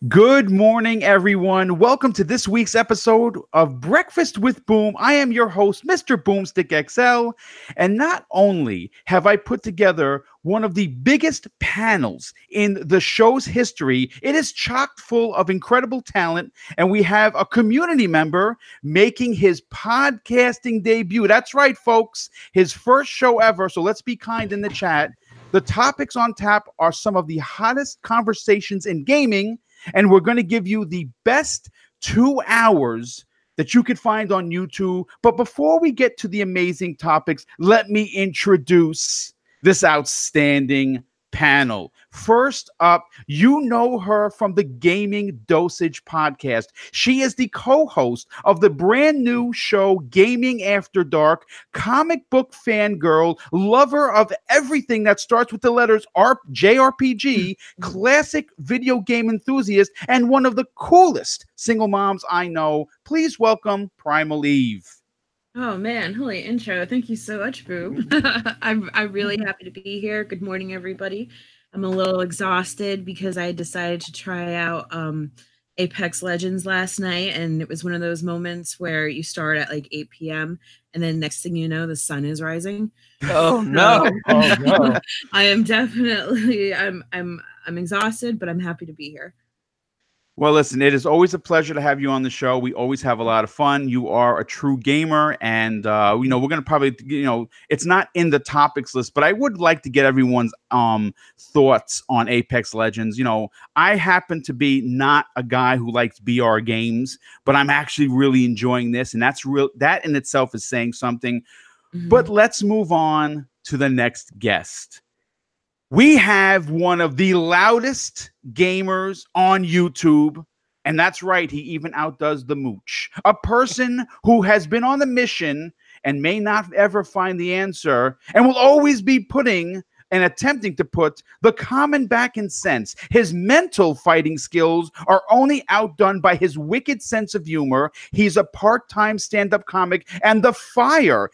Good morning, everyone. Welcome to this week's episode of Breakfast with Boom. I am your host, MrBooMStickXL. And not only have I put together one of the biggest panels in the show's history, it is chock full of incredible talent. And we have a community member making his podcasting debut. That's right, folks. His first show ever. So let's be kind in the chat. The topics on tap are some of the hottest conversations in gaming. And we're going to give you the best 2 hours that you could find on YouTube. But before we get to the amazing topics, let me introduce this outstanding panel. First up, you know her from the Gaming Dosage podcast. She is the co-host of the brand new show Gaming After Dark, comic book fangirl, lover of everything that starts with the letters JRPG, classic video game enthusiast, and one of the coolest single moms I know. Please welcome Primal Eve. Oh man, holy intro. Thank you so much, Boom. I'm really happy to be here. Good morning, everybody. I'm a little exhausted because I decided to try out Apex Legends last night, and it was one of those moments where you start at like 8 p.m. and then next thing you know, the sun is rising. Oh no. Oh no. I am definitely I'm exhausted, but I'm happy to be here. Well, listen, it is always a pleasure to have you on the show. We always have a lot of fun. You are a true gamer, and we're going to probably, it's not in the topics list, but I would like to get everyone's thoughts on Apex Legends. I happen to be not a guy who likes BR games, but I'm actually really enjoying this, and that in itself is saying something. Mm-hmm. But let's move on to the next guest. We have one of the loudest gamers on YouTube, and that's right, he even outdoes the mooch. A person who has been on the mission and may not ever find the answer and will always be putting and attempting to put the common back in sense. His mental fighting skills are only outdone by his wicked sense of humor. He's a part-time stand-up comic, and the fire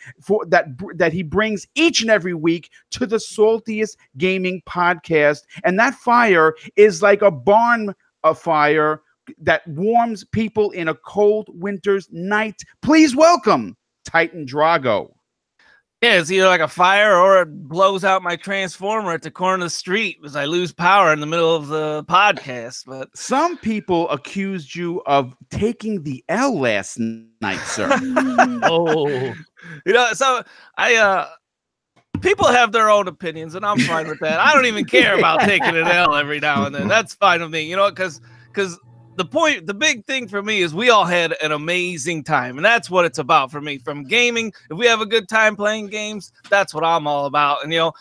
that he brings each and every week to the saltiest gaming podcast. And that fire is like a barn fire that warms people in a cold winter's night. Please welcome Titan Drago. Yeah, it's either like a fire or it blows out my transformer at the corner of the street as I lose power in the middle of the podcast. But some people accused you of taking the L last night, sir. Oh, so people have their own opinions, and I'm fine with that. I don't even care about taking an L every now and then. That's fine with me, because the big thing for me is we all had an amazing time, and that's what it's about for me. From gaming, if we have a good time playing games, that's what I'm all about. And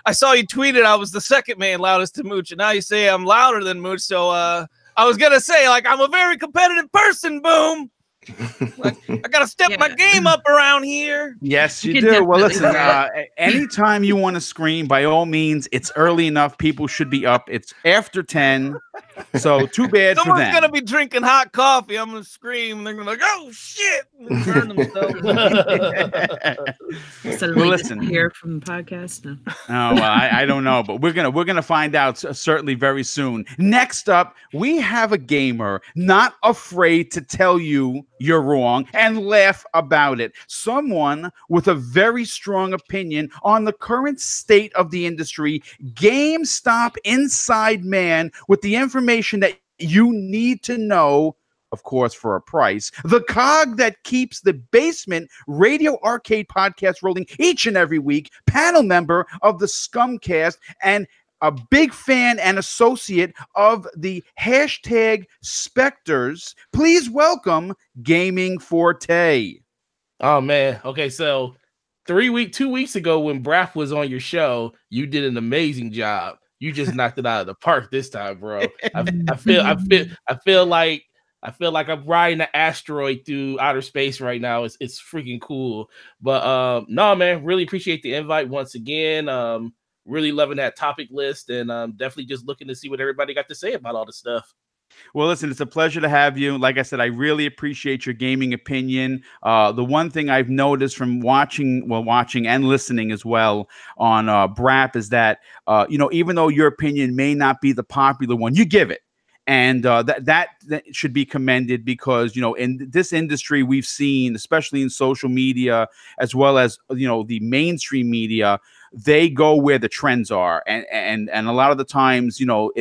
I saw you tweeted I was the second man loudest to Mooch, and now you say I'm louder than Mooch. So I was gonna say, I'm a very competitive person, Boom. I gotta step my game up around here. Yes, you do. Well, listen, anytime you want to scream, by all means, it's early enough. People should be up. It's after 10. So too bad for them. Someone's gonna be drinking hot coffee. I'm gonna scream. They're gonna be like, "Oh shit!" And burn themselves. Suddenly, listen, hear from the podcast. No. Oh, I don't know, but we're gonna find out certainly very soon. Next up, we have a gamer not afraid to tell you you're wrong and laugh about it. Someone with a very strong opinion on the current state of the industry. GameStop inside man with the information that you need to know, of course, for a price. The cog that keeps the Basement Radio Arcade podcast rolling each and every week. Panel member of the Scumcast and a big fan and associate of the hashtag Spectres. Please welcome Gaming Forte. Oh man. Okay, so 2 weeks ago when Braff was on your show, you did an amazing job. You just knocked it out of the park this time, bro. I feel like I'm riding an asteroid through outer space right now. It's freaking cool. But no, man, really appreciate the invite once again. Really loving that topic list, and definitely just looking to see what everybody got to say about all the stuff. Well, listen, it's a pleasure to have you. Like I said, I really appreciate your gaming opinion. The one thing I've noticed from watching and listening as well on BRAP is that, even though your opinion may not be the popular one, you give it. And that should be commended because, you know, in this industry, we've seen, especially in social media, as well as, you know, the mainstream media, they go where the trends are. And a lot of the times, you know,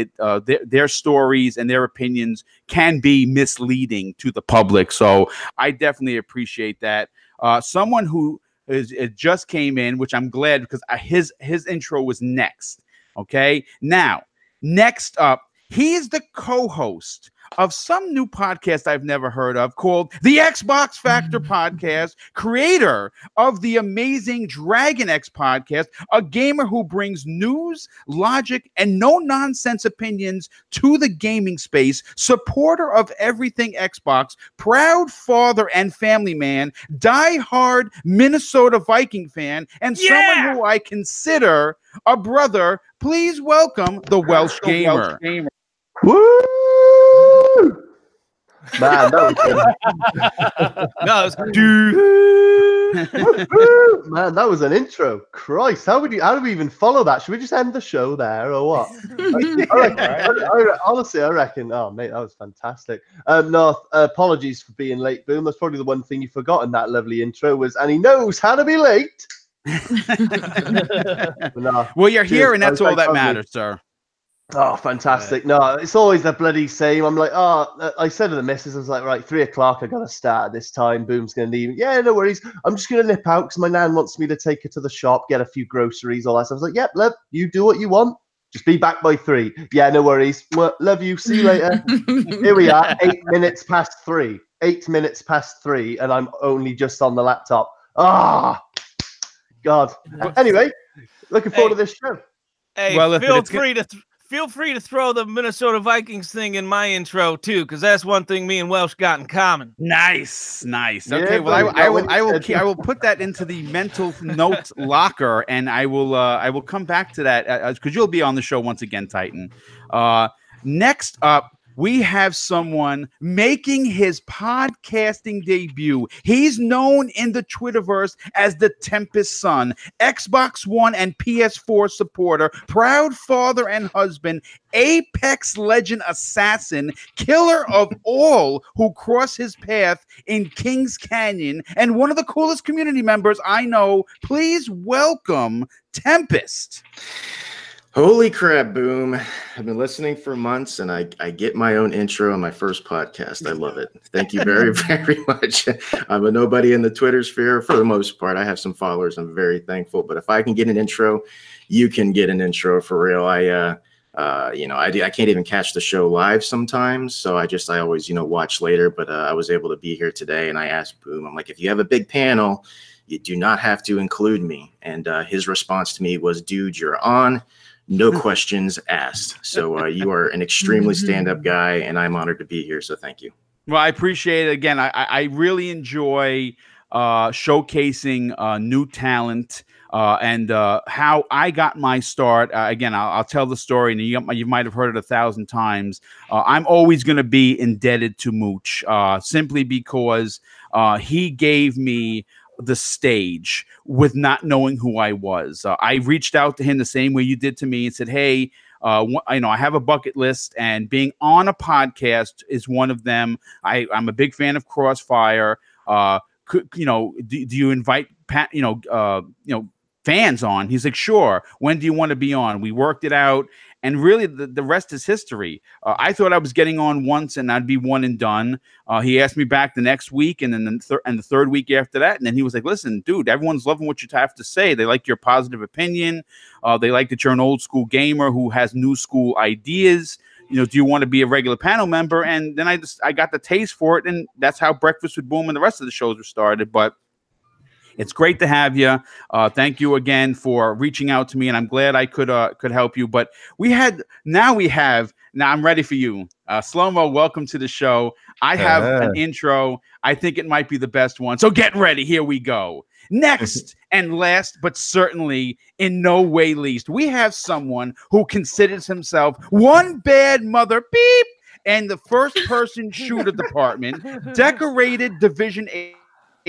their stories and their opinions can be misleading to the public. So I definitely appreciate that. Someone who it just came in, which I'm glad because his intro was next. Okay. Now, next up, he is the co-host of some new podcast I've never heard of called the Xbox Factor Podcast, creator of the amazing Dragon X podcast, a gamer who brings news, logic, and no-nonsense opinions to the gaming space, supporter of everything Xbox, proud father and family man, die-hard Minnesota Viking fan, and someone who I consider a brother. Please welcome the Welsh Gamer. Woo! Man, man, that was an intro. Christ, how do we even follow that? Should we just end the show there or what? Honestly, I reckon. Oh, mate, that was fantastic. No, apologies for being late, Boom. That's probably the one thing you forgot in that lovely intro was, and he knows how to be late. No, well, you're here, and that's all that matters, sir. Oh, fantastic. No, it's always the bloody same. I'm like, I said to the missus, I was like, right, 3 o'clock, I got to start at this time. Boom's going to leave. Yeah, no worries. I'm just going to nip out because my nan wants me to take her to the shop, get a few groceries, all that. So I was like, yep, love, you do what you want. Just be back by 3. Yeah, no worries. Well, love you. See you later. Here we are, 8 minutes past 3. 8 minutes past 3, and I'm only just on the laptop. God. Anyway, looking forward to this show. Hey, well, feel free to throw the Minnesota Vikings thing in my intro too, because that's one thing me and Welsh got in common. Nice. Okay, yeah, well, I will put that into the mental notes locker, and I will come back to that because you'll be on the show once again, Titan. Next up, we have someone making his podcasting debut. He's known in the Twitterverse as the Tempest Son, Xbox One and PS4 supporter, proud father and husband, Apex Legend assassin, killer of all who cross his path in Kings Canyon, and one of the coolest community members I know. Please welcome Tempest. Holy crap, Boom. I've been listening for months, and I get my own intro on my first podcast. I love it. Thank you very, very much. I'm a nobody in the Twitter sphere for the most part. I have some followers. I'm very thankful. But if I can get an intro, you can get an intro for real. I can't even catch the show live sometimes. So I always, watch later. But I was able to be here today, and I asked Boom, I'm like, if you have a big panel, you do not have to include me. And his response to me was, dude, you're on. No questions asked. So you are an extremely stand-up guy, and I'm honored to be here. So thank you. Well, I appreciate it. Again, I really enjoy showcasing new talent and how I got my start. Again, I'll tell the story, and you might have heard it 1,000 times. I'm always going to be indebted to Mooch simply because he gave me the stage with not knowing who I was. I reached out to him the same way you did to me and said, hey, I have a bucket list, and being on a podcast is one of them. I'm a big fan of Crossfire. Do you invite fans on? He's like, sure. When do you want to be on? We worked it out. And really, the rest is history. I thought I was getting on once and I'd be one and done. He asked me back the next week, and then the third week after that. And then he was like, listen, dude, everyone's loving what you have to say. They like your positive opinion. They like that you're an old school gamer who has new school ideas. Do you want to be a regular panel member? And then I got the taste for it. And that's how Breakfast with Boom and the rest of the shows were started. But it's great to have you. Thank you again for reaching out to me, and I'm glad I could help you. But now I'm ready for you. Slow-mo, welcome to the show. I have an intro. I think it might be the best one. So get ready. Here we go. Next and last, but certainly in no way least, we have someone who considers himself one bad mother, beep, and the first-person shooter department, decorated Division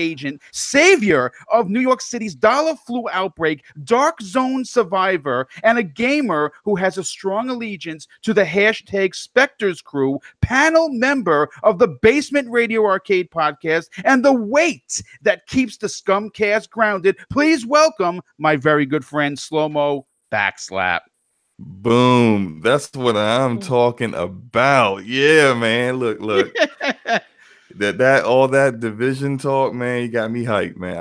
agent, savior of New York City's dollar flu outbreak, dark zone survivor, and a gamer who has a strong allegiance to the hashtag Spectres crew, panel member of the Basement Radio Arcade podcast, and the weight that keeps the Scumcast grounded. Please welcome my very good friend, Slow-Mo Backslap. Boom. That's what I'm talking about. Yeah, man. Look. that all that division talk, man, you got me hyped, man.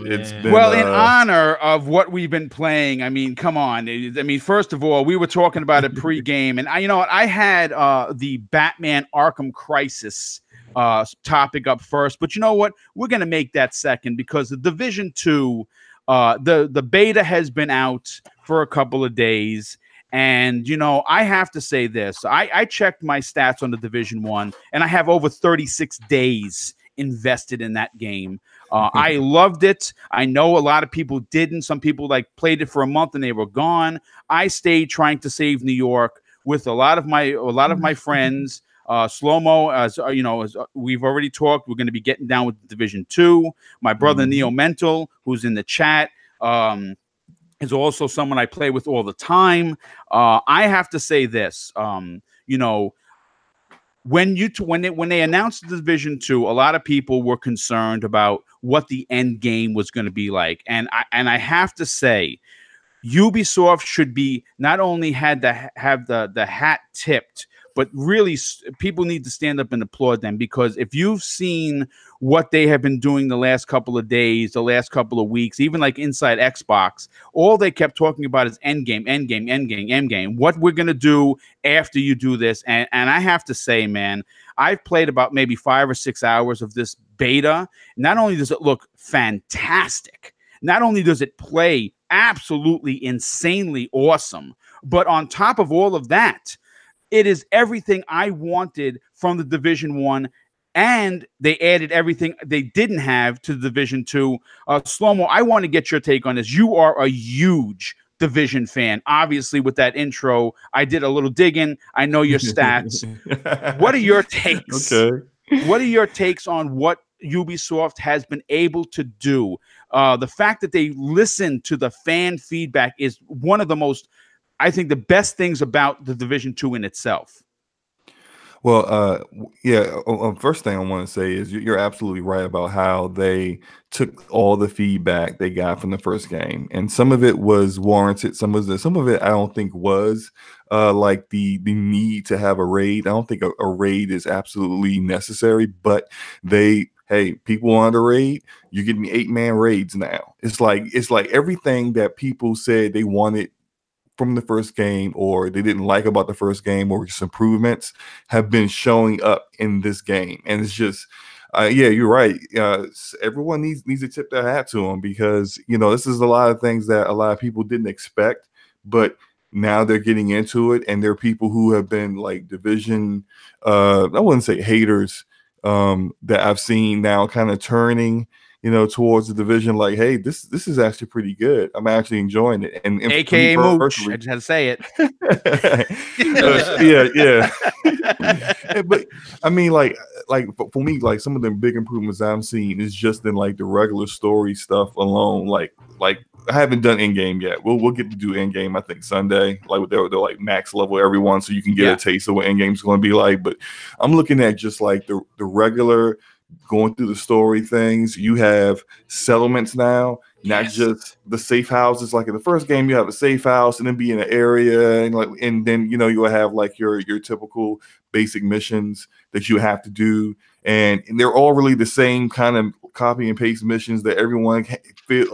It's been well, in honor of what we've been playing. I mean, come on. I mean, first of all, we were talking about it pre-game, and you know what? I had the Batman Arkham Crisis topic up first, but you know what? We're gonna make that second because the Division 2, the beta has been out for a couple of days. And, you know, I have to say this. I checked my stats on the Division 1, and I have over 36 days invested in that game. I loved it. I know a lot of people didn't. Some people like played it for a month and they were gone. I stayed trying to save New York with a lot of my friends. Slow-Mo, as you know, as we've already talked, we're going to be getting down with Division 2. My brother Neo Mental, who's in the chat, is also someone I play with all the time. I have to say this, you know, when they announced the Division 2, a lot of people were concerned about what the end game was going to be like, and I have to say, Ubisoft should be not only had to have the hat tipped, but really people need to stand up and applaud them, because if you've seen what they have been doing the last couple of days, the last couple of weeks, even like inside Xbox, all they kept talking about is endgame, endgame, endgame, endgame. What we're going to do after you do this. And I have to say, man, I've played about maybe 5 or 6 hours of this beta. Not only does it look fantastic, not only does it play absolutely insanely awesome, but on top of all of that, it is everything I wanted from the Division 1, and they added everything they didn't have to the Division 2. Slow-Mo, I want to get your take on this. You are a huge Division fan. Obviously, with that intro, I did a little digging. I know your stats. What are your takes? Okay. What are your takes on what Ubisoft has been able to do? The fact that they listen to the fan feedback is one of the most, I think, the best things about the Division 2 in itself. Well, yeah. First thing I want to say is you're absolutely right about how they took all the feedback they got from the first game, and some of it was warranted. Some of it I don't think was like the need to have a raid. I don't think a raid is absolutely necessary, but hey, people want a raid. You're getting 8-man raids now. It's like everything that people said they wanted from the first game, or they didn't like about the first game, or just improvements, have been showing up in this game. And it's just, yeah, you're right. Everyone needs to tip their hat to them, because, you know, this is a lot of things that a lot of people didn't expect, but now they're getting into it. And there are people who have been like Division, I wouldn't say haters, that I've seen now kind of turning, you know, towards the Division, like, hey, this is actually pretty good. I'm actually enjoying it. And AKA Mooch, I just had to say it. Yeah. But I mean, like for me, like some of the big improvements I'm seeing is just in like the regular story stuff alone. Like I haven't done in game yet. We'll get to do in game, I think, Sunday. Like they're like max level everyone, so you can get a taste of what in game's going to be like. But I'm looking at just like the regular, going through the story things. You have settlements now, not just the safe houses. Like in the first game, you have a safe house and then be in an area, and then, you know, you'll have like your typical basic missions that you have to do, and they're all really the same kind of copy and paste missions that everyone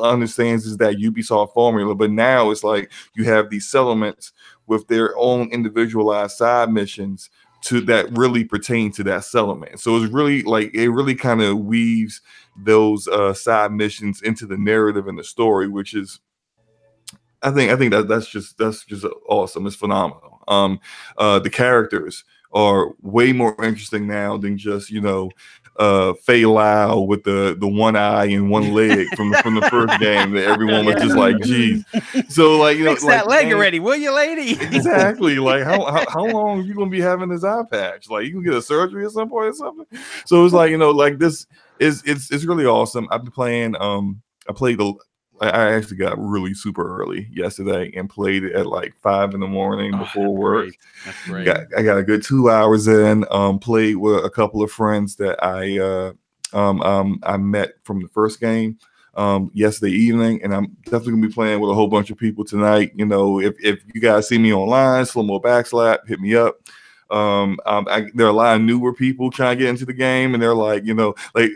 understands is that Ubisoft formula. But now it's like you have these settlements with their own individualized side missions that really pertain to that settlement. So it's really like, it really kind of weaves those side missions into the narrative and the story, which is, I think that's just awesome. It's phenomenal. The characters are way more interesting now than just, you know, Fei Lao with the one eye and one leg from the first game that everyone was just like, geez. So like, you know, fix that leg already, will you, lady? Exactly. Like how long are you gonna be having this eye patch? Like you can get a surgery at some point or something. So it's like, you know, like this it's really awesome. I've been playing. I actually got really super early yesterday and played it at like 5 a.m. before work. That's great. I got a good 2 hours in. Played with a couple of friends that I met from the first game yesterday evening, and I'm definitely gonna be playing with a whole bunch of people tonight. You know, if you guys see me online, Slow-Mo Backslap, hit me up. There are a lot of newer people trying to get into the game, and they're like, you know, like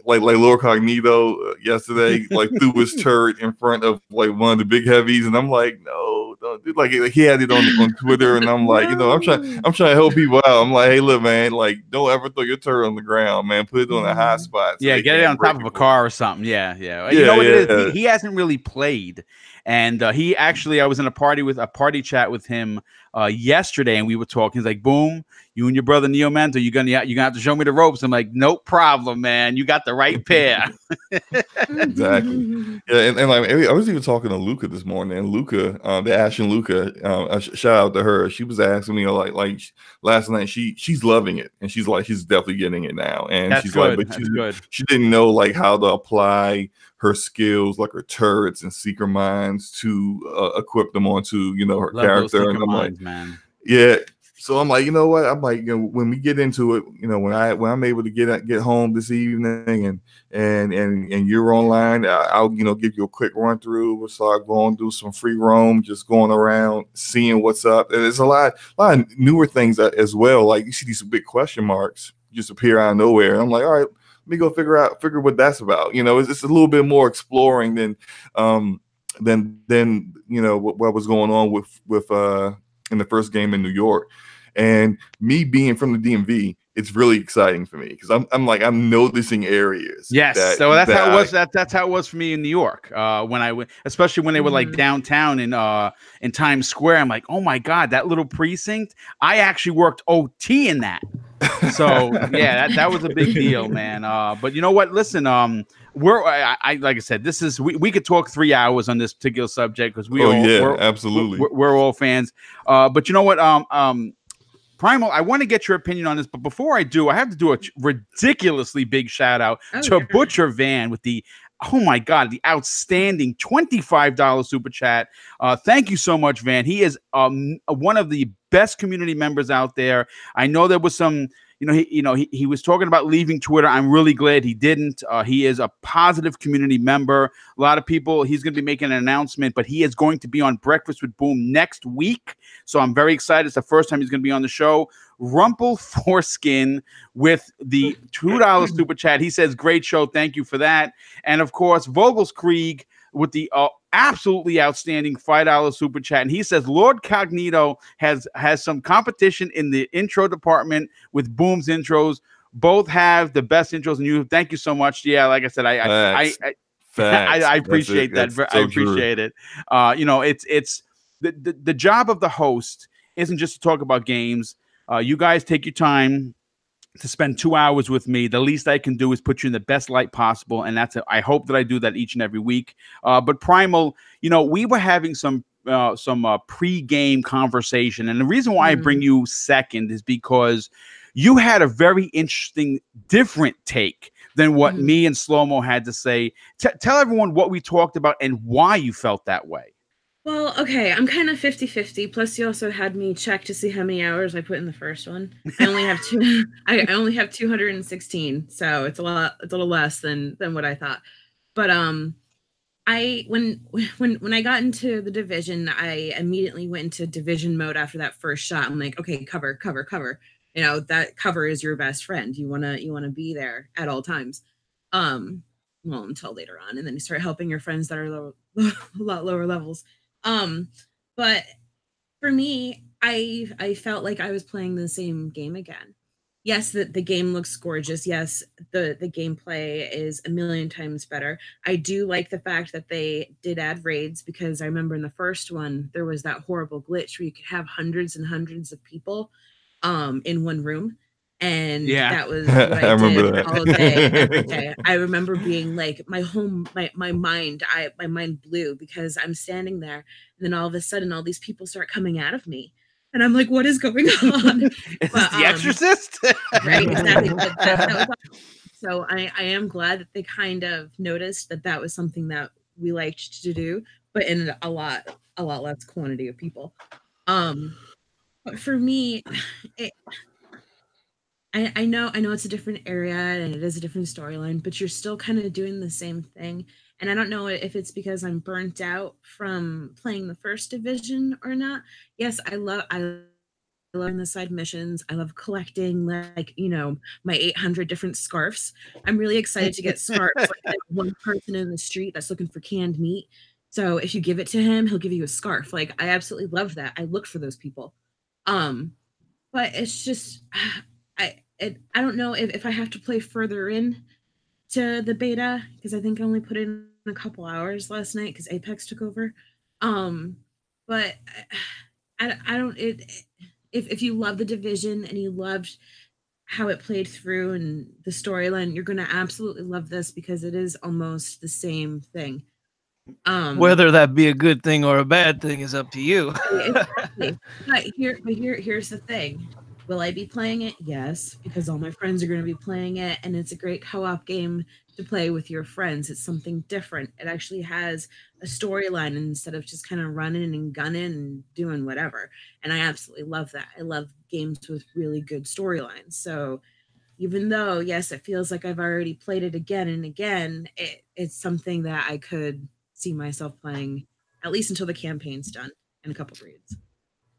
Lord Cognito yesterday, like threw his turret in front of like one of the big heavies, and I'm like, no, don't do like he had it on Twitter, and I'm like, you know, I'm trying to help people out. I'm like, hey, look, man, like don't ever throw your turret on the ground, man. Put it on a high spot. So get it on top of a car or something. Yeah. You know what it is? He hasn't really played. And he actually, I was in a party chat with him yesterday, and we were talking. He's like, "Boom, you and your brother Neo Mento, you're gonna have to show me the ropes." I'm like, "No problem, man. You got the right pair." Exactly. Yeah, and like I was even talking to Luca this morning, and Luca, the Ashen Luca, shout out to her. She was asking me like last night. She's loving it, and she's definitely getting it now. And That's she's good. like, but That's good. She didn't know like how to apply her skills, like her turrets and seeker mines, to equip them onto her character. And I'm like, man, yeah. So I'm like, you know what? I'm like, when we get into it, when I'm able to get home this evening and you're online, I'll give you a quick run through. We'll start going do some free roam, just going around, seeing what's up. And there's a lot of newer things as well. Like you see these big question marks just appear out of nowhere. And I'm like, all right, let me go figure what that's about. It's a little bit more exploring than what was going on with in the first game in New York. And me being from the DMV, it's really exciting for me because I'm noticing areas. Yes, so that's how it was. That's how it was for me in New York. When I went, especially when they were like downtown in Times Square, I'm like, oh my god, that little precinct. I actually worked OT in that. So yeah, that was a big deal, man. But you know what? Listen, we're like I said, this is we could talk 3 hours on this particular subject because absolutely we're all fans. But you know what? Primal, I want to get your opinion on this, but before I do, I have to do a ridiculously big shout out to Butcher Van with the the outstanding $25 super chat. Thank you so much, Van. He is one of the best community members out there. I know there was some, he was talking about leaving Twitter. I'm really glad he didn't. He is a positive community member. A lot of people, he's going to be making an announcement, but he is going to be on Breakfast with Boom next week. So I'm very excited. It's the first time he's going to be on the show. Rumple Foreskin with the $2 super chat. He says, great show. Thank you for that. And of course, Vogelskrieg with the absolutely outstanding $5 super chat. And he says, Lord Cognito has some competition in the intro department with Boom's intros. Both have the best intros in you. Thank you so much. Yeah, like I said, I appreciate that. I appreciate it. It's the job of the host isn't just to talk about games. You guys take your time to spend 2 hours with me. The least I can do is put you in the best light possible, and I hope that I do that each and every week. But Primal, we were having some pre-game conversation, and the reason why I bring you second is because you had a very interesting, different take than what me and Slow-Mo had to say. Tell everyone what we talked about and why you felt that way. Well, okay, I'm kind of 50-50. Plus, you also had me check to see how many hours I put in the first one. I only have I only have 216, so it's a little less than what I thought. But when I got into the Division, I immediately went into Division mode after that first shot. I'm like, okay, cover. That cover is your best friend. You wanna be there at all times. Well, until later on, and then you start helping your friends that are a lot lower levels. But for me, I felt like I was playing the same game again. Yes, the game looks gorgeous. Yes, the gameplay is a million times better. I do like the fact that they did add raids, because I remember in the first one, there was that horrible glitch where you could have hundreds and hundreds of people in one room. And that was what I did all day, every day. I remember being like, my mind blew, because I'm standing there, and then all of a sudden, all these people start coming out of me, and I'm like, what is going on? Is this The Exorcist? Right, exactly. That was So I am glad that they kind of noticed that that was something that we liked to do, but in a lot less quantity of people. But for me, I know it's a different area and it is a different storyline, but you're still kind of doing the same thing. And I don't know if it's because I'm burnt out from playing the first division or not. Yes, I love the side missions. I love collecting like, my 800 different scarves. I'm really excited to get scarves. Like one person in the street that's looking for canned meat. So if you give it to him, he'll give you a scarf. Like I absolutely love that. I look for those people. But it's just I don't know if I have to play further in to the beta, because I think I only put in a couple hours last night because Apex took over. But I don't if you love the division and you loved how it played through and the storyline, you're gonna absolutely love this because it is almost the same thing. Whether that be a good thing or a bad thing is up to you. Exactly. But here's the thing. Will I be playing it? Yes, because all my friends are going to be playing it, and it's a great co-op game to play with your friends. It's something different. It actually has a storyline instead of just kind of running and gunning and doing whatever. And I absolutely love that. I love games with really good storylines. So even though, yes, it feels like I've already played it again and again, it's something that I could see myself playing at least until the campaign's done in a couple of raids.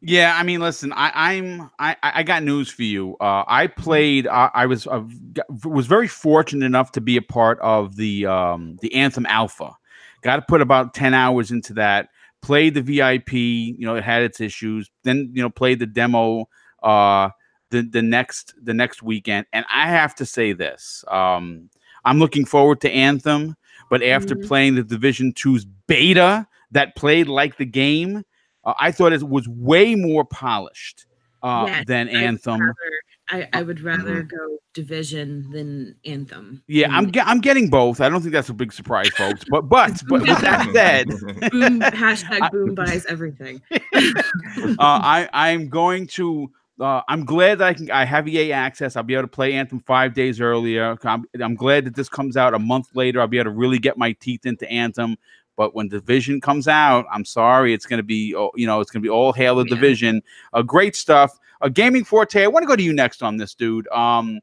Yeah, I mean, listen, I got news for you. I played. I was very fortunate enough to be a part of the Anthem Alpha. Got to put about 10 hours into that. Played the VIP. It had its issues. Then played the demo the next weekend. And I have to say this. I'm looking forward to Anthem, but after playing the Division 2's beta that played like the game. I thought it was way more polished than Anthem. I would rather go Division than Anthem. Yeah, I'm getting both. I don't think that's a big surprise, folks. But with that said, Boom buys everything. I'm going to. I'm glad that I have EA access. I'll be able to play Anthem 5 days earlier. I'm glad that this comes out a month later. I'll be able to really get my teeth into Anthem. But when Division comes out, I'm sorry, it's going to be, it's going to be all hail the Division. Great stuff. Gaming Forte, I want to go to you next on this, dude. I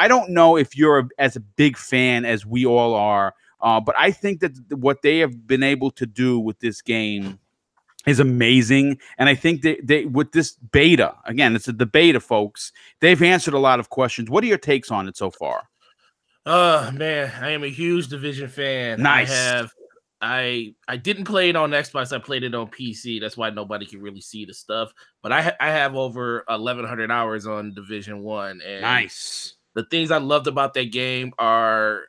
don't know if you're as a big fan as we all are, but I think that what they have been able to do with this game is amazing. And I think they with this beta, again, it's the beta, folks, they've answered a lot of questions. What are your takes on it so far? Man, I am a huge Division fan. Nice. I didn't play it on Xbox. I played it on PC. That's why nobody can really see the stuff. But I have over 1,100 hours on Division 1. And nice. The things I loved about that game are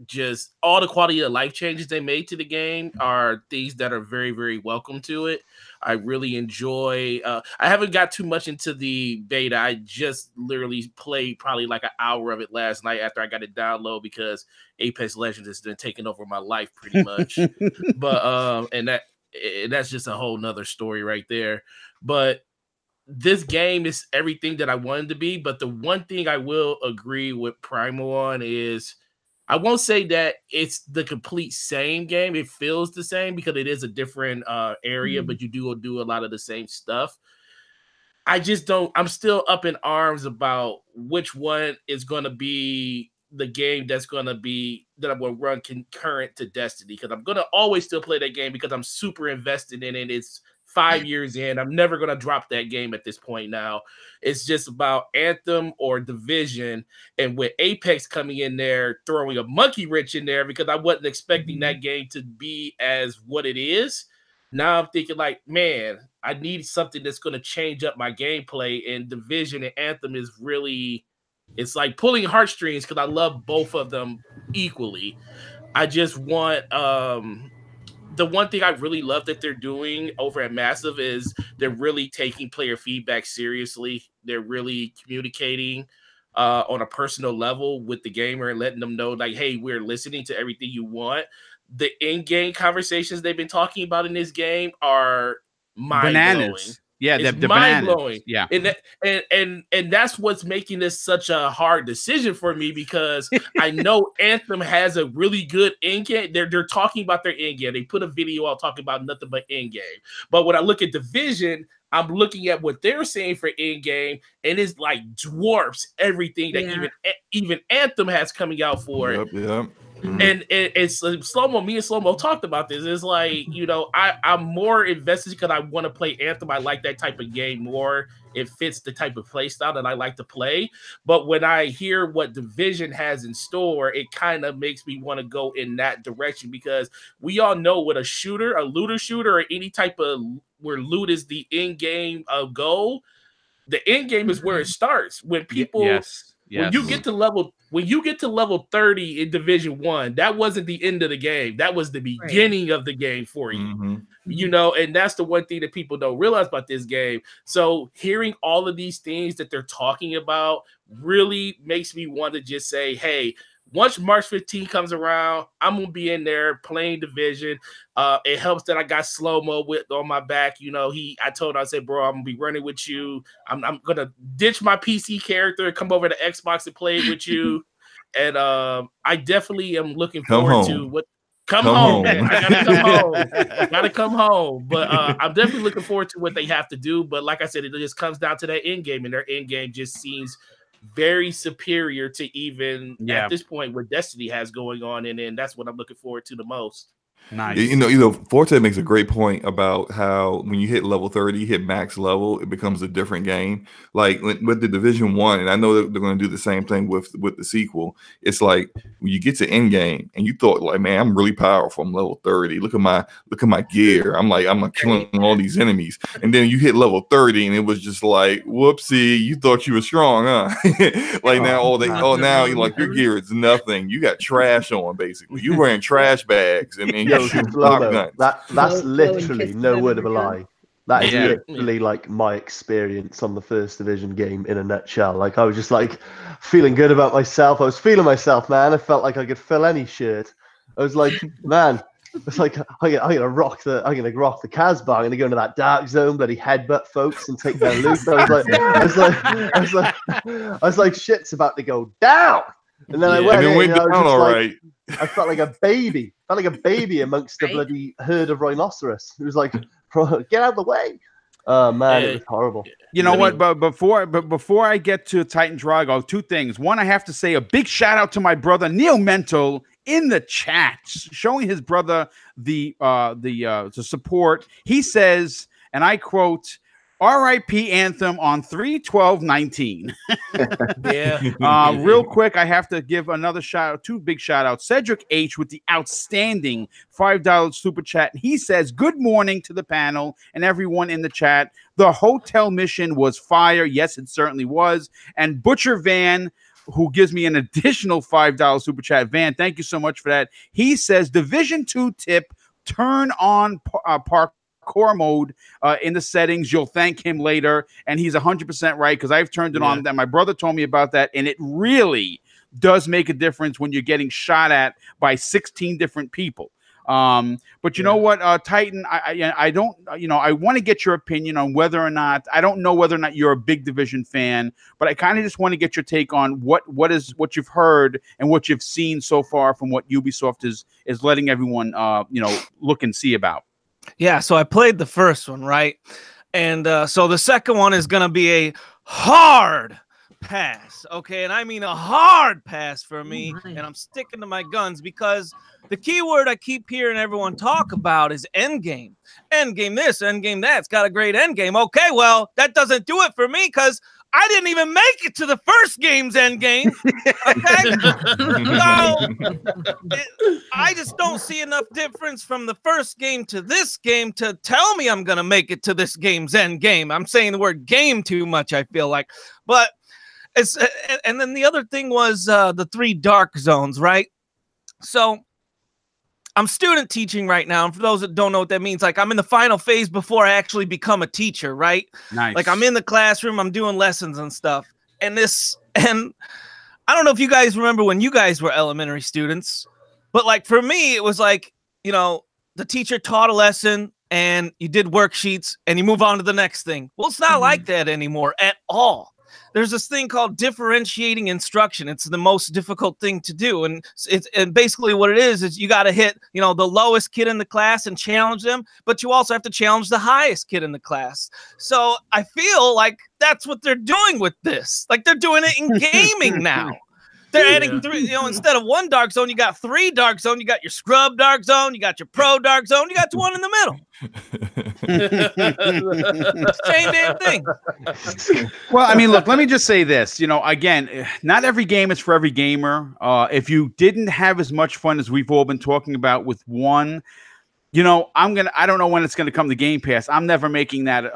just all the quality of life changes they made to the game are things that are very, very welcome to it. I really enjoy. I haven't got too much into the beta. I just literally played probably like an hour of it last night after I got it download because Apex Legends has been taking over my life pretty much. But and that's just a whole nother story right there. But this game is everything that I wanted to be. But the one thing I will agree with Primal on is I won't say that it's the complete same game. It feels the same because it is a different area, but you do a lot of the same stuff. I just don't. I'm still up in arms about which one is going to be the game that I'm going to run concurrent to Destiny, because I'm going to always still play that game because I'm super invested in it. It's 5 years in. I'm never going to drop that game at this point now. It's just about Anthem or Division. And with Apex coming in there, throwing a monkey wrench in there because I wasn't expecting that game to be as what it is. Now I'm thinking like, man, I need something that's going to change up my gameplay. And Division and Anthem is really, it's like pulling heartstrings because I love both of them equally. I just want, the one thing I really love that they're doing over at Massive is they're really taking player feedback seriously. They're really communicating on a personal level with the gamer and letting them know like, hey, we're listening to everything you want. The in-game conversations they've been talking about in this game are mind-blowing. Yeah, It's the mind bananas. blowing. Yeah, And that's what's making this such a hard decision for me, because I know Anthem has a really good end game. They're talking about their end game. They put a video out talking about nothing but end game. But when I look at Division, I'm looking at what they're saying for end game, and it's like dwarfs everything that even Anthem has coming out for it. Yep. And it's Slow-Mo. Me and Slow-Mo talked about this. It's like, I'm more invested because I want to play Anthem. I like that type of game more. It fits the type of play style that I like to play. But when I hear what Division has in store, it kind of makes me want to go in that direction, because we all know what a looter shooter, or any type of where loot is the end game goal. The end game is where it starts. When people, when you get to level 30 in Division 1, that wasn't the end of the game. That was the beginning of the game for you. And that's the one thing that people don't realize about this game. So hearing all of these things that they're talking about really makes me want to just say, hey, once March 15 comes around, I'm gonna be in there playing Division. It helps that I got Slow-Mo on my back. I said, bro, I'm gonna be running with you. I'm gonna ditch my PC character and come over to Xbox and play it with you. And I definitely am looking forward to what. Come home. Man. I gotta come home. Gotta come home. But I'm definitely looking forward to what they have to do. But like I said, it just comes down to that end game, and their end game just seems very superior to even at this point what Destiny has going on, and that's what I'm looking forward to the most. Nice. Forte makes a great point about how when you hit level 30, you hit max level, it becomes a different game. Like with the Division 1, and I know that they're going to do the same thing with the sequel. It's like when you get to end game and you thought, like, man, I'm really powerful. I'm level 30. Look at my gear. I'm killing all these enemies. And then you hit level 30 and it was just like, whoopsie, you thought you were strong, huh? Now you're like, your gear is nothing. You got trash on, basically. You wearing trash bags and that's literally no word of a lie. That is literally like my experience on the first Division game in a nutshell. Like, I was just like feeling good about myself. I was feeling myself, man. I felt like I could fill any shirt. I was like, man, it's like I'm gonna rock the Casbah. I'm gonna go into that dark zone, bloody headbutt folks and take their loot. I was like, shit's about to go down. And then I went in, and I felt like a baby. Amongst the bloody herd of rhinoceros. It was like, get out of the way. Oh man, it was horrible. You know what? But before I get to Titan Drago, two things. One, I have to say a big shout out to my brother Neo Mental in the chat, showing his brother the support. He says, and I quote, R.I.P. Anthem on 3/12/19. Real quick, I have to give another shout out, two big shout outs. Cedric H with the outstanding $5 super chat. He says, good morning to the panel and everyone in the chat. The hotel mission was fire. Yes, it certainly was. And Butcher Van, who gives me an additional $5 super chat. Van, thank you so much for that. He says, Division 2 tip, turn on parkour mode in the settings. You'll thank him later. And he's 100% right, because I've turned it on. That my brother told me about that, and it really does make a difference when you're getting shot at by 16 different people. But you know what, Titan, I don't, I want to get your opinion on whether or not, I don't know whether or not you're a big Division fan, but I kind of just want to get your take on what you've heard and what you've seen so far from what Ubisoft is letting everyone, look and see about. Yeah, so I played the first one, right? And so the second one is going to be a hard pass, okay? And I mean a hard pass for me, and I'm sticking to my guns, because the key word I keep hearing everyone talk about is endgame. Endgame this, endgame that. It's got a great endgame. Okay, well, that doesn't do it for me, because I didn't even make it to the first game's endgame. Okay? So I just don't see enough difference from the first game to this game to tell me I'm going to make it to this game's endgame. I'm saying the word game too much, I feel like. But it's, and then the other thing was the 3 dark zones, right? So I'm student teaching right now, and for those that don't know what that means, like I'm in the final phase before I actually become a teacher, right? Nice. Like I'm in the classroom, I'm doing lessons and stuff. And I don't know if you guys remember when you guys were elementary students, but like for me, it was like, the teacher taught a lesson and you did worksheets and you move on to the next thing. Well, it's not like that anymore at all. There's this thing called differentiating instruction. It's the most difficult thing to do. And basically what it is you got to hit, the lowest kid in the class and challenge them, but you also have to challenge the highest kid in the class. So I feel like that's what they're doing with this. Like they're doing it in gaming now. They're adding 3, instead of 1 dark zone, you got 3 dark zone. You got your scrub dark zone. You got your pro dark zone. You got 1 in the middle. Same damn thing. Well, I mean, look, let me just say this. Again, not every game is for every gamer. If you didn't have as much fun as we've all been talking about with 1, I don't know when it's gonna come to Game Pass. I'm never making that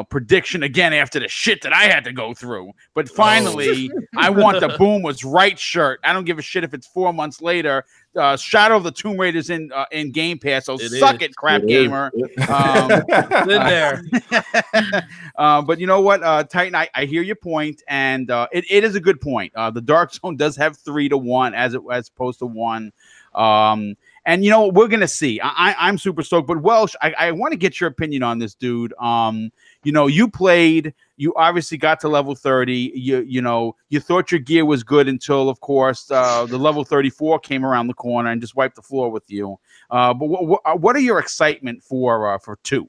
prediction again after the shit that I had to go through. But finally, I want the Boom was right shirt. I don't give a shit if it's 4 months later. Shadow of the Tomb Raider's in Game Pass, so suck it, crap gamer. In there. But you know what, Titan, I hear your point, and it is a good point. The Dark Zone does have 3 to 1 as opposed to 1. And we're gonna see. I'm super stoked. But Welsh, I want to get your opinion on this, dude. You played. You obviously got to level 30. You thought your gear was good until, of course, the level 34 came around the corner and just wiped the floor with you. But what are your excitement for 2?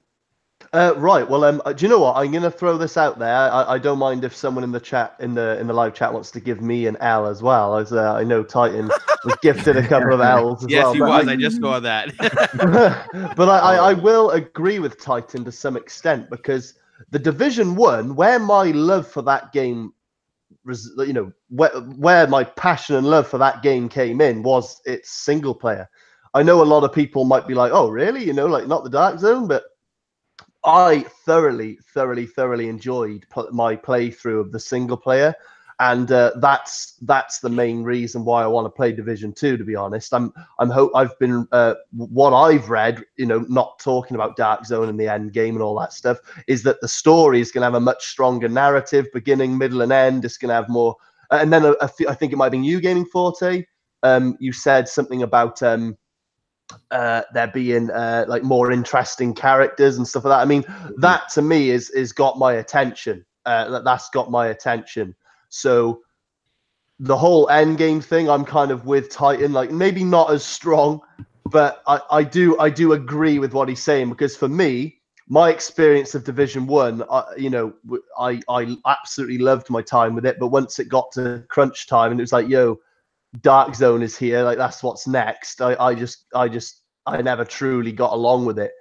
Right. Well, do you know what? I'm gonna throw this out there. I don't mind if someone in the chat, in the live chat, wants to give me an L as well. As I know Titan was gifted a couple of L's as well. Yes, he was. I just saw that. But I will agree with Titan to some extent, because the Division 1, where my love for that game, where my passion and love for that game came in, was its single player. I know a lot of people might be like, "Oh, really? Like not the Dark Zone," but I thoroughly enjoyed my playthrough of the single player, and that's the main reason why I want to play Division 2. To be honest, I've been what I've read, not talking about Dark Zone and the end game and all that stuff, is that the story is going to have a much stronger narrative, beginning, middle, and end. It's going to have more, and then I think it might be you, Gaming Forte. You said something about there being like more interesting characters and stuff like that. I mean, that to me is got my attention. That's got my attention. So the whole end game thing, I'm kind of with Titan. Like maybe not as strong, but I do agree with what he's saying, because for me, my experience of Division 1, I absolutely loved my time with it. But once it got to crunch time and it was like, yo, Dark Zone is here, like that's what's next, I never truly got along with it.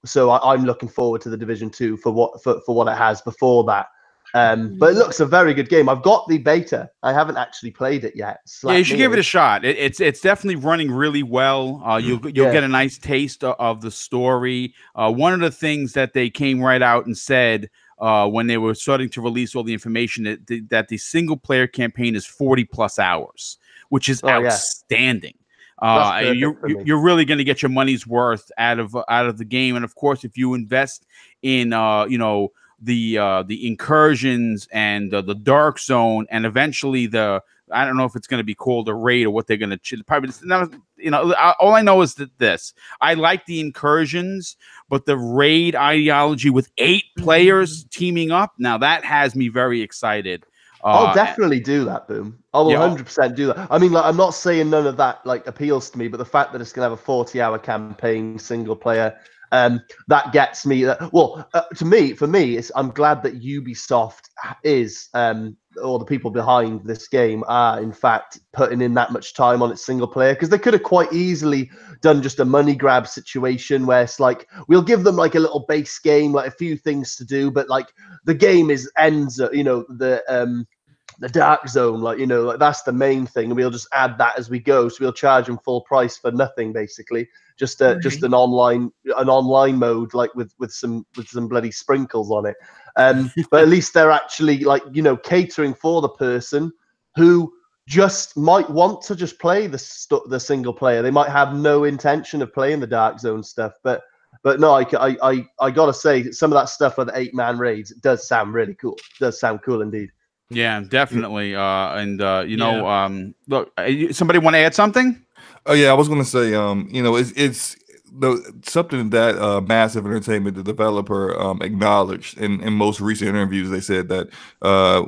So I'm looking forward to the Division 2 for what it has before that. But it looks a very good game. I've got the beta. I haven't actually played it yet. Yeah, you should give it a shot. It's definitely running really well. You'll get a nice taste of the story. One of the things that they came right out and said when they were starting to release all the information, that the single player campaign is 40+ hours, which is outstanding. You're really going to get your money's worth out of the game. And of course, if you invest in the incursions and the Dark Zone, and eventually I don't know if it's going to be called a raid or what they're going to probably, all I know is that I like the incursions, but the raid ideology with 8 players teaming up, now that has me very excited. I'll definitely do that, Boom. I will 100% do that. I mean, like, I'm not saying none of that like appeals to me, but the fact that it's going to have a 40-hour campaign, single player, that gets me. For me, I'm glad that Ubisoft is, or the people behind this game are, in fact, putting in that much time on its single player, because they could have quite easily done just a money grab situation where it's like, we'll give them like a little base game, like a few things to do, but like the game ends at, the Dark Zone, like that's the main thing, and we'll just add that as we go. So we'll charge them full price for nothing, basically. Just an online mode, like with some bloody sprinkles on it. But at least they're actually catering for the person who just might want to just play the single player. They might have no intention of playing the Dark Zone stuff, but no, I gotta say, some of that stuff with the 8-man raids, it does sound really cool. It does sound cool indeed. Yeah, definitely. Look, somebody want to add something? Oh yeah, I was gonna say, it's something that Massive Entertainment, the developer, acknowledged in most recent interviews. They said that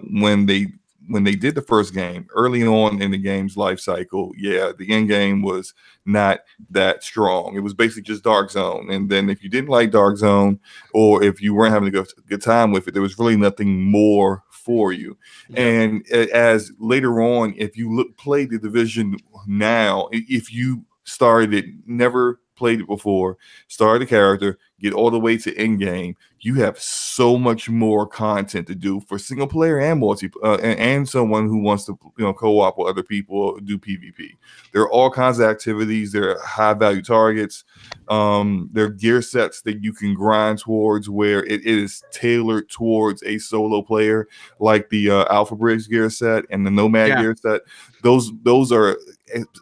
when they did the first game early on in the game's life cycle, the end game was not that strong. It was basically just Dark Zone. And then if you didn't like Dark Zone, or if you weren't having a good time with it, there was really nothing more for you. Yeah. And as later on, if you play the Division now, if you started it, never played it before, started a character, get all the way to end game, you have so much more content to do for single player and multi and someone who wants to co-op with other people, do PvP. There are all kinds of activities. There are high value targets. There are gear sets that you can grind towards where it is tailored towards a solo player, like the Alpha Bridge gear set and the Nomad gear set. Those are,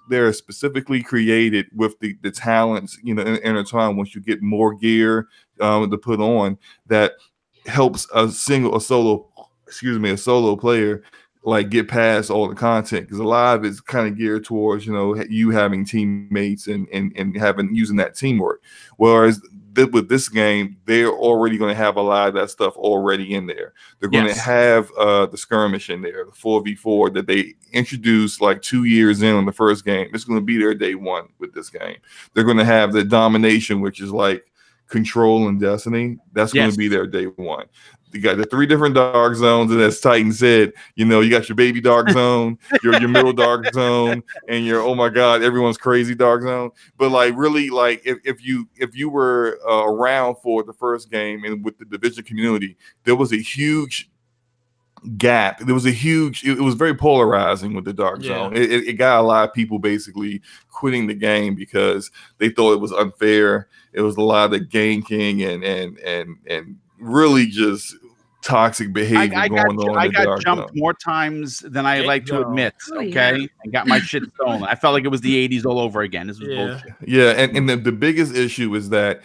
they're specifically created with the talents intertwined. Once you get more gear to put on, that helps a solo player like get past all the content, because a lot of it's kind of geared towards you having teammates and using that teamwork. Whereas with this game, they're already going to have a lot of that stuff already in there. They're going to have the skirmish in there, the 4v4 that they introduced like 2 years in on the first game. It's going to be there day one with this game. They're going to have the domination, which is like Control and Destiny. That's going to be there day one. You got the 3 different dark zones, and as Titan said, you got your baby dark zone, your middle dark zone, and your oh my god, everyone's crazy dark zone. But like really, like if you were around for the first game and with the Division community, there was a huge gap. It was very polarizing with the dark zone. It got a lot of people basically quitting the game because they thought it was unfair. It was a lot of the ganking and really just toxic behavior going on. I got jumped more times than I like to admit. Okay, and got my shit stolen. I felt like it was the 80s all over again. This was bullshit. Yeah, and the biggest issue is that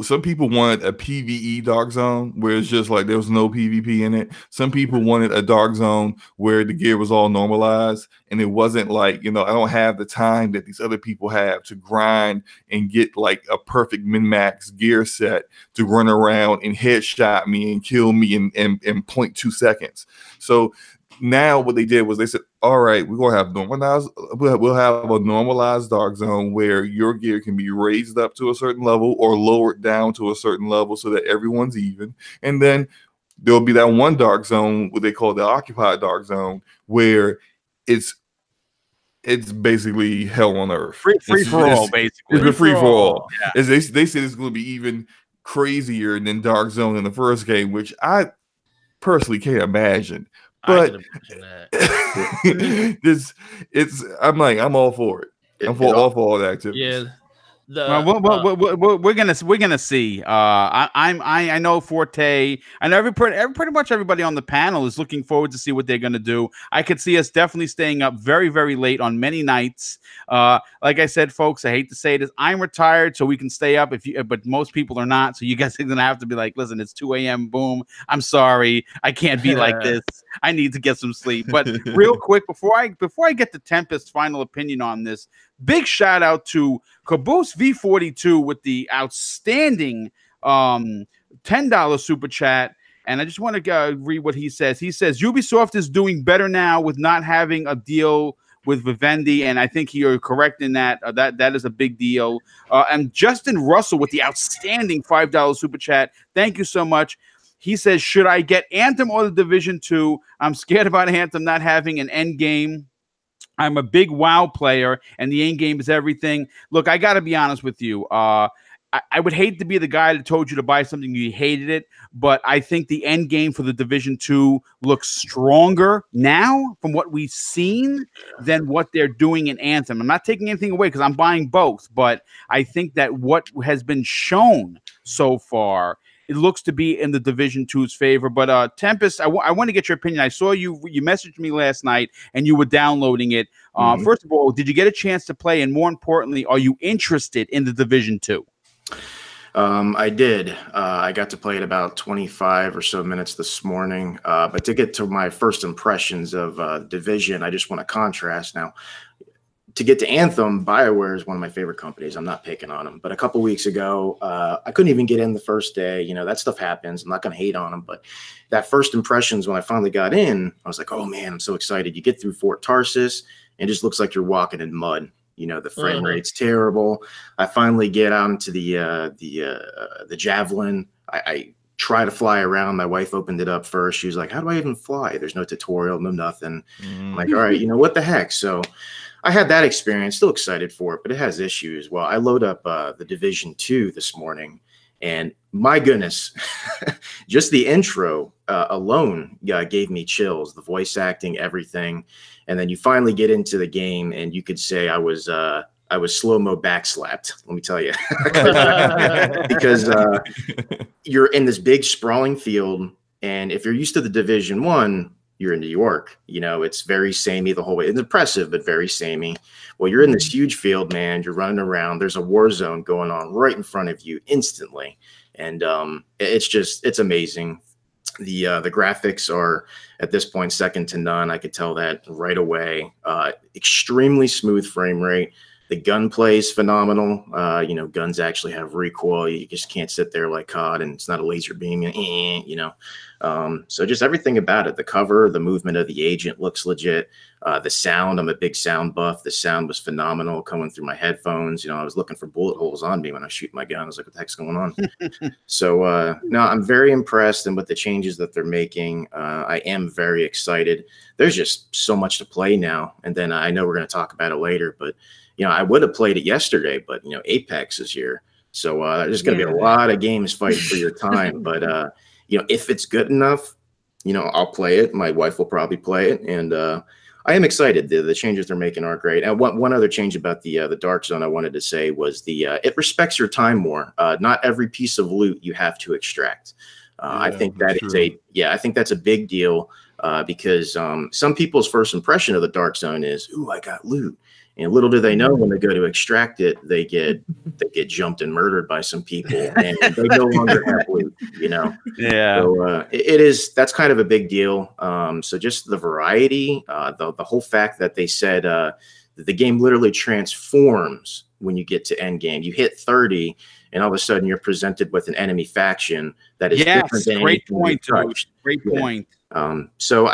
some people wanted a PvE dark zone where it's just like there was no PvP in it. Some people wanted a dark zone where the gear was all normalized and it wasn't like, I don't have the time that these other people have to grind and get like a perfect min-max gear set to run around and headshot me and kill me in 0.2 seconds. So now what they did was they said, all right, we're gonna have we'll have a normalized dark zone where your gear can be raised up to a certain level or lowered down to a certain level so that everyone's even. And then there'll be that one dark zone, what they call the occupied dark zone, where it's basically hell on earth. Free for all, basically. It's free for all. Yeah. They said it's going to be even crazier than Dark Zone in the first game, which I personally can't imagine. But I'm all for it. I'm all for all the activities. Yeah. We're gonna see. I know Forte. I know pretty much everybody on the panel is looking forward to see what they're gonna do. I could see us definitely staying up very, very late on many nights. Like I said, folks, I hate to say this, I'm retired, so we can stay up but most people are not. So you guys are gonna have to be like, listen, it's 2 a.m. Boom. I'm sorry, I can't be like this. I need to get some sleep. But real quick, before I get to Tempest's final opinion on this, big shout out to Caboose V42 with the outstanding $10 super chat. And I just want to read what he says. He says, Ubisoft is doing better now with not having a deal with Vivendi. And I think you're correct in that. That is a big deal. And Justin Russell with the outstanding $5 super chat. Thank you so much. He says, should I get Anthem or the Division 2? I'm scared about Anthem not having an end game. I'm a big WoW player, and the end game is everything. Look, I got to be honest with you. I would hate to be the guy that told you to buy something you hated it, but I think the end game for the Division 2 looks stronger now from what we've seen than what they're doing in Anthem. I'm not taking anything away because I'm buying both, but I think that what has been shown so far, it looks to be in the Division 2's favor. But Tempest, I want to get your opinion. I saw you messaged me last night and you were downloading it. First of all, did you get a chance to play? And more importantly, are you interested in the Division 2? I did. I got to play it about 25 or so minutes this morning. But to get to my first impressions of Division, I just want to contrast now. to get to Anthem, Bioware is one of my favorite companies. I'm not picking on them, but a couple weeks ago, I couldn't even get in the first day. You know, that stuff happens. I'm not going to hate on them, but that first impressions when I finally got in, I was like, oh man, I'm so excited. You get through Fort Tarsis, and it just looks like you're walking in mud. You know, the frame rate's terrible. I finally get out into the Javelin. I try to fly around. My wife opened it up first. She was like, how do I even fly? There's no tutorial, no nothing. I'm like, all right, you know, what the heck? So I had that experience, still excited for it, but it has issues. Well, I load up the Division 2 this morning, and my goodness, just the intro alone gave me chills, the voice acting, everything. And then you finally get into the game, and you could say I was slow-mo backslapped, let me tell you. Because you're in this big sprawling field, and if you're used to the Division 1, you're in New York. You know, it's very samey the whole way. It's impressive, but very samey. Well, you're in this huge field, man. You're running around. There's a war zone going on right in front of you instantly. And it's amazing. The graphics are at this point second to none. I could tell that right away. Extremely smooth frame rate. The gunplay is phenomenal. You know, guns actually have recoil. You just can't sit there like COD, and it's not a laser beam. You know, so just everything about it. The cover, the movement of the agent looks legit. The sound, I'm a big sound buff. The sound was phenomenal coming through my headphones. You know, I was looking for bullet holes on me when I shoot my gun. I was like, what the heck's going on? So, no, I'm very impressed, and with the changes that they're making, I am very excited. There's just so much to play now. And then I know we're going to talk about it later, but you know, I would have played it yesterday, but you know, Apex is here. So there's going to be a lot of games fighting for your time. But you know, if it's good enough, you know, I'll play it. My wife will probably play it, and I am excited. The changes they're making are great. And one other change about the Dark Zone I wanted to say was it respects your time more. Not every piece of loot you have to extract. I think that is I think that's a big deal because some people's first impression of the Dark Zone is, ooh, I got loot. And little do they know, when they go to extract it, they get jumped and murdered by some people, and they no longer have loot. You know, yeah. So that's kind of a big deal. So just the variety, the whole fact that they said that the game literally transforms when you get to end game. You hit 30, and all of a sudden you're presented with an enemy faction that is different than great point, dude. Great point. So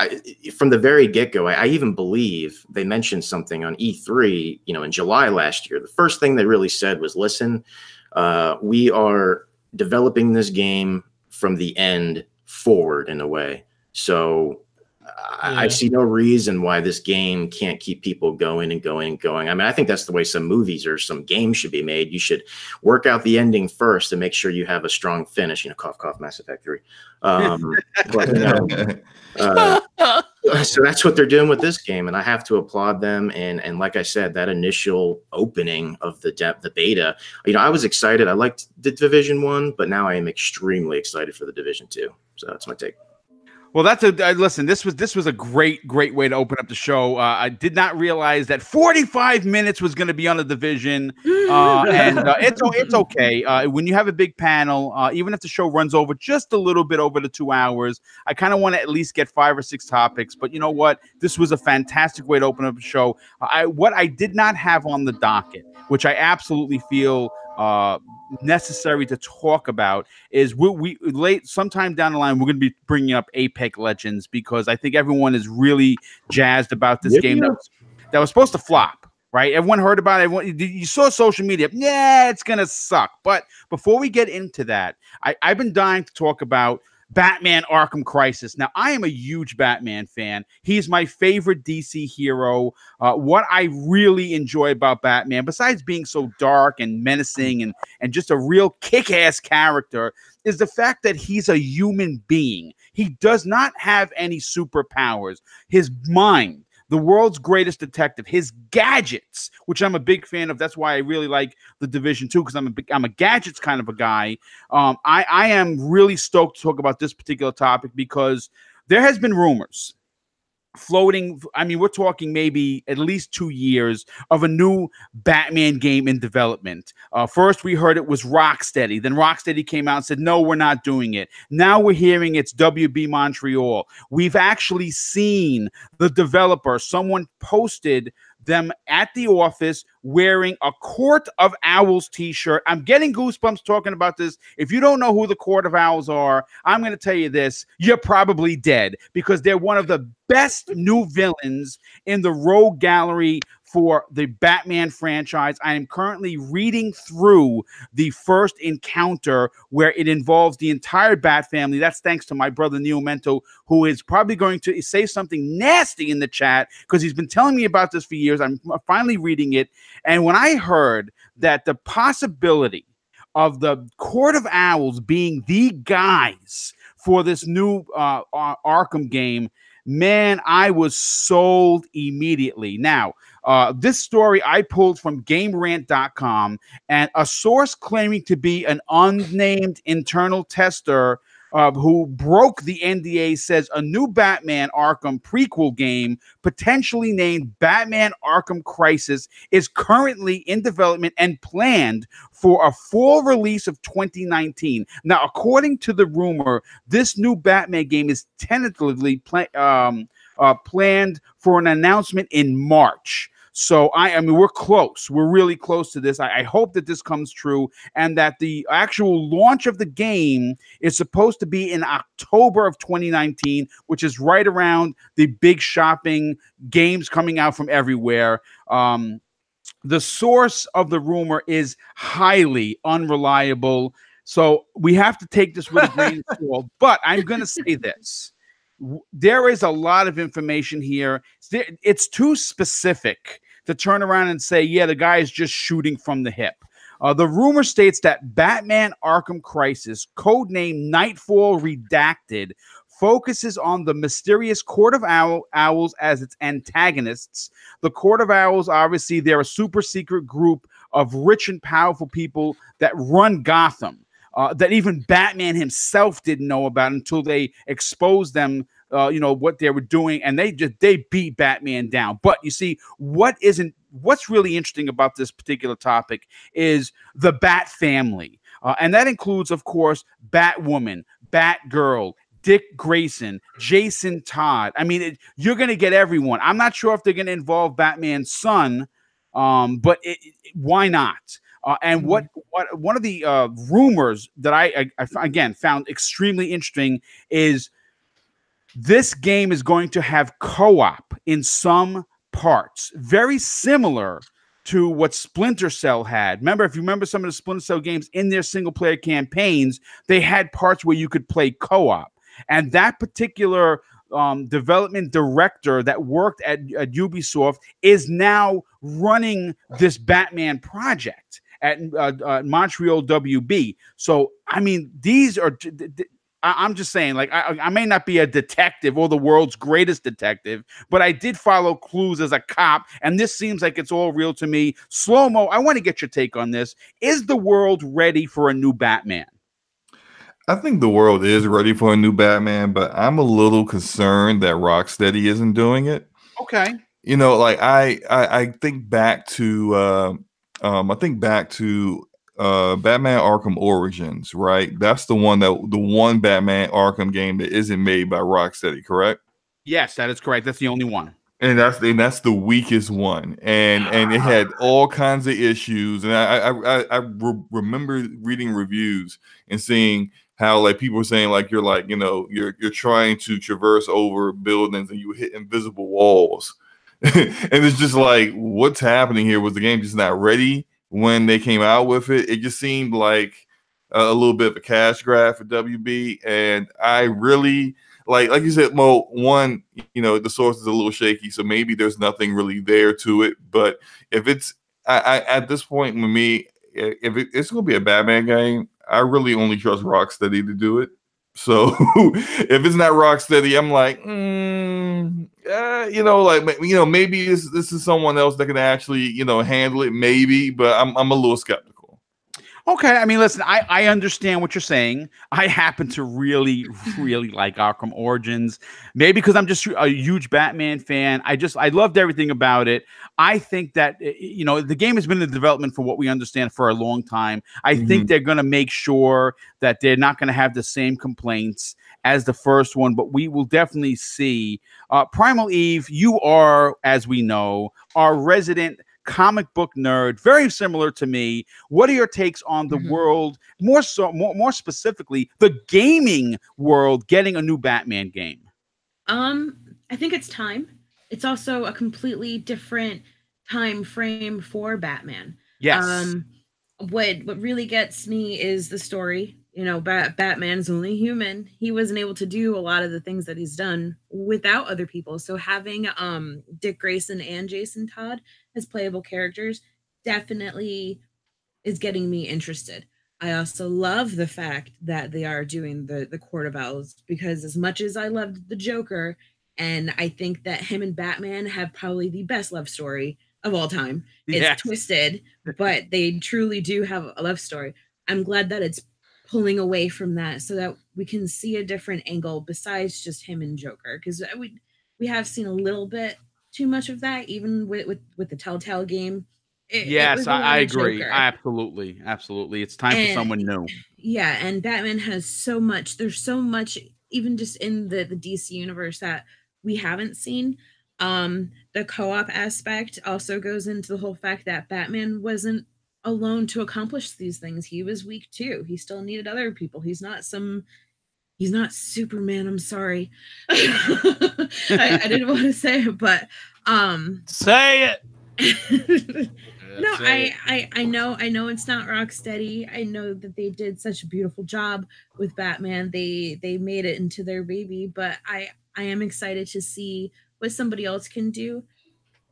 from the very get-go, I even believe they mentioned something on E3, you know, in July last year. The first thing they really said was, listen, we are developing this game from the end forward in a way. So I see no reason why this game can't keep people going and going and going. I mean, I think that's the way some movies or some games should be made. You should work out the ending first and make sure you have a strong finish. You know, cough, cough, Mass Effect 3. But, you know, so that's what they're doing with this game, and I have to applaud them. And like I said, that initial opening of the beta, you know, I was excited. I liked the Division 1, but now I am extremely excited for the Division 2. So that's my take. Well, listen. This was a great way to open up the show. I did not realize that 45 minutes was going to be on the Division, and it's okay. When you have a big panel, even if the show runs over just a little bit over the 2 hours, I kind of want to at least get 5 or 6 topics. But you know what? This was a fantastic way to open up the show. What I did not have on the docket, which I absolutely feel necessary to talk about, is we late sometime down the line we're going to be bringing up Apex Legends, because I think everyone is really jazzed about this game that was supposed to flop, right? Everyone heard about it. You saw social media. Yeah, it's going to suck. But before we get into that, I've been dying to talk about Batman Arkham Crisis. Now, I am a huge Batman fan. He's my favorite DC hero. What I really enjoy about Batman, besides being so dark and menacing and just a real kick-ass character, is the fact that he's a human being. He does not have any superpowers. His mind, the world's greatest detective, his gadgets, which I'm a big fan of. That's why I really like the Division 2, because I'm a gadgets kind of a guy. I am really stoked to talk about this particular topic, because there has been rumors floating. I mean, we're talking maybe at least 2 years of a new Batman game in development. First, we heard it was Rocksteady. Then Rocksteady came out and said, no, we're not doing it. Now we're hearing it's WB Montreal. We've actually seen the developer. Someone posted them at the office wearing a Court of Owls t-shirt. I'm getting goosebumps talking about this. If you don't know who the Court of Owls are, I'm going to tell you this. You're probably dead, because they're one of the best new villains in the rogue gallery for the Batman franchise. I am currently reading through the first encounter where it involves the entire Bat family. That's thanks to my brother Neo Mento, who is probably going to say something nasty in the chat, because he's been telling me about this for years. I'm finally reading it. And when I heard that the possibility of the Court of Owls being the guys for this new Arkham game, man, I was sold immediately. Now, this story I pulled from GameRant.com, and a source claiming to be an unnamed internal tester who broke the NDA says a new Batman Arkham prequel game, potentially named Batman Arkham Crisis, is currently in development and planned for a full release of 2019. Now, according to the rumor, this new Batman game is tentatively planned for an announcement in March. So I mean, we're close. We're really close to this. I hope that this comes true, and that the actual launch of the game is supposed to be in October of 2019, which is right around the big shopping games coming out from everywhere. The source of the rumor is highly unreliable, so we have to take this with a grain of salt. But I'm going to say this. There is a lot of information here. It's too specific to turn around and say, yeah, the guy is just shooting from the hip. The rumor states that Batman Arkham Crisis, codenamed Nightfall Redacted, focuses on the mysterious Court of Owls as its antagonists. The Court of Owls, obviously, they're a super secret group of rich and powerful people that run Gotham. That even Batman himself didn't know about until they exposed them, what they were doing, and they beat Batman down. But you see, what's really interesting about this particular topic is the Bat family, and that includes, of course, Batwoman, Batgirl, Dick Grayson, Jason Todd. I mean, you're going to get everyone. I'm not sure if they're going to involve Batman's son, but why not? And what one of the rumors that I again found extremely interesting is this game is going to have co-op in some parts, very similar to what Splinter Cell had. Remember, if you remember some of the Splinter Cell games in their single-player campaigns, they had parts where you could play co-op. And that particular development director that worked at Ubisoft is now running this Batman project at Montreal WB. So, I mean, these are, I'm just saying, like, I may not be a detective or the world's greatest detective, but I did follow clues as a cop, and this seems like it's all real to me. Slow-mo, I want to get your take on this. Is the world ready for a new Batman? I think the world is ready for a new Batman, but I'm a little concerned that Rocksteady isn't doing it. Okay. You know, like I think back to Batman Arkham Origins, right? That's the one Batman Arkham game that isn't made by Rocksteady, correct? Yes, that is correct. That's the only one. And that's the weakest one, and it had all kinds of issues. And I remember reading reviews and seeing how, like, people were saying, like, you're trying to traverse over buildings and you hit invisible walls, and it's just like, what's happening here? Was the game just not ready when they came out with it? It just seemed like a little bit of a cash grab for WB, and I really. Like you said, Mo, one, the source is a little shaky, so maybe there's nothing really there to it. But if it's at this point with me, if it's going to be a Batman game, I really only trust Rocksteady to do it. So if it's not Rocksteady, I'm like, maybe this is someone else that can actually, handle it, maybe. But I'm a little skeptical. Okay, I mean, listen, I understand what you're saying. I happen to really, really like Arkham Origins. Maybe because I'm just a huge Batman fan. I loved everything about it. I think that, the game has been in development for what we understand for a long time. I think they're going to make sure that they're not going to have the same complaints. as the first one, but we will definitely see. Primal Eve, you are, as we know, our resident comic book nerd, very similar to me. What are your takes on the world, more specifically, the gaming world getting a new Batman game? I think it's time. It's also a completely different time frame for Batman. Yes. What really gets me is the story. You know, Batman's only human. He wasn't able to do a lot of the things that he's done without other people. So having Dick Grayson and Jason Todd as playable characters definitely is getting me interested. I also love the fact that they are doing the Court of Owls, because as much as I loved the Joker, and I think that him and Batman have probably the best love story of all time. It's twisted, but they truly do have a love story. I'm glad that it's pulling away from that so that we can see a different angle besides just him and Joker, because we have seen a little bit too much of that, even with the Telltale game. I agree. Joker. Absolutely. It's time for someone new. Yeah, and Batman has so much. There's so much, even just in the DC universe, that we haven't seen. The co-op aspect also goes into the whole fact that Batman wasn't alone to accomplish these things. He was weak too. He still needed other people. He's not Superman. I'm sorry. I didn't want to say it, but say it. No, I know it's not Rocksteady. I know that they did such a beautiful job with Batman. They made it into their baby, but I am excited to see what somebody else can do.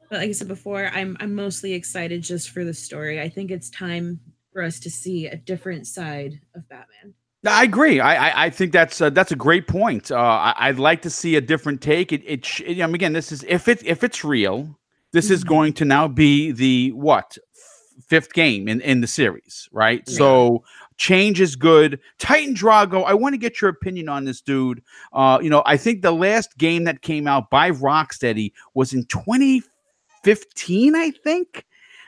But like I said before, I'm mostly excited just for the story. I think it's time for us to see a different side of Batman. I agree. I think that's a great point. I'd like to see a different take. Again, this is if it's real. This is going to now be the fifth game in the series, right? Yeah. So change is good. Titan Drago, I want to get your opinion on this, dude. I think the last game that came out by Rocksteady was in 2015, I think.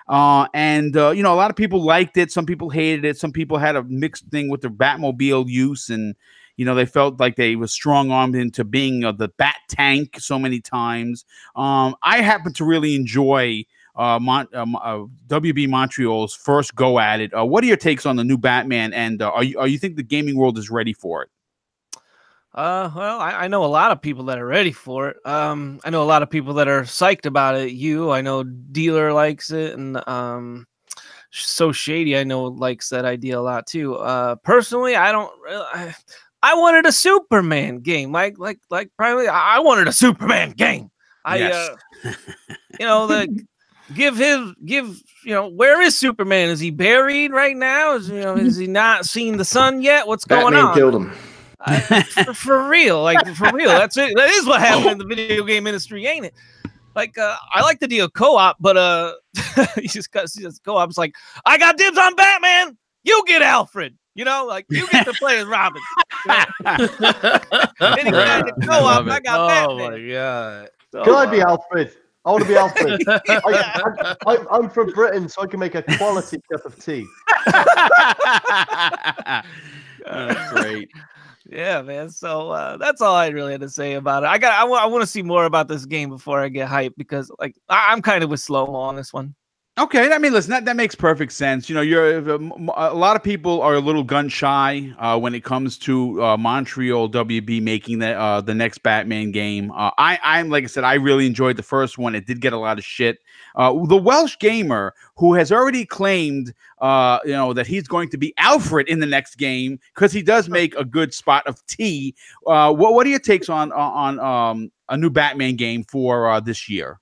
A lot of people liked it. Some people hated it. Some people had a mixed thing with the Batmobile use, and they felt like they were strong-armed into being the Bat Tank so many times. I happen to really enjoy WB Montreal's first go at it. What are your takes on the new Batman, and are you think the gaming world is ready for it? Well, I know a lot of people that are ready for it. I know a lot of people that are psyched about it. I know Dealer likes it, and So Shady, I know, likes that idea a lot too. Personally, I don't really. I wanted a Superman game, like primarily. I wanted a Superman game. Where is Superman? Is he buried right now? Is he not seen the sun yet? What's going on? Batman killed him. For real. That's it. That is what happened in the video game industry, ain't it? I like the deal co-op, but he just co-op. It's like, I got dibs on Batman. You get Alfred. You get to play as Robin. Anytime to co-op, I got Batman. Oh my god! Can I be Alfred? I want to be Alfred. I'm from Britain, so I can make a quality cup of tea. That's great. Yeah, man. So that's all I really had to say about it. I want to see more about this game before I get hyped, because I'm kind of with Slow-Mo on this one. Okay, I mean, listen, that makes perfect sense. A lot of people are a little gun shy when it comes to Montreal WB making the next Batman game. I'm like I said, I really enjoyed the first one. It did get a lot of shit. The Welsh gamer who has already claimed, that he's going to be Alfred in the next game because he does make a good spot of tea. What are your takes on a new Batman game for this year?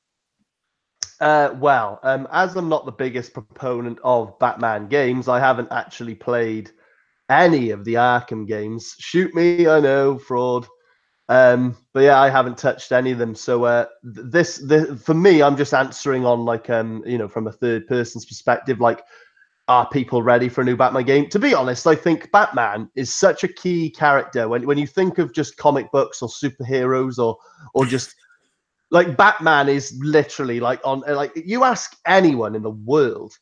As I'm not the biggest proponent of Batman games, I haven't actually played any of the Arkham games. Shoot me, I know, fraud. But yeah, I haven't touched any of them. So this for me, I'm just answering on from a third person's perspective. Are people ready for a new Batman game? To be honest, I think Batman is such a key character when you think of just comic books or superheroes or just. Batman is literally you ask anyone in the world,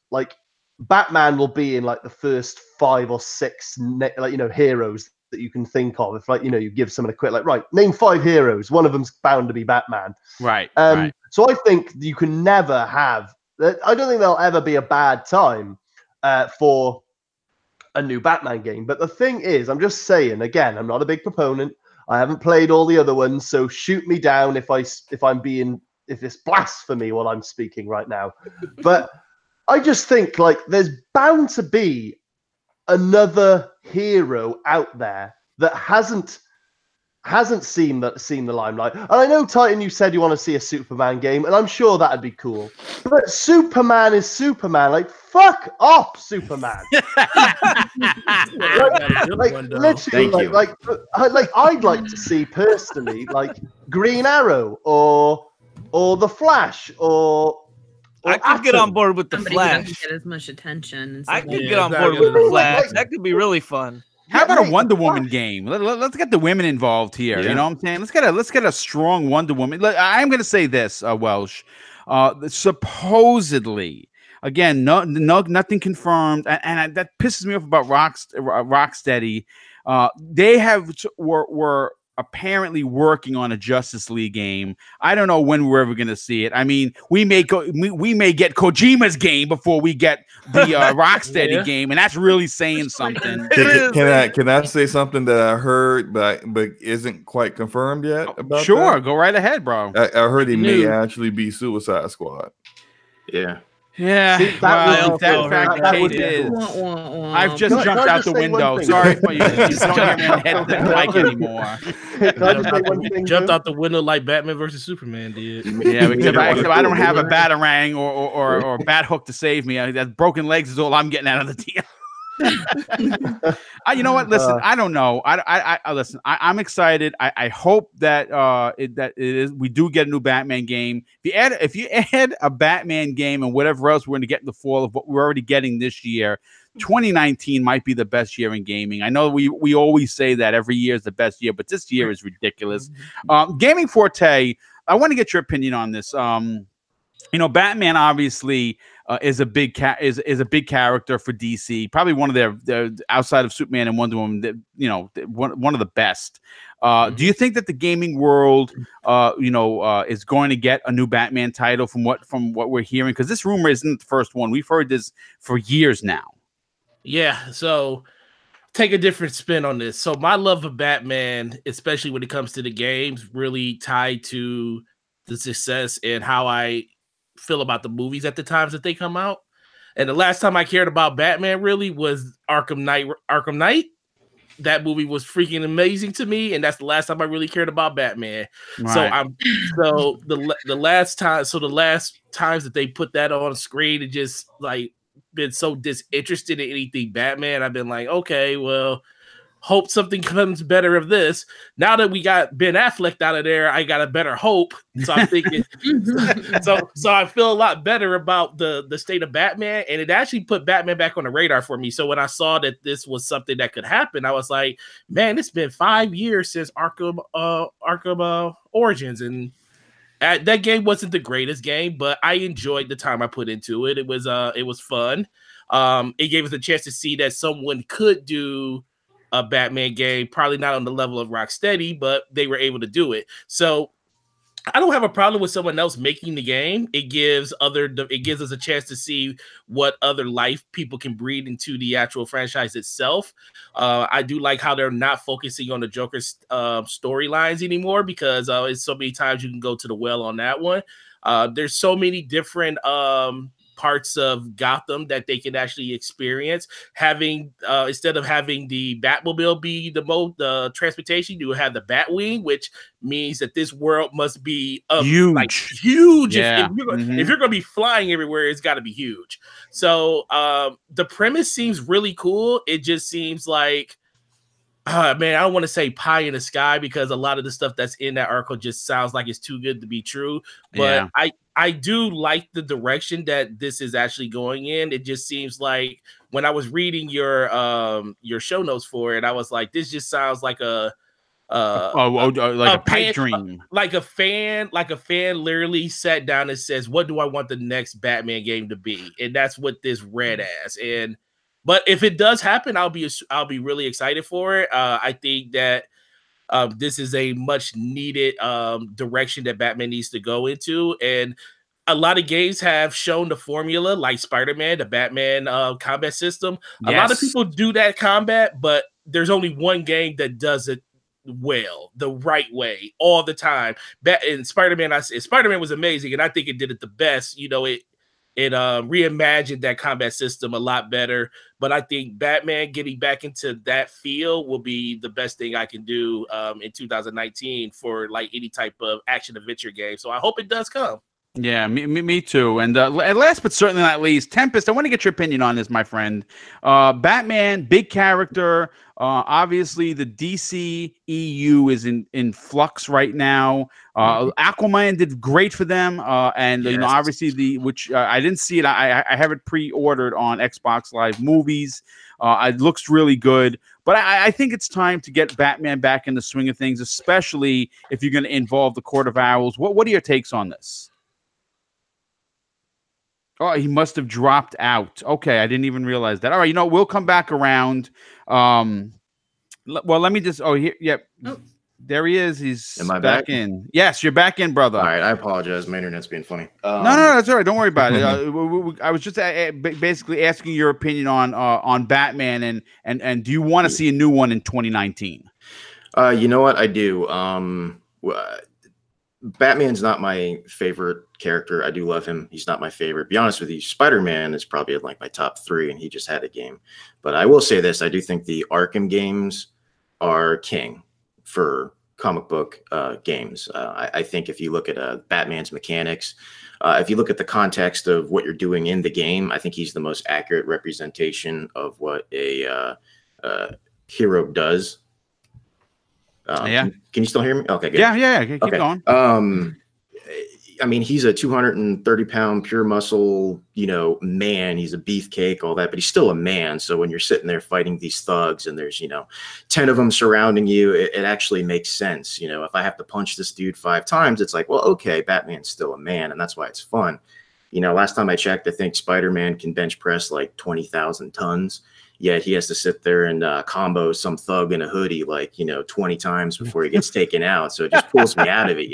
Batman will be in the first 5 or 6 heroes that you can think of. If, like, you know, you give someone a quick, like, right, name 5 heroes, one of them's bound to be Batman. Right. So I think you can never have. I don't think there'll ever be a bad time for a new Batman game. But the thing is, I'm just saying, again, I'm not a big proponent. I haven't played all the other ones, so shoot me down if it's blasphemy while I'm speaking right now. But I just think, like, there's bound to be another hero out there that hasn't seen the limelight. And I know, Titan, you said you want to see a Superman game, and I'm sure that'd be cool. But Superman is Superman. Like, fuck off, Superman. Literally, like I'd like to see personally, like, Green Arrow or the Flash or I could get on board with the Flash. Doesn't get as much attention. I could get on board with the Flash. That could be really fun. How about a Wonder Woman game? Let's get the women involved here. You know what I'm saying? Let's get a strong Wonder Woman. I'm going to say this, Welsh. Supposedly, again, nothing confirmed, and that pisses me off about Rocksteady. They were apparently working on a Justice League game. I don't know when we're ever going to see it. I mean, we may get Kojima's game before we get the Rocksteady game, and that's really saying something. Can I say something that I heard but isn't quite confirmed yet about Sure, that? go right ahead, bro. I heard it may actually be Suicide Squad. Yeah. Yeah, See, I've just jumped out the window. Sorry for you. You don't hear me on the mic anymore. Jumped out the window like Batman versus Superman did. Yeah, because I don't have a batarang or a bat hook to save me. That broken legs is all I'm getting out of the deal. You know what? Listen, I don't know. I listen. I'm excited. I hope that it is. We do get a new Batman game. If you add a Batman game and whatever else we're going to get in the fall of what we're already getting this year, 2019 might be the best year in gaming. I know we always say that every year is the best year, but this year is ridiculous. Gaming Forte, I want to get your opinion on this. You know, Batman obviously is a big character for DC. Probably one of their outside of Superman and Wonder Woman. One of the best. Do you think that the gaming world, is going to get a new Batman title from what we're hearing? Because this rumor isn't the first one. We've heard this for years now. Yeah. So take a different spin on this. So my love of Batman, especially when it comes to the games, really tied to the success and how I feel about the movies at the times that they come out. And the last time I cared about Batman really was Arkham Knight. That movie was freaking amazing to me, and that's the last time I really cared about Batman. Right. So the last times that they put that on screen, it just like been so disinterested in anything Batman. I've been like, okay, well, hope something comes better of this. Now that we got Ben Affleck out of there, I got a better hope. So I'm thinking, so I feel a lot better about the state of Batman, and it actually put Batman back on the radar for me. So when I saw that this was something that could happen, I was like, man, it's been 5 years since Arkham Origins, and that game wasn't the greatest game, but I enjoyed the time I put into it. It was fun. It gave us a chance to see that someone could do a Batman game, probably not on the level of Rocksteady, but they were able to do it. So I don't have a problem with someone else making the game. It gives us a chance to see what other life people can breed into the actual franchise itself. I do like how they're not focusing on the Joker's storylines anymore, because it's so many times you can go to the well on that one. There's so many different parts of Gotham that they can actually experience. Having instead of having the Batmobile be the transportation, you have the Batwing, which means that this world must be huge. Yeah. If you're going to be flying everywhere, it's got to be huge. So the premise seems really cool. It just seems like, man, I don't want to say pie in the sky, because a lot of the stuff that's in that article just sounds like it's too good to be true. But yeah. I do like the direction that this is actually going in. It just seems like when I was reading your show notes for it, I was like, this just sounds like a pipe dream. Like a fan literally sat down and says, what do I want the next Batman game to be? And that's what this read as. And But if it does happen, I'll be really excited for it. I think that this is a much needed direction that Batman needs to go into, and a lot of games have shown the formula, like Spider-Man, the Batman combat system. A lot of people do that combat, but there's only one game that does it well, the right way, all the time. And Spider-Man was amazing, and I think it did it the best. You know, it reimagined that combat system a lot better. But I think Batman getting back into that field will be the best thing I can do in 2019 for like any type of action adventure game. So I hope it does come. Yeah, me too. And last but certainly not least, Tempest, I want to get your opinion on this, my friend. Batman, big character. Obviously, the DC EU is in flux right now. Aquaman did great for them. And you know, obviously, which I didn't see it. I have it pre-ordered on Xbox Live Movies. It looks really good. But I think it's time to get Batman back in the swing of things, especially if you're going to involve the Court of Owls. What are your takes on this? Oh, he must have dropped out. Okay, I didn't even realize that. All right, you know, we'll come back around. Well, let me just. Oh, here, yep. Oh. There he is. He's Am I back in. Yes, you're back in, brother. All right, I apologize. My internet's being funny. No, that's all right. Don't worry about it. I was just basically asking your opinion on Batman, and do you want to see a new one in 2019? You know what? I do. Batman's not my favorite character. I do love him. He's not my favorite. To be honest with you, Spider-Man is probably in like my top 3, and he just had a game. But I will say this: I do think the Arkham games are king for comic book games. I think if you look at Batman's mechanics, if you look at the context of what you're doing in the game, I think he's the most accurate representation of what a hero does. Can you still hear me? Okay, good. Yeah. Keep going. I mean, he's a 230-pound pure muscle, man. He's a beefcake, all that, but he's still a man. So when you're sitting there fighting these thugs and there's, 10 of them surrounding you, it actually makes sense. If I have to punch this dude 5 times, it's like, well, okay, Batman's still a man, and that's why it's fun. Last time I checked, I think Spider-Man can bench press like 20,000 tons. Yet he has to sit there and combo some thug in a hoodie like 20 times before he gets taken out. So it just pulls me out of it,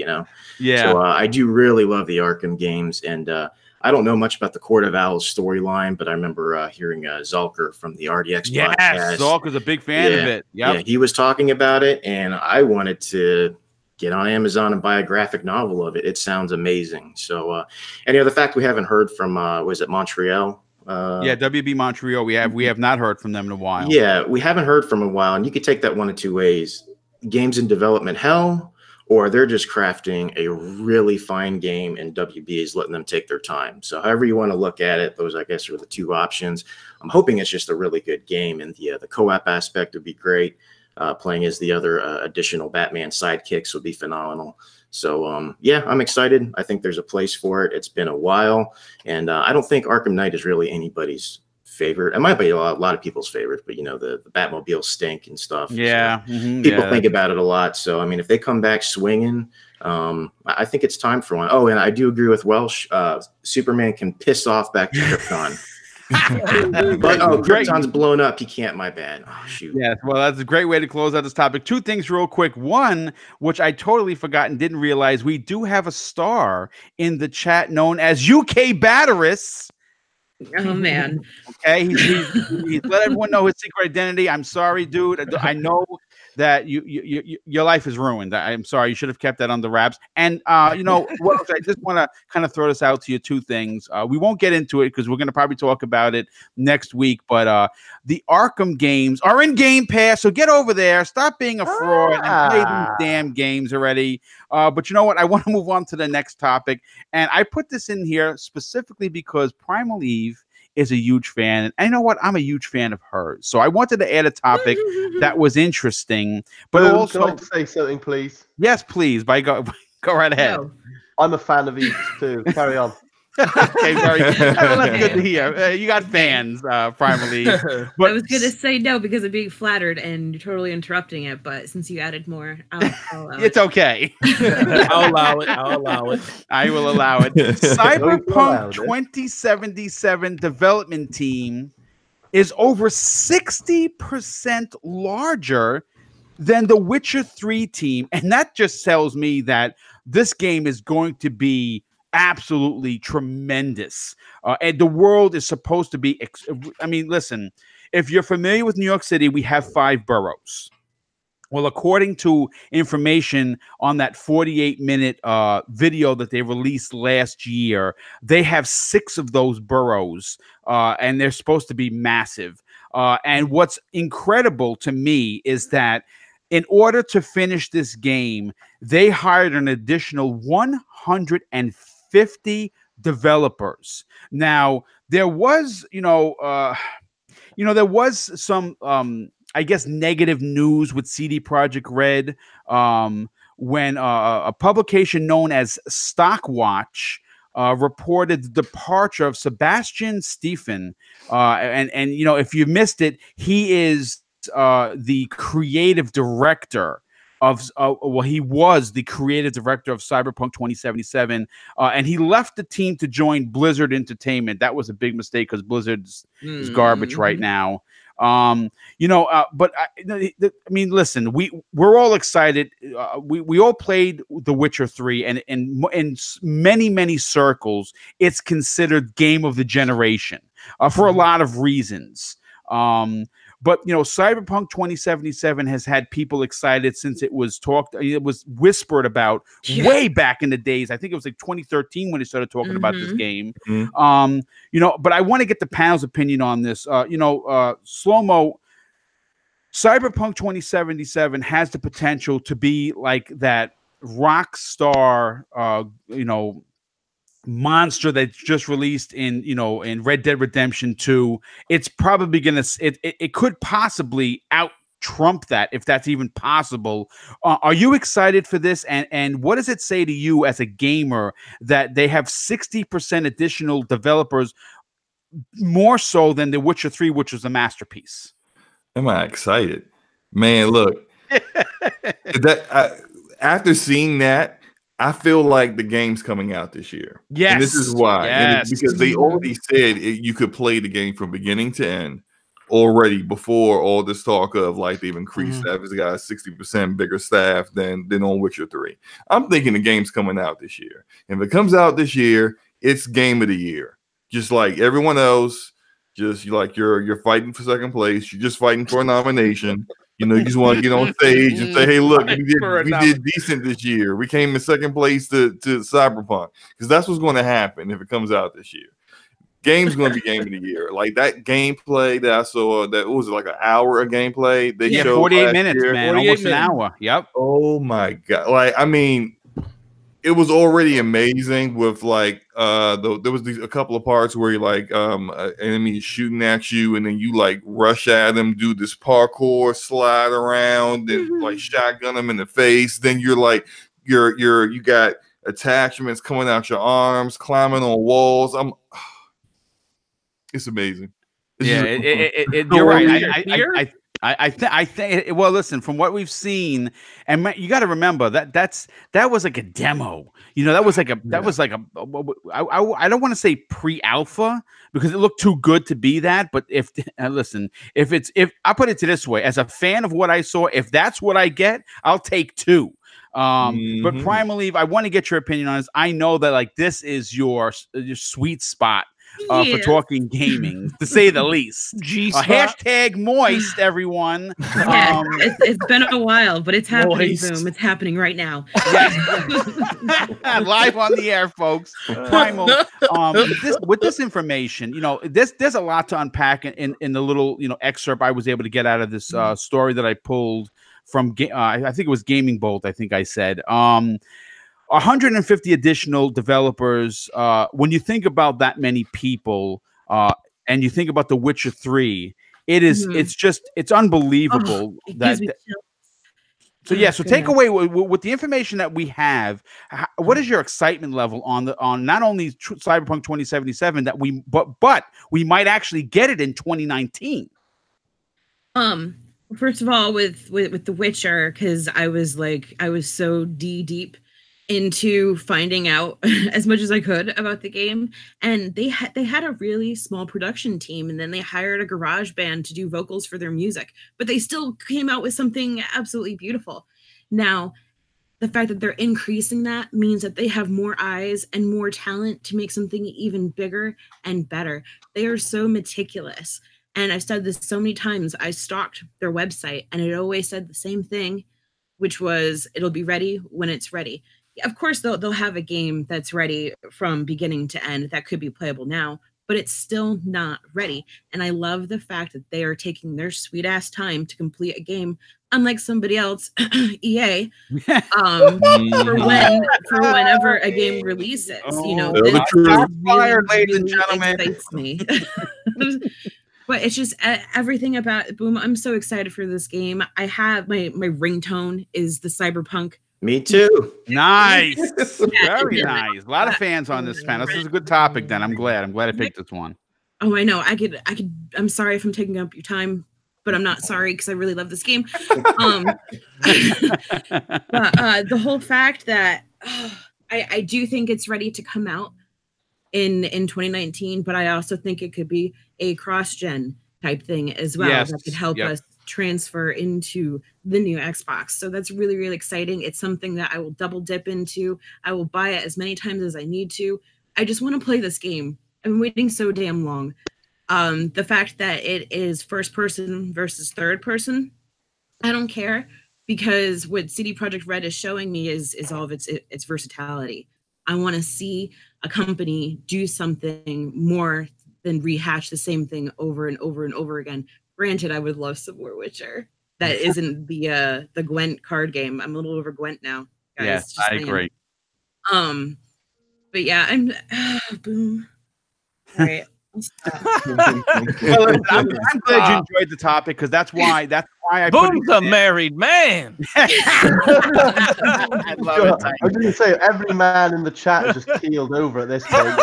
Yeah. So I do really love the Arkham games, and I don't know much about the Court of Owls storyline, but I remember hearing Zulker from the RDX podcast. Yes, Zulker's a big fan of it. Yep. Yeah, he was talking about it, and I wanted to get on Amazon and buy a graphic novel of it. It sounds amazing. So, and the fact we haven't heard from was it Montreal? WB Montreal. We have not heard from them in a while. Yeah, we haven't heard from a while, and you could take that one of 2 ways: games in development hell, or they're just crafting a really fine game, and WB is letting them take their time. So however you want to look at it, those I guess are the 2 options. I'm hoping it's just a really good game, and the co-op aspect would be great. Playing as the other additional Batman sidekicks would be phenomenal. So, I'm excited. I think there's a place for it. It's been a while, and I don't think Arkham Knight is really anybody's favorite. It might be a lot of people's favorite, but, the Batmobile stink and stuff. Yeah. So people think about it a lot. So, I mean, if they come back swinging, I think it's time for one. Oh, and I do agree with Welsh. Superman can piss off back to Krypton. But Krypton's blown up. He can't. My bad. Oh shoot. Yeah. Well, that's a great way to close out this topic. 2 things real quick. One, which I totally forgot and didn't realize, we do have a star in the chat known as UK Batteris. Oh man. Okay. He's let everyone know his secret identity. I'm sorry, dude. I know that your life is ruined. I'm sorry. You should have kept that under wraps. And what else? I just want to kind of throw this out to you. 2 things. We won't get into it because we're going to probably talk about it next week. But the Arkham games are in Game Pass, so get over there. Stop being a fraud and play these damn games already. But you know what? I want to move on to the next topic, and I put this in here specifically because Primal Eve is a huge fan, and you know what? I'm a huge fan of hers. So I wanted to add a topic that was interesting, but also can I say something, please? Yes, please. Go right ahead. No. I'm a fan of Eve too. Carry on. Okay, very good. That's good to hear. You got fans, Primarily. But I was going to say no because of being flattered and you're totally interrupting it, but since you added more, I'll allow it's okay. I'll allow it. I will allow it. Cyberpunk 2077 development team is over 60% larger than the Witcher 3 team. And that just tells me that this game is going to be absolutely tremendous. And the world is supposed to be, I mean, listen, if you're familiar with New York City, we have 5 boroughs. Well, according to information on that 48-minute video that they released last year, they have 6 of those boroughs, and they're supposed to be massive. And what's incredible to me is that in order to finish this game, they hired an additional 150 developers. Now, there was, there was some I guess negative news with CD Projekt Red when a publication known as Stockwatch reported the departure of Sebastian Stephen. And if you missed it, he is the creative director of he was the creative director of Cyberpunk 2077, and he left the team to join Blizzard Entertainment. That was a big mistake because Blizzard is garbage right now. But I mean, listen, we're all excited. We all played The Witcher 3, and in many circles, it's considered game of the generation for a lot of reasons. But Cyberpunk 2077 has had people excited since it was whispered about way back in the days. I think it was like 2013 when they started talking about this game. But I want to get the panel's opinion on this. Slow-mo, Cyberpunk 2077 has the potential to be like that rock star, monster that's just released in Red Dead Redemption 2. It's probably gonna it could possibly out trump that, if that's even possible. Are you excited for this? And what does it say to you as a gamer that they have 60% additional developers, more so than The Witcher 3, which was a masterpiece? Am I excited? Man, look, after seeing that, I feel like the game's coming out this year. Yes. And this is why. Yes. Because they already said you could play the game from beginning to end already before all this talk of like they've increased staff. It's got a 60% bigger staff than on Witcher 3. I'm thinking the game's coming out this year. And if it comes out this year, it's game of the year. Just like everyone else, you're fighting for second place. You're just fighting for a nomination. You just want to get on stage and say, hey, look, we did decent this year. We came in second place to Cyberpunk, because that's what's going to happen if it comes out this year. Game's going to be game of the year. Like that gameplay that I saw, that was like an hour of gameplay. They showed 48 minutes, year. man. Almost an hour. Yep. Oh, my God. Like, I mean, it was already amazing with like there was a couple of parts where you like enemy shooting at you and then you like rush at them, do this parkour slide around and like shotgun them in the face. Then you're like you got attachments coming out your arms, climbing on walls. It's amazing. You're right. I think. Well, listen. From what we've seen, and you got to remember that was like a demo. That was like a I don't want to say pre-alpha because it looked too good to be that. But if I put it this way, as a fan of what I saw, if that's what I get, I'll take 2. But Primal Eve, I want to get your opinion on this. I know that like this is your sweet spot. For talking gaming, to say the least. Hashtag moist, everyone. Yeah, it's been a while, but it's happening. Boom! It's happening right now. Live on the air, folks. Primal. With this information, there's a lot to unpack in the little excerpt I was able to get out of this story that I pulled from. I think it was Gaming Bolt. I think I said. 150 additional developers. When you think about that many people, and you think about The Witcher 3, it's unbelievable So take away with the information that we have. What is your excitement level on not only Cyberpunk 2077 but we might actually get it in 2019? First of all, with The Witcher, because I was so deep into finding out as much as I could about the game, and they had a really small production team, and then they hired a garage band to do vocals for their music, but they still came out with something absolutely beautiful. Now, the fact that they're increasing that means that they have more eyes and more talent to make something even bigger and better. They are so meticulous, and I've said this so many times. I stalked their website, and it always said the same thing, which was it'll be ready when it's ready. Of course, they'll have a game that's ready from beginning to end that could be playable now, but it's still not ready. And I love the fact that they are taking their sweet ass time to complete a game, unlike somebody else, EA, for whenever a game releases. You know, this fired, ladies and gentlemen. Excites me. But it's just everything about Boom. I'm so excited for this game. I have my ringtone is the Cyberpunk. Me too. Nice. Very nice. A lot of fans on this panel. This is a good topic then. I'm glad I picked this one. Oh, I know. I could I'm sorry if I'm taking up your time, but I'm not sorry because I really love this game. But the whole fact that I do think it's ready to come out in 2019, but I also think it could be a cross-gen type thing as well. Yes. That could help us transfer into the new Xbox. So that's really, really exciting. It's something that I will double dip into. I will buy it as many times as I need to. I just want to play this game. I've been waiting so damn long. The fact that it is first person versus third person, I don't care, because what CD Projekt Red is showing me is all of its versatility. I want to see a company do something more than rehash the same thing over and over and over again. Granted, I would love some more Witcher. That isn't the Gwent card game. I'm a little over Gwent now, guys. Yes, I agree. But yeah, I'm boom. All right. Well, I'm glad you enjoyed the topic because that's why I Boom's a married man. I love it. I was going to say every man in the chat is just keeled over at this point.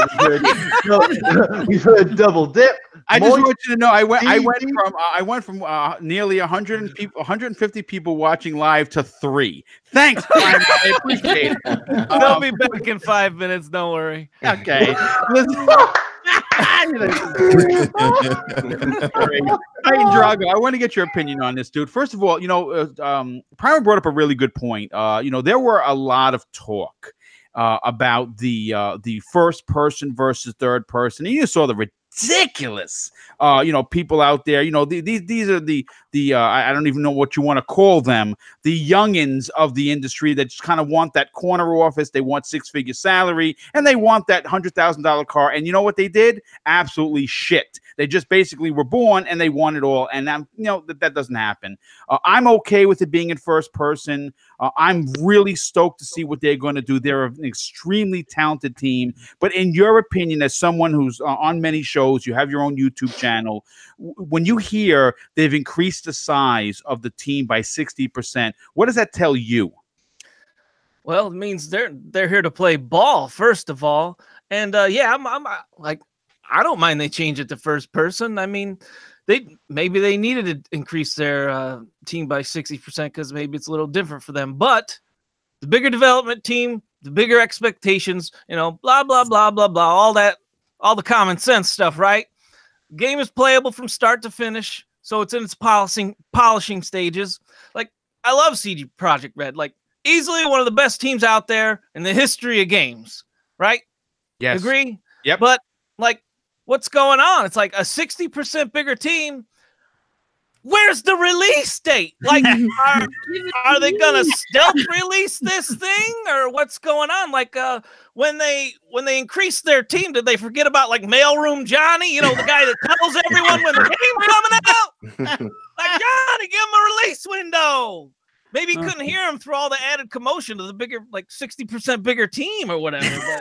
We've heard double dip. I just want you to know I went from nearly 150 people watching live to 3. Thanks, Brian. I appreciate it. They'll be back in 5 minutes. Don't worry. Okay. Drago, I want to get your opinion on this, dude. First of all, Primer brought up a really good point. There were a lot of talk about the first person versus third person. And you saw the ridiculous people out there. These are the I don't even know what you want to call them, the youngins of the industry that just kind of want that corner office. They want 6-figure salary and they want that $100,000 car. And you know what they did? Absolutely shit. They just basically were born and they want it all. And that doesn't happen. I'm okay with it being in first person. I'm really stoked to see what they're going to do. They're an extremely talented team. But in your opinion, as someone who's on many shows, you have your own YouTube channel, when you hear they've increased the size of the team by 60%, what does that tell you? Well, it means they're here to play ball, first of all. And I'm like, I don't mind they change it to first person. I mean, maybe they needed to increase their team by 60% because maybe it's a little different for them. But the bigger development team, the bigger expectations, blah, blah, blah, blah, blah, all that, all the common sense stuff, right? Game is playable from start to finish, so it's in its polishing stages. Like, I love CD Projekt Red. Like, easily one of the best teams out there in the history of games, right? Yes. Agree? Yep. But, like, what's going on? It's like a 60% bigger team. Where's the release date? Like, are they gonna stealth release this thing, or what's going on? Like, when they increased their team, did they forget about like Mailroom Johnny? The guy that tells everyone when the game's coming out. Like, Johnny, give him a release window. Maybe you couldn't hear him through all the added commotion of the bigger, like 60% bigger team or whatever.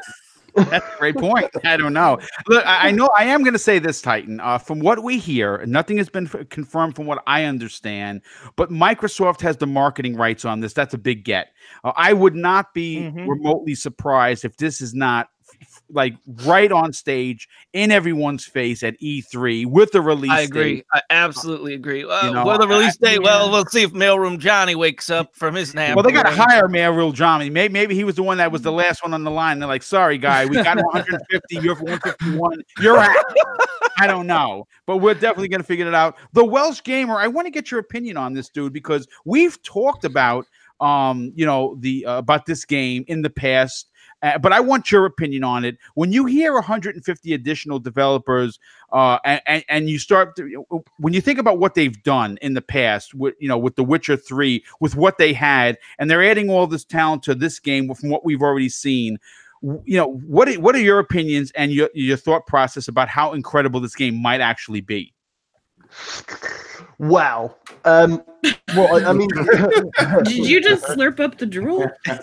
But that's a great point. I don't know. Look, I know I am going to say this, Titan. From what we hear, nothing has been confirmed from what I understand, but Microsoft has the marketing rights on this. That's a big get. I would not be remotely surprised if this is not like right on stage in everyone's face at E3 with the release. I agree. date. I absolutely agree. You know, Well, the release date. yeah. Well, we'll see if Mailroom Johnny wakes up from his nap. Well, they got to hire Mailroom Johnny. Maybe he was the one that was the last one on the line. They're like, sorry, guy, we got 150. You're for 151. You're out. I don't know, but we're definitely going to figure it out. The Welsh Gamer, I want to get your opinion on this, dude, because we've talked about, you know, about this game in the past. But I want your opinion on it. When you hear 150 additional developers, and you start when you think about what they've done in the past, with with The Witcher 3, with what they had, and they're adding all this talent to this game from what we've already seen. What are your opinions and your thought process about how incredible this game might actually be? Wow. Well, I mean, Did you just slurp up the drool? Has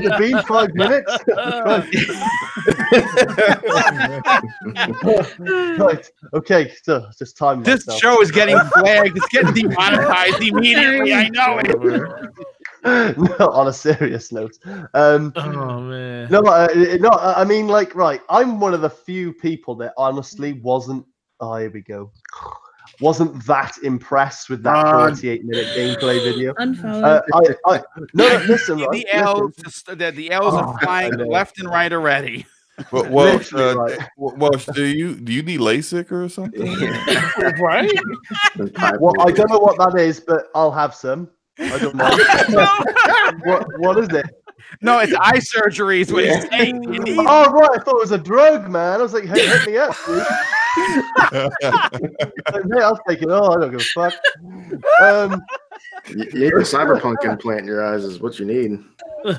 it been 5 minutes? Right. Okay. So just time. This show is getting flagged. It's getting demonetized immediately. I know it. No, on a serious note. Oh man. No, I mean, like, right. I'm one of the few people that honestly wasn't. Oh, here we go. Wasn't that impressed with that 48-minute gameplay video? Unfollow. Listen, right? The L's are flying left and right already. Well, do you need LASIK or something? Right? Well, I don't know what that is, but I'll have some. I don't know. What is it? No, it's eye surgery is what he's saying. Oh, right. I thought it was a drug, man. I was like, hey, hit me up, dude. Hey, I'll take it. Oh, I don't give a fuck. You need a Cyberpunk implant in your eyes is what you need.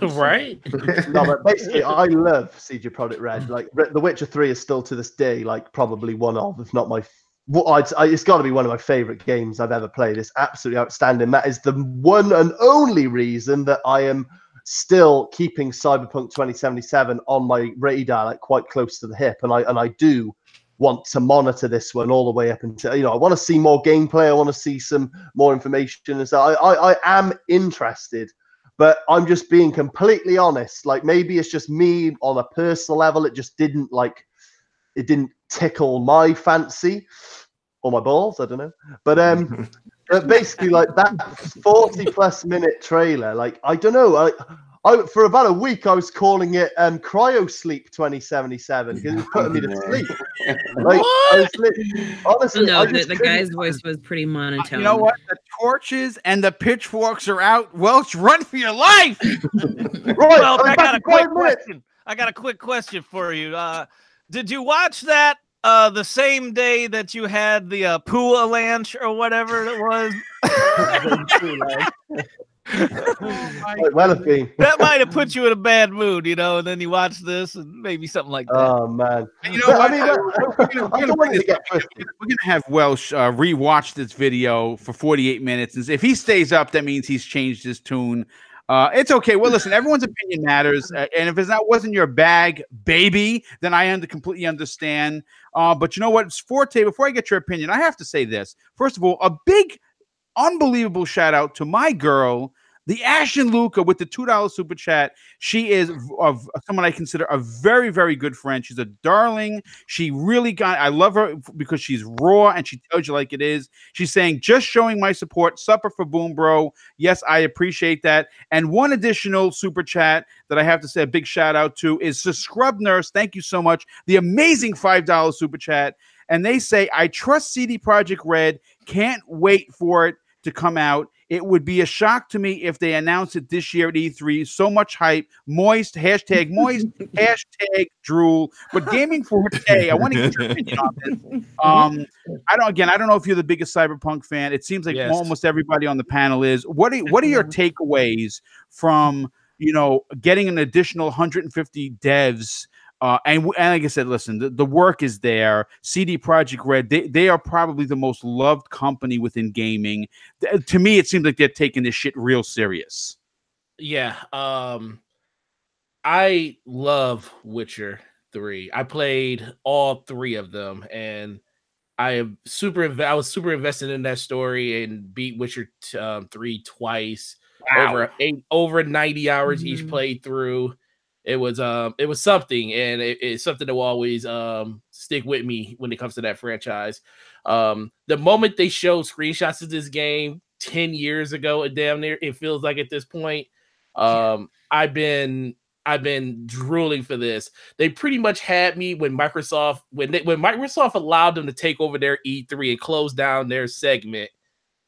Right? No, but basically, I love CG Projekt Red. Like, The Witcher 3 is still to this day, like, probably one of, if not my it's got to be one of my favorite games I've ever played. It's absolutely outstanding. That is the one and only reason that I am still keeping Cyberpunk 2077 on my radar, like quite close to the hip. And I do want to monitor this one all the way up until, I want to see more gameplay. I want to see some more information. And so I am interested, but I'm just being completely honest. Like, maybe it's just me on a personal level. It just didn't tickle my fancy or my balls, I don't know, but basically, like, that 40+ minute trailer, like, I don't know, I for about a week I was calling it Cryo Sleep 2077 because it was putting me to sleep. Like, honestly, no, the guy's voice was pretty monotone. You know what? The torches and the pitchforks are out. Welch, run for your life! Right. Well, I got a quick question. I got a quick question for you. Did you watch that the same day that you had the poo avalanche or whatever it was? That might have put you in a bad mood, and then you watch this and maybe something like that. Oh man! We're gonna have Welsh rewatch this video for 48 minutes, and if he stays up, that means he's changed his tune. It's okay. Well, listen, everyone's opinion matters, and if wasn't your bag, baby, then I completely understand. But you know what, Forte? Before I get your opinion, I have to say this. First of all, a big, unbelievable shout out to my girl, the Ashton Luca, with the $2 super chat. She is of someone I consider a very, very good friend. She's a darling. She really I love her because she's raw and she tells you like it is. She's saying, just showing my support. Supper for Boom Bro. Yes, I appreciate that. And one additional super chat that I have to say a big shout out to is the Scrub Nurse. Thank you so much. The amazing $5 super chat. And they say, I trust CD Projekt Red. Can't wait for it to come out. It would be a shock to me if they announced it this year at E3. So much hype. Moist, hashtag drool. But Gaming for today, I want to get your opinion on this. I don't know if you're the biggest Cyberpunk fan. It seems like almost everybody on the panel is. What are your takeaways from, getting an additional 150 devs? And like I said, listen, the work is there. CD Projekt Red, they are probably the most loved company within gaming. To me, it seems like they're taking this shit real serious. Yeah. I love Witcher 3. I played all 3 of them, and I was super invested in that story and beat Witcher 3 twice. over 90 hours each Mhm. played through. It was something, and it's something that will always stick with me when it comes to that franchise. The moment they showed screenshots of this game 10 years ago, damn near it feels like at this point, I've been drooling for this. They pretty much had me when Microsoft when Microsoft allowed them to take over their E3 and close down their segment,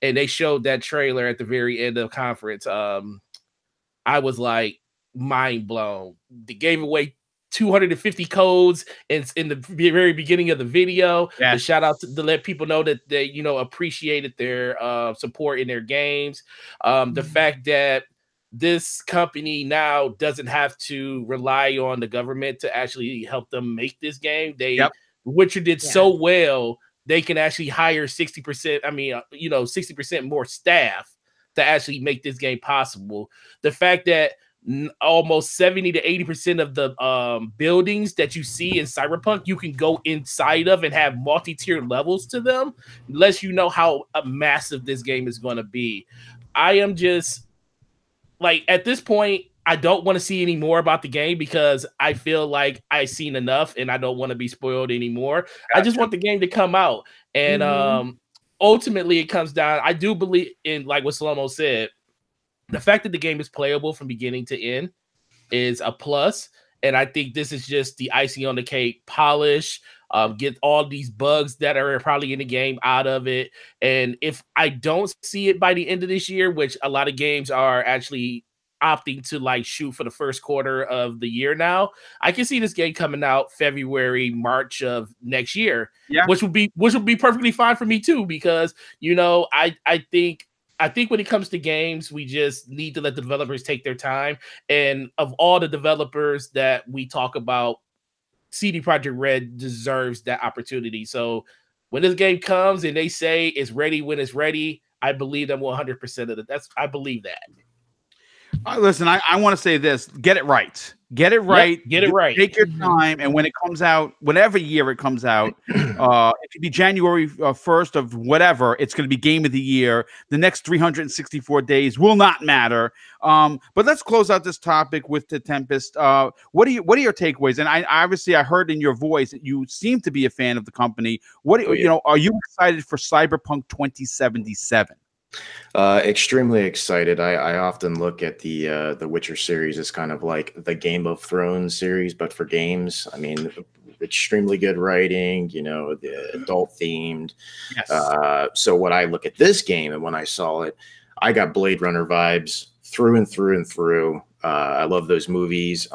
and they showed that trailer at the very end of the conference. I was like mind blown. They gave away 250 codes in the very beginning of the video. Yes. The shout out to let people know that they appreciated their support in their games. The fact that this company now doesn't have to rely on the government to actually help them make this game. Witcher did so well, they can actually hire 60%. 60% more staff to actually make this game possible. The fact that almost 70 to 80% of the buildings that you see in Cyberpunk, you can go inside of and have multi-tiered levels to them, lets you know how massive this game is going to be. I am just like, at this point, I don't want to see any more about the game because I feel like I've seen enough and I don't want to be spoiled anymore. Gotcha. I just want the game to come out. And ultimately it comes down, I do believe in, like what Slomo said, the fact that the game is playable from beginning to end is a plus. And I think this is just the icing on the cake. Polish, get all these bugs that are probably in the game out of it. And if I don't see it by the end of this year, which a lot of games are actually opting to like shoot for the first quarter of the year now, I can see this game coming out February, March of next year, which would be perfectly fine for me too, because I think when it comes to games, we just need to let the developers take their time. And of all the developers that we talk about, CD Projekt Red deserves that opportunity. So when this game comes and they say it's ready when it's ready, I believe them 100% of it. I believe that. Listen, I want to say this: get it right. Get it right. Yep, get it right. Take your time, and when it comes out, whatever year it comes out, it could be January 1st of whatever. It's going to be Game of the Year. The next 364 days will not matter. But let's close out this topic with the Tempest. What are your takeaways? And I heard in your voice that you seem to be a fan of the company. Are you excited for Cyberpunk 2077? Extremely excited. I often look at the Witcher series as kind of like the Game of Thrones series, but for games. I mean, extremely good writing, the adult themed. Yes. So when I look at this game and when I saw it, I got Blade Runner vibes through and through and through. I love those movies.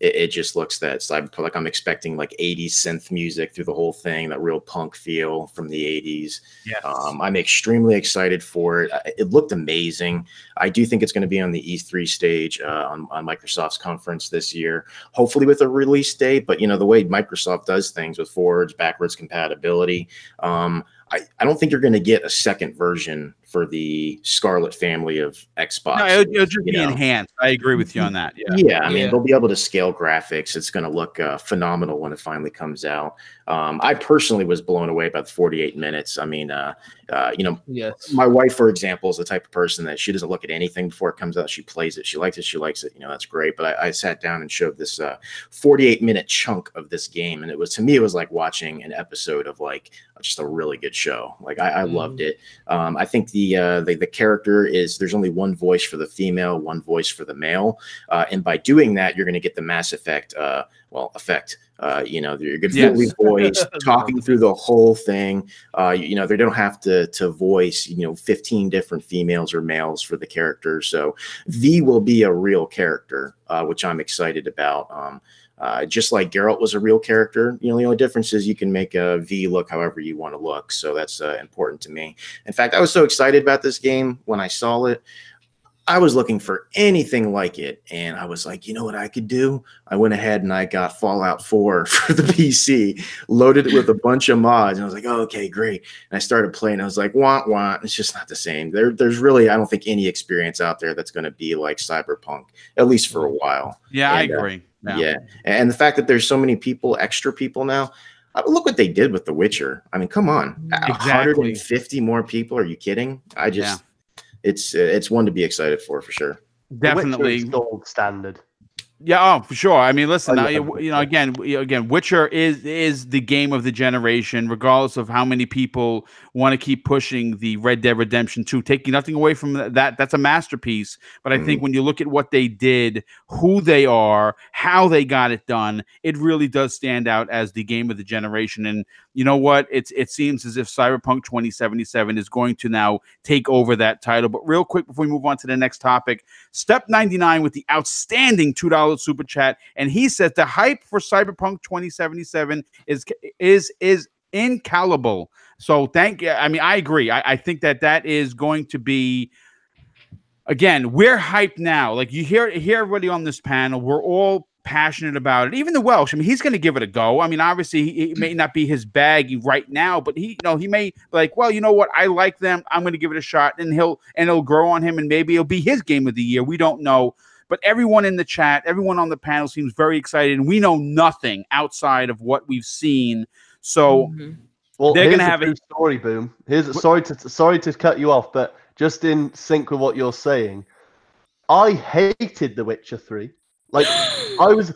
It just looks like I'm expecting like 80s synth music through the whole thing, that real punk feel from the 80s. Yes. I'm extremely excited for it. It looked amazing. I do think it's going to be on the E3 stage on Microsoft's conference this year, hopefully with a release date. But, the way Microsoft does things with forwards, backwards compatibility, I don't think you're going to get a second version for the Scarlet family of Xbox. No, it'll just be enhanced. I agree with you on that. Yeah. I mean, they'll be able to scale graphics. It's going to look phenomenal when it finally comes out. I personally was blown away by the 48 minutes. I mean, yes. My wife, for example, is the type of person that she doesn't look at anything before it comes out. She plays it. She likes it. She likes it. That's great. But I sat down and showed this 48-minute chunk of this game. And to me, it was like watching an episode of like just a really good show. Like I loved it. I think the character there's only one voice for the female, one voice for the male. And by doing that, you're going to get the Mass Effect effect. Your good voice talking through the whole thing. They don't have to voice 15 different females or males for the character. So V will be a real character, which I'm excited about. Just like Geralt was a real character, the only difference is you can make a V look however you want to look. So that's important to me. In fact, I was so excited about this game when I saw it. I was looking for anything like it, and I was like, you know what I could do? I went ahead and I got Fallout 4 for the PC, loaded it with a bunch of mods, and I was like, oh, okay, great. And I started playing. I was like, wah. It's just not the same. There's really, I don't think, any experience out there that's going to be like Cyberpunk, at least for a while. Yeah, I agree. Yeah, and the fact that there's so many extra people now. Look what they did with The Witcher. I mean, come on, 150 more people. Are you kidding? it's one to be excited for sure. Definitely gold standard. Yeah, oh, for sure. I mean, listen, I you know, again, Witcher is the game of the generation, regardless of how many people want to keep pushing the Red Dead Redemption 2, taking nothing away from that. That's a masterpiece. But I think when you look at what they did, who they are, how they got it done, it really does stand out as the game of the generation. And you know what? It seems as if Cyberpunk 2077 is going to now take over that title. But real quick, before we move on to the next topic, Step 99 with the outstanding $2 super chat, and he says the hype for Cyberpunk 2077 is incalculable. So I mean, I agree. I think that is going to be, again, we're hyped now. Like you hear everybody on this panel, we're all passionate about it. Even the Welsh, I mean, he's going to give it a go. I mean, obviously, it may not be his bag right now, but he may be like, well, you know what? I like them. I'm going to give it a shot, and it'll grow on him, and maybe it'll be his game of the year. We don't know. But everyone in the chat, everyone on the panel seems very excited, and we know nothing outside of what we've seen. So, well, they're going to have a story. Boom. Sorry to cut you off, but just in sync with what you're saying, I hated The Witcher 3. Like I was a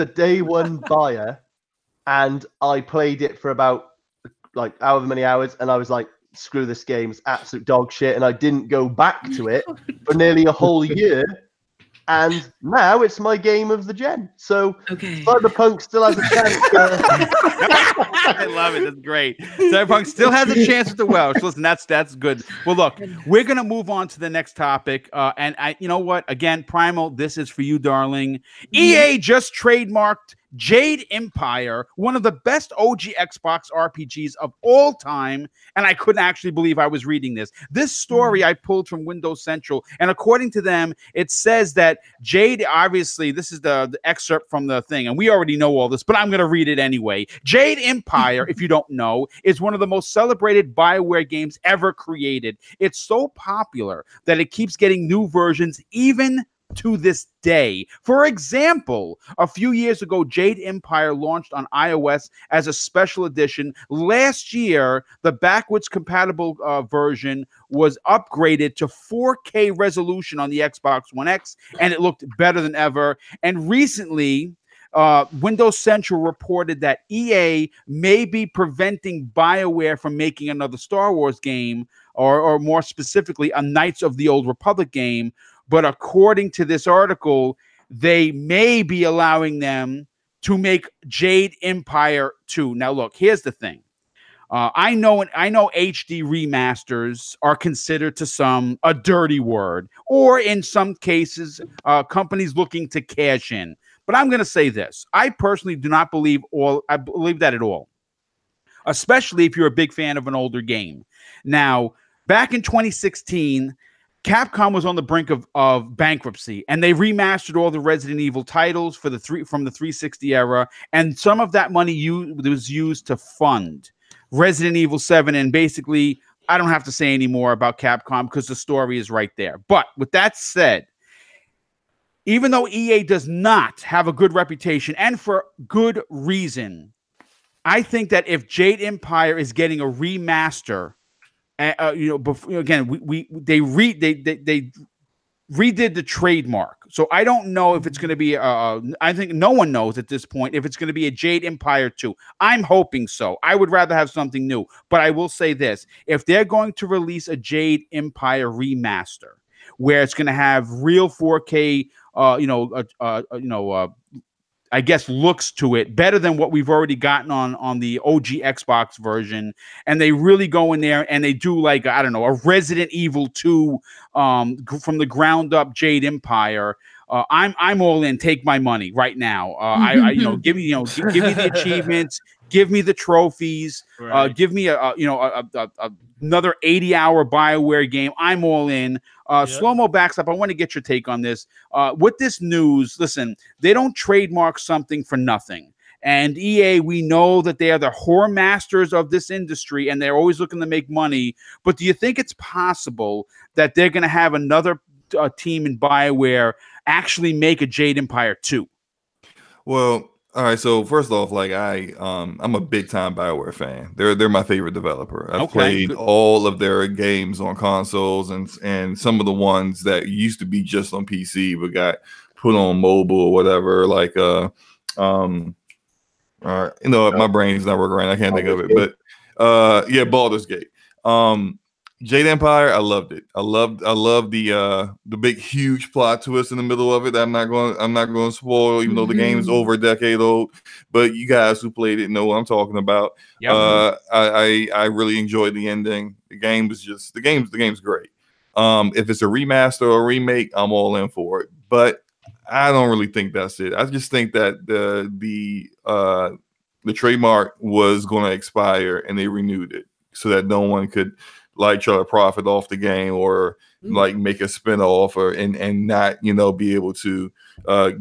day one buyer, and I played it for about like however many hours, and I was like, screw this game, it's absolute dog shit, and I didn't go back to it for nearly a whole year. And now it's my game of the gen. So Cyberpunk still has a chance. I love it. That's great. Cyberpunk still has a chance with the Welsh. Listen, that's good. Well, look, we're gonna move on to the next topic. And you know what? Again, Primal, this is for you, darling. EA just trademarked Jade Empire, one of the best OG Xbox RPGs of all time, and I couldn't actually believe I was reading this. This story I pulled from Windows Central, and according to them, it says that Jade, obviously, this is the excerpt from the thing, and we already know all this, but I'm going to read it anyway. Jade Empire, if you don't know, is one of the most celebrated Bioware games ever created. It's so popular that it keeps getting new versions, even to this day. For example, a few years ago, Jade Empire launched on iOS as a special edition. Last year, the backwards compatible version was upgraded to 4K resolution on the Xbox One X, and it looked better than ever. And recently, Windows Central reported that EA may be preventing BioWare from making another Star Wars game, or more specifically, a Knights of the Old Republic game. But according to this article, they may be allowing them to make Jade Empire 2. Now, look, here's the thing. I know HD remasters are considered to some a dirty word, or in some cases, companies looking to cash in. But I'm going to say this. I personally do not believe that at all, especially if you're a big fan of an older game. Now, back in 2016, Capcom was on the brink of bankruptcy, and they remastered all the Resident Evil titles from the 360 era, and some of that money was used to fund Resident Evil 7, and basically, I don't have to say any more about Capcom because the story is right there. But with that said, even though EA does not have a good reputation, and for good reason, I think that if Jade Empire is getting a remaster, again, they redid the trademark, so I don't know if it's going to be. I think no one knows at this point if it's going to be a Jade Empire 2. I'm hoping so. I would rather have something new, but I will say this: if they're going to release a Jade Empire remaster, where it's going to have real 4K, I guess looks to it better than what we've already gotten on the OG Xbox version, and they really go in there and they do like, I don't know, a Resident Evil 2 from the ground up Jade Empire. I'm all in. Take my money right now. Give me the achievements, give me the trophies, Right. give me another 80-hour BioWare game. I'm all in. Slow-mo backs up. I want to get your take on this. With this news, listen, they don't trademark something for nothing. And EA, we know that they are the whore masters of this industry, and they're always looking to make money. But do you think it's possible that they're going to have another team in BioWare actually make a Jade Empire 2? Well, All right, so first off, like I'm a big time Bioware fan. They're my favorite developer. I've played all of their games on consoles and some of the ones that used to be just on PC but got put on mobile or whatever. Like my brain's not working right. I can't think of it, but Baldur's Gate. Jade Empire, I loved it. I love the big huge plot twist in the middle of it. I'm not going to spoil, even though the game is over a decade old. But you guys who played it know what I'm talking about. Yep. I really enjoyed the ending. The game's great. If it's a remaster or a remake, I'm all in for it. But I don't really think that's it. I just think that the trademark was going to expire and they renewed it so that no one could like try to profit off the game or like make a spinoff and not, be able to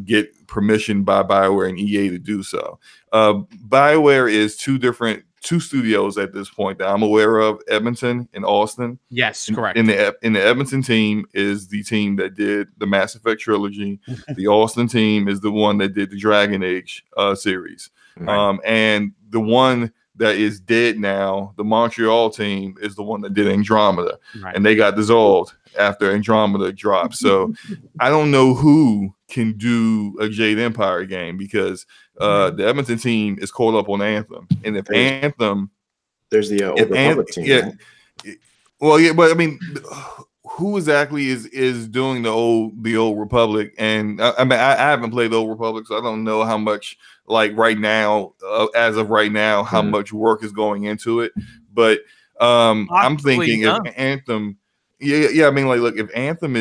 get permission by Bioware and EA to do so. Bioware is two studios at this point that I'm aware of, Edmonton and Austin. Yes, correct. In the Edmonton team is the team that did the Mass Effect trilogy. The Austin team is the one that did the Dragon Age series. Right. And the one that is dead now, the Montreal team, is the one that did Andromeda. Right. And they got dissolved after Andromeda dropped. So I don't know who can do a Jade Empire game because the Edmonton team is caught up on Anthem. And if Anthem... There's the Old Republic team. Yeah, right? Well, yeah, but I mean... Who exactly is doing the old Republic? And I haven't played the Old Republic, so I don't know how much right now, as of right now, how much work is going into it. But I'm thinking if Anthem, I mean, look, if Anthem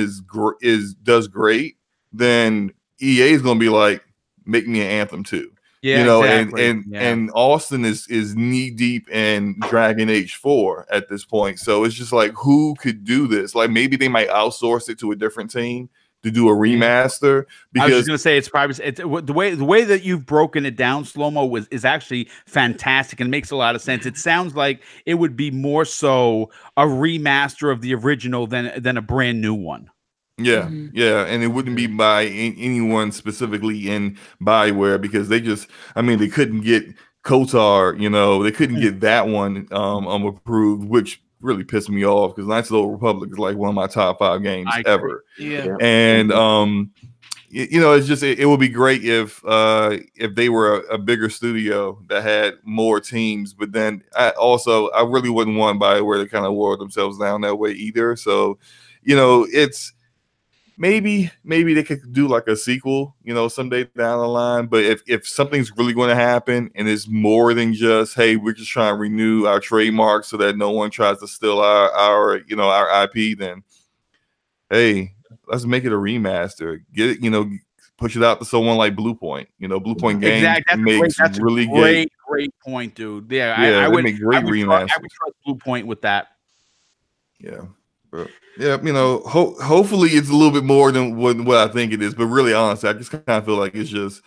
does great, then EA is going to be like, make me an Anthem 2. Yeah, exactly. And Austin is knee deep in Dragon Age 4 at this point. So it's just like, who could do this? Like maybe they might outsource it to a different team to do a remaster. Because I was just gonna say it's the way that you've broken it down, Slow-Mo, is actually fantastic and makes a lot of sense. It sounds like it would be more so a remaster of the original than a brand new one. Yeah, and it wouldn't be by anyone specifically in Bioware because they couldn't get KOTOR, they couldn't get that one approved, which really pissed me off because Knights of the Old Republic is like one of my top 5 games ever. Yeah, and it's just it would be great if they were a bigger studio that had more teams, but then I really wouldn't want Bioware to kind of water themselves down that way either. So, it's. Maybe they could do like a sequel, someday down the line. But if something's really going to happen and it's more than just, hey, we're just trying to renew our trademark so that no one tries to steal our IP, then hey, let's make it a remaster. Get it, push it out to someone like Blue Point. Blue Point Games makes really great point, dude. Yeah, I would make great remasters. I would trust Blue Point with that. Yeah. Yeah, hopefully it's a little bit more than what I think it is. But really, honestly, I just kind of feel like they're just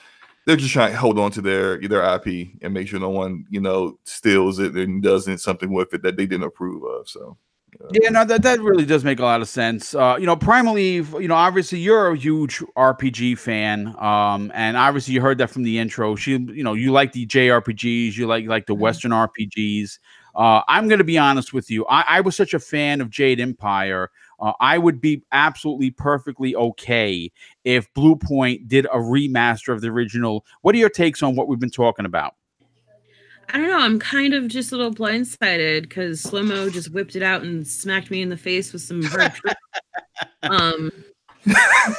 trying to hold on to their IP and make sure no one, steals it and does something with it that they didn't approve of. So. Yeah, no, that really does make a lot of sense. Primal Eve, obviously you're a huge RPG fan, and obviously you heard that from the intro. You like the JRPGs, you like the Western RPGs. I'm going to be honest with you. I was such a fan of Jade Empire. I would be absolutely perfectly okay if Blue Point did a remaster of the original. What are your takes on what we've been talking about? I don't know. I'm kind of just a little blindsided because Slow-Mo just whipped it out and smacked me in the face with some hard truth.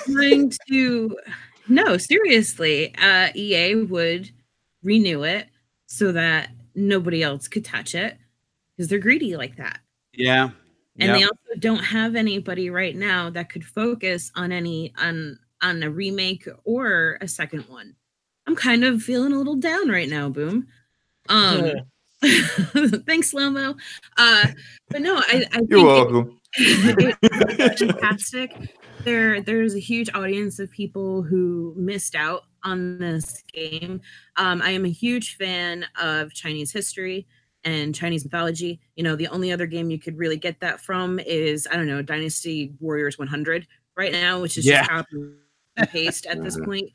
Trying to... No, seriously. EA would renew it so that nobody else could touch it because they're greedy like that. Yeah. And they also don't have anybody right now that could focus on on a remake or a second one. I'm kind of feeling a little down right now, Boom. Thanks, Slow-Mo. But no, I think you're welcome. It's fantastic. There's a huge audience of people who missed out on this game. I am a huge fan of Chinese history and Chinese mythology. The only other game you could really get that from is, I don't know, Dynasty Warriors 100 right now, which is just copy and paste at this point.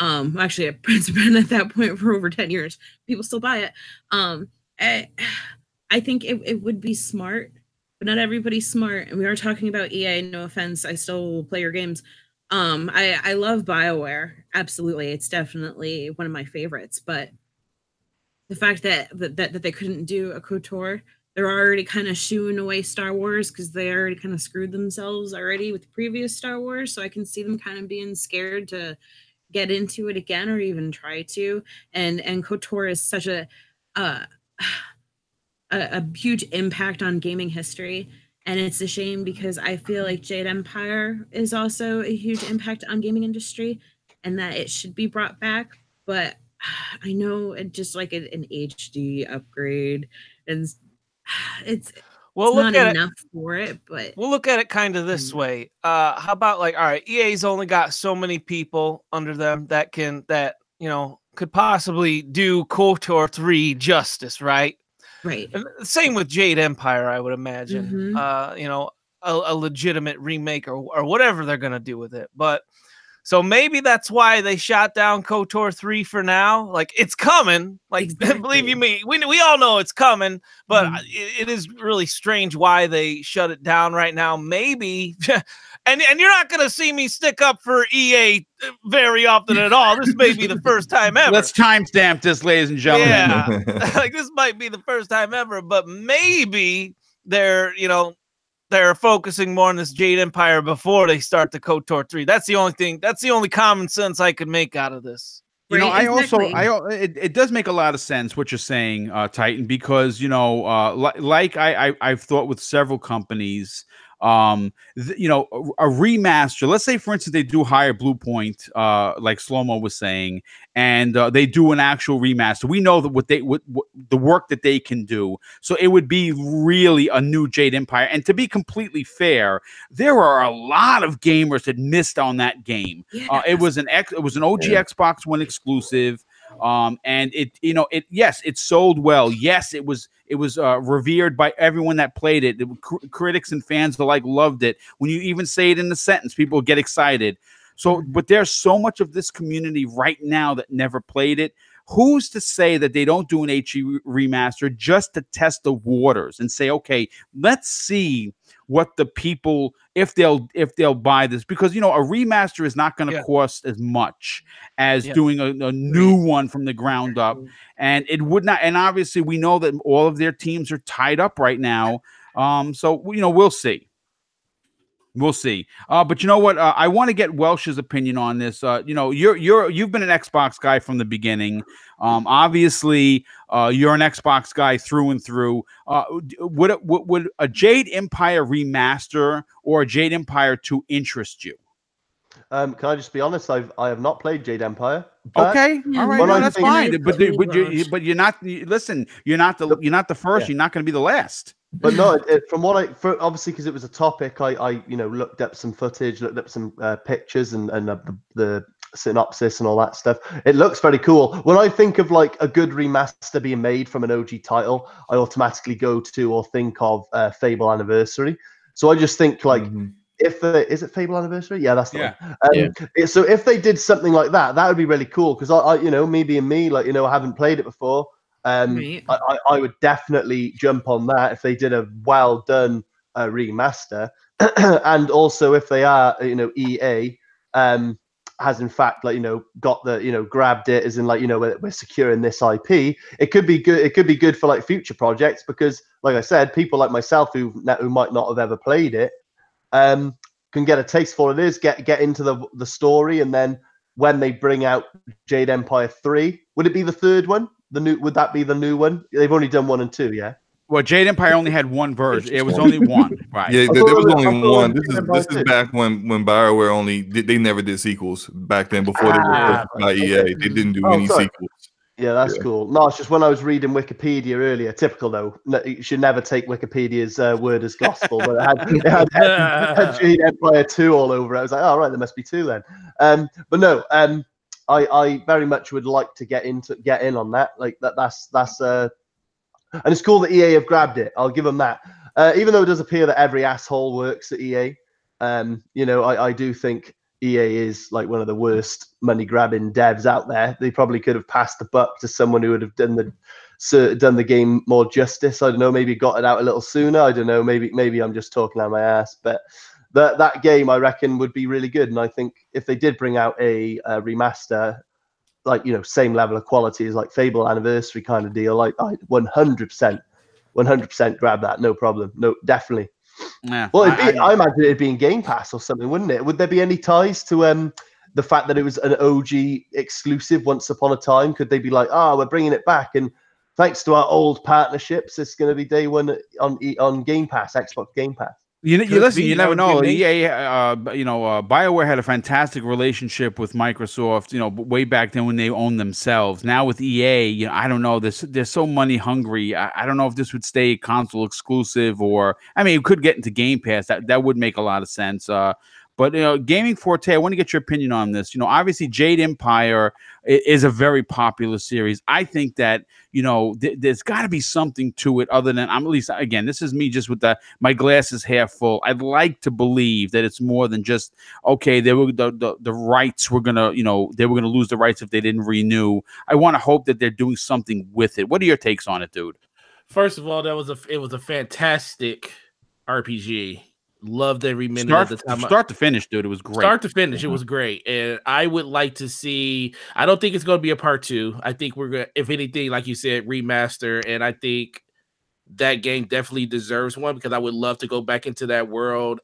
Actually, it's been at that point for over 10 years. People still buy it. I think it would be smart, but not everybody's smart. And we are talking about EA. No offense, I still play your games. I love BioWare. Absolutely, it's definitely one of my favorites. But the fact that they couldn't do a KOTOR, they're already kind of shooing away Star Wars because they already kind of screwed themselves already with the previous Star Wars. So I can see them kind of being scared to get into it again or even try to. And KOTOR is such a huge impact on gaming history. And it's a shame because I feel like Jade Empire is also a huge impact on gaming industry and that it should be brought back. But I know it just like an HD upgrade and it's not enough for it, but we'll look at it kind of this way. How about like, all right, EA's only got so many people under them that could possibly do KOTOR 3 justice, right? Right. And same with Jade Empire, I would imagine. A legitimate remake or whatever they're gonna do with it. But so maybe that's why they shot down KOTOR 3 for now. Like it's coming. Like believe you me, we all know it's coming. But it is really strange why they shut it down right now. Maybe, and you're not gonna see me stick up for EA very often at all. This may be the first time ever. Let's timestamp this, ladies and gentlemen. Yeah, like this might be the first time ever. But maybe they're focusing more on this Jade Empire before they start the KOTOR 3. That's the only thing. That's the only common sense I could make out of this. You know, it does make a lot of sense what you're saying, Titan, because like I've thought with several companies, a remaster. Let's say, for instance, they do hire Blue Point, like Slow-Mo was saying, and they do an actual remaster. We know that what the work that they can do. So it would be really a new Jade Empire. And to be completely fair, there are a lot of gamers that missed on that game. Yes. It was an OG Xbox One exclusive. And it sold well. Yes, it was revered by everyone that played it. Critics and fans alike loved it. When you even say it in the sentence, people get excited. So, but there's so much of this community right now that never played it. Who's to say that they don't do an HD remaster just to test the waters and say, okay, let's see what the people, if they'll buy this, because a remaster is not going to cost as much as doing a new one from the ground up, and it would not. And obviously, we know that all of their teams are tied up right now. So we'll see. We'll see. But you know what? I want to get Welsh's opinion on this. You've been an Xbox guy from the beginning. Obviously, you're an Xbox guy through and through. Would a Jade Empire remaster or a Jade Empire 2 interest you? Can I just be honest? I have not played Jade Empire. Okay, all right, no, that's fine. But you're not. Listen, you're not the first. You're not going to be the last. But no, obviously because it was a topic, I looked up some footage, looked up some pictures and the synopsis and all that stuff. It looks very cool. When I think of like a good remaster being made from an OG title, I automatically go to or think of Fable Anniversary. So I just think like is it Fable Anniversary? Yeah, that's the one. So if they did something like that, that would be really cool because I me being me, like I haven't played it before. I would definitely jump on that if they did a well done remaster, and also if they are EA has in fact got the grabbed it as in we're securing this IP. It could be good. It could be good for like future projects because like I said, people like myself who might not have ever played it can get a taste for what it is, get into the story, and then when they bring out Jade Empire 3, would it be the third one? Would that be the new one? They've only done 1 and 2, yeah. Well, Jade Empire only had one version. It was only one, right? Yeah, there was only one. This is back when Bioware they never did sequels back then before they were purchased by EA. They didn't do any sequels. Yeah, that's cool. No, it's just when I was reading Wikipedia earlier. Typical though. You should never take Wikipedia's word as gospel. But it had Jade Empire 2 all over it. I was like, oh right, there must be 2 then. But no, I very much would like to get in on that. Like that's and it's cool that EA have grabbed it. I'll give them that. Even though it does appear that every asshole works at EA, I do think EA is like one of the worst money grabbing devs out there. They probably could have passed the buck to someone who would have done the game more justice. I don't know, maybe got it out a little sooner. I don't know, maybe I'm just talking out my ass, but that game I reckon would be really good. And I think if they did bring out a remaster, like, you know, same level of quality as like Fable Anniversary kind of deal, like I 100% grab that, no problem, no, definitely. Yeah. Well, I imagine it'd be in Game Pass or something, wouldn't it? Would there be any ties to the fact that it was an OG exclusive once upon a time? Could they be like, we're bringing it back, and thanks to our old partnerships, it's going to be day one on Game Pass, Xbox Game Pass? You listen. You never know. BioWare had a fantastic relationship with Microsoft. You know, way back then when they owned themselves. Now with EA, you know, I don't know. They're so money hungry. I don't know if this would stay console exclusive, or I mean, it could get into Game Pass. That would make a lot of sense. But, you know, Gaming Forte, I want to get your opinion on this. You know, obviously Jade Empire is a very popular series. I think that, you know, there's got to be something to it other than, I'm at least, again, this is me just with my glass is half full. I'd like to believe that it's more than just, okay, they were the rights were going to, you know, they were going to lose the rights if they didn't renew. I want to hope that they're doing something with it. What are your takes on it, dude? First of all, it was a fantastic RPG. Loved every minute of the time. Start to finish, dude. It was great. Start to finish, it was great. And I would like to see, I don't think it's going to be a part 2. I think we're going to, if anything, like you said, remaster. And I think that game definitely deserves one, because I would love to go back into that world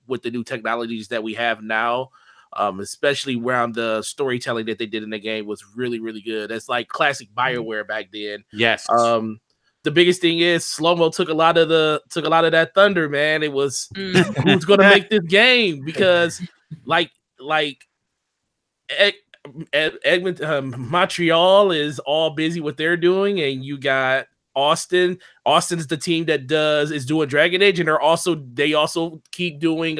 with the new technologies that we have now. Especially around the storytelling that they did in the game was really, really good. It's like classic Bioware back then. Yes. The biggest thing is slow-mo took a lot of that thunder, man. It was who's going to make this game, because like Montreal is all busy what they're doing, and you got Austin. Austin's the team that is doing Dragon Age, and they also keep doing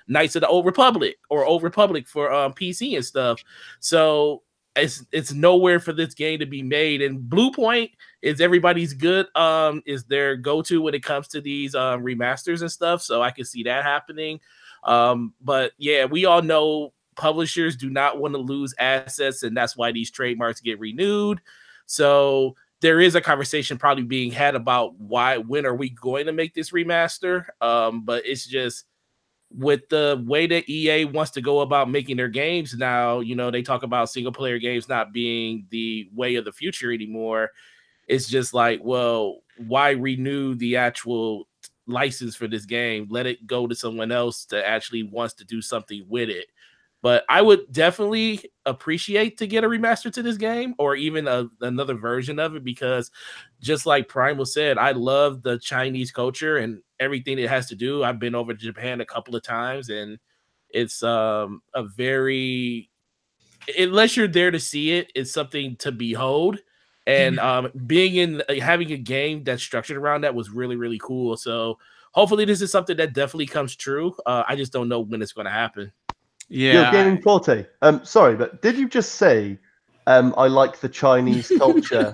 Knights of the Old Republic for PC and stuff. So it's nowhere for this game to be made, and Blue Point is everybody's is their go-to when it comes to these remasters and stuff. So I can see that happening. But yeah, we all know publishers do not want to lose assets, and that's why these trademarks get renewed. So there is a conversation probably being had about when are we going to make this remaster? But it's just, with the way that EA wants to go about making their games now, you know, they talk about single player games not being the way of the future anymore. It's just like, well, why renew the actual license for this game? Let it go to someone else that actually wants to do something with it. But I would definitely appreciate to get a remaster to this game, or even another version of it, because just like Primal said, I love the Chinese culture and everything it has to do. I've been over to Japan a couple of times, and it's unless you're there to see it, it's something to behold. And having a game that's structured around that was really, really cool. So hopefully this is something that definitely comes true. I just don't know when it's going to happen. Yeah. Gaming Forte. Sorry, but did you just say I like the Chinese culture?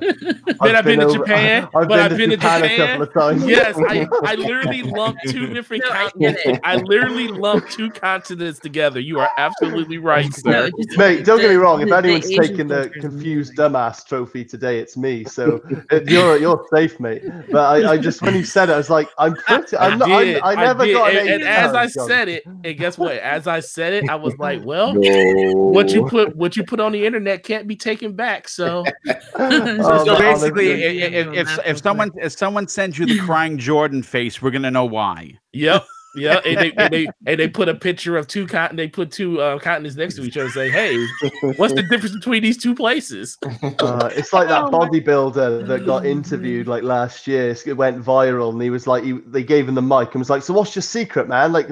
I've been to Japan. I've been to Japan a couple of times. Yes, I literally lumped two different continents. I literally lumped two continents together. You are absolutely right, sir. Mate, don't get me wrong. If anyone's taken the confused dumbass trophy today, it's me. So you're safe, mate. But I just, when you said it, I was like, I never got an 8. And as I said it, and guess what? As I said it, I was like, well, what you put on the internet can't be taken back. So basically, if someone sends you the crying Jordan face, we're gonna know why. Yep. Yeah, and they put a picture of two continents next to each other, and say, "Hey, what's the difference between these two places?" It's like that bodybuilder that got interviewed like last year. It went viral, and he was like, they gave him the mic and was like, "So what's your secret, man? Like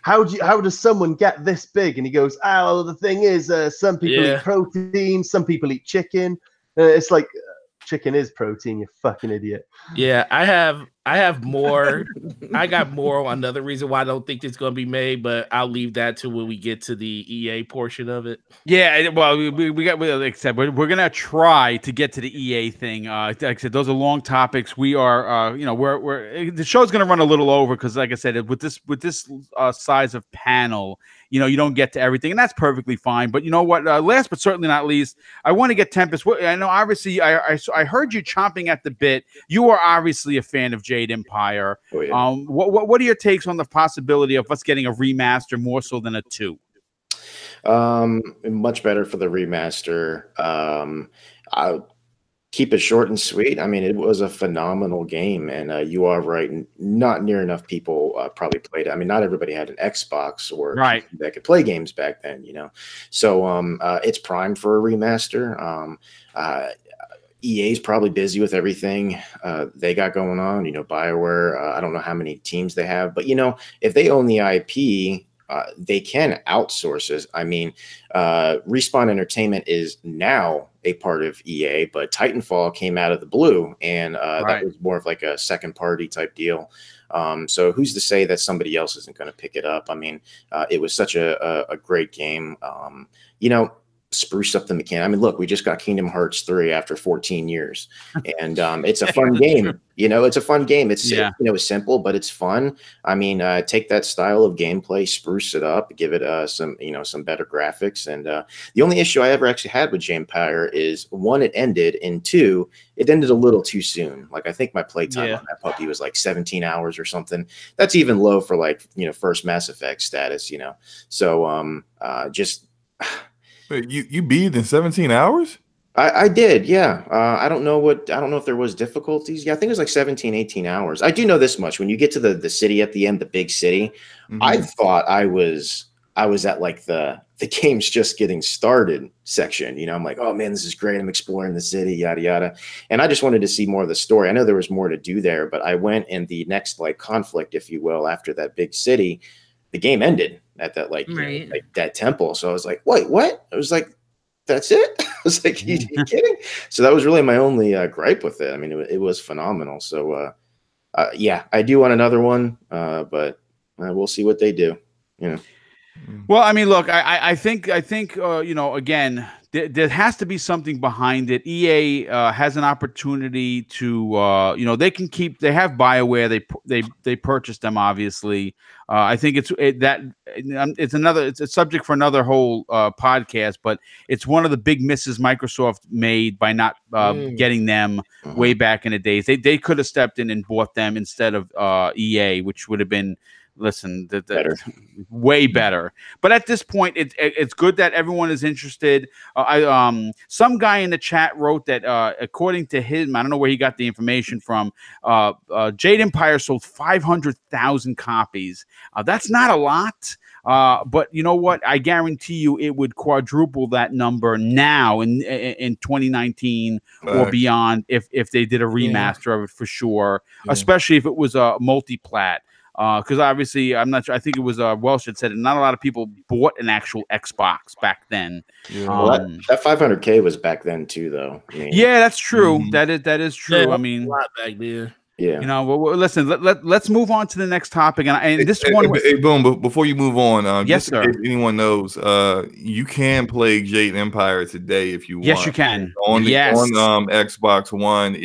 how does someone get this big?" And he goes, "Oh, the thing is, some people eat protein, some people eat chicken." It's like, chicken is protein, you fucking idiot. Yeah, I have I have more. I got more on another reason why I don't think it's going to be made, but I'll leave that to when we get to the EA portion of it. Yeah, well, like I said, we're gonna try to get to the EA thing. Like I said, those are long topics. We are, we're the show's gonna run a little over because, like I said, with this size of panel, you don't get to everything, and that's perfectly fine. But you know what? Last but certainly not least, I want to get Tempest. I know, obviously, I heard you chomping at the bit. You are obviously a fan of Jade Empire. Oh, yeah. What are your takes on the possibility of us getting a remaster more so than a 2? Much better for the remaster. I'll keep it short and sweet. I mean, it was a phenomenal game, and you are right. Not near enough people probably played it. I mean, not everybody had an Xbox or right that could play games back then, So it's primed for a remaster. EA's probably busy with everything they got going on. Bioware. I don't know how many teams they have, but if they own the IP. They can outsource it. I mean, Respawn Entertainment is now a part of EA, but Titanfall came out of the blue, and that was more of like a second party type deal. So who's to say that somebody else isn't going to pick it up? I mean, it was such a great game. Spruce up the mechanic. I mean, look, we just got Kingdom Hearts 3 after 14 years, and it's a fun game. It's a fun game. It's it's simple, but it's fun. I mean, take that style of gameplay, spruce it up, give it some better graphics. And the only issue I ever actually had with Jade Empire is, 1, it ended, and 2, it ended a little too soon. Like, I think my playtime on that puppy was like 17 hours or something. That's even low for like first Mass Effect status. So just. You beat it in 17 hours? I did, yeah. I don't know if there was difficulties. Yeah, I think it was like 17, 18 hours. I do know this much. When you get to the city at the end, the big city, I thought I was at like the game's just getting started section. I'm like, oh man, this is great. I'm exploring the city, yada yada. And I just wanted to see more of the story. I know there was more to do there, but I went, and the next like conflict, if you will, after that big city, the game ended at that like that temple. So I was like, wait, what? I was like, that's it? I was like, you kidding? So that was really my only gripe with it. I mean, it was phenomenal. So yeah, I do want another one, but we'll see what they do. Well, I mean, look, I think again, there has to be something behind it. EA has an opportunity to, they can keep. They have Bioware. They purchased them, obviously. I think it's a subject for another whole podcast, but it's one of the big misses Microsoft made by not getting them way back in the days. They could have stepped in and bought them instead of EA, which would have been. Listen, better. Way better. But at this point, it's good that everyone is interested. Some guy in the chat wrote that according to him, I don't know where he got the information from. Jade Empire sold 500,000 copies. That's not a lot. But you know what? I guarantee you, it would quadruple that number now in 2019 or beyond if they did a remaster of it for sure. Especially if it was a multi-plat. Because obviously, I'm not sure. I think it was Welsh that said it. Not a lot of people bought an actual Xbox back then. Well, that 500K was back then too, though. I mean, yeah, that's true. That is true. Yeah, I mean, a lot back there. Yeah. Well, listen. Let's move on to the next topic. And this one, hey, Boom. Before you move on, yes, just sir. in case anyone knows, you can play Jade Empire today if you want. Yes, you can. On Xbox One,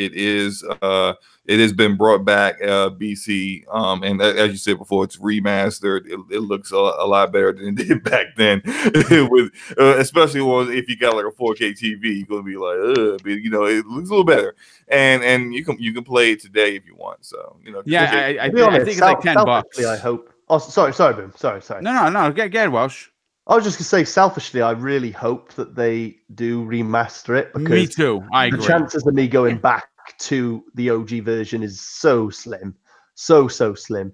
it has been brought back, BC, and as you said before, it's remastered. It looks a lot better than it did back then. With especially if you got like a 4K TV, you're gonna be like, but, it looks a little better. And you can play it today if you want. So yeah, I think it's like $10. I hope. Oh, sorry, Boom. Sorry. No. Get Welsh. I was just gonna say, selfishly, I really hope that they do remaster it, because me too. I agree. The chances of me going back to the OG version is so slim, so slim.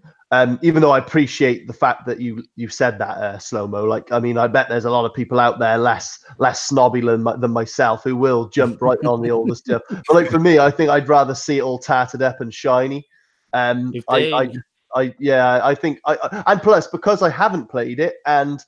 Even though I appreciate the fact that you said that, Slow-Mo. Like, I mean, I bet there's a lot of people out there less snobby than myself who will jump right on the older stuff. But like for me, I think I'd rather see it all tattered up and shiny. I think and plus, because I haven't played it, and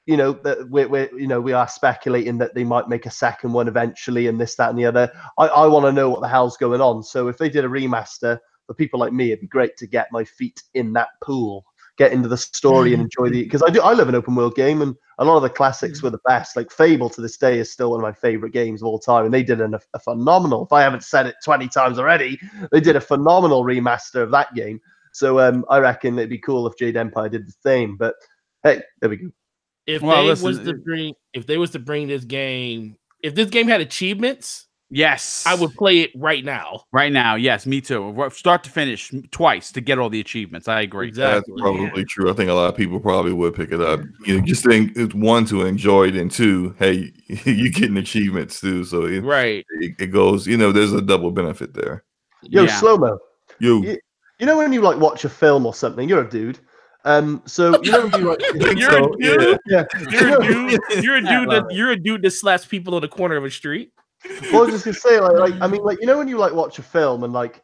that we are speculating that they might make a second one eventually, and this, that, and the other. I want to know what the hell's going on. So if they did a remaster, for people like me, it'd be great to get my feet in that pool, get into the story and enjoy because I love an open world game, and a lot of the classics were the best. Like Fable to this day is still one of my favorite games of all time, and they did a phenomenal, if I haven't said it 20 times already, they did a phenomenal remaster of that game. So I reckon it'd be cool if Jade Empire did the same. But hey, there we go. If they was to bring this game, if this game had achievements, yes, I would play it right now. Right now, yes, me too. Start to finish twice to get all the achievements. I agree. Exactly. That's probably true. I think a lot of people probably would pick it up. You know, just think it's one to enjoy it, and two, hey, you getting achievements too. So it goes. You know, there's a double benefit there. Yo, Slow-Mo. You know when you like watch a film or something, you're a dude. So you know when you like you're a dude. Yeah. You're a dude that slaps people on the corner of a street. Well, I was just gonna say, like you know when you like watch a film and like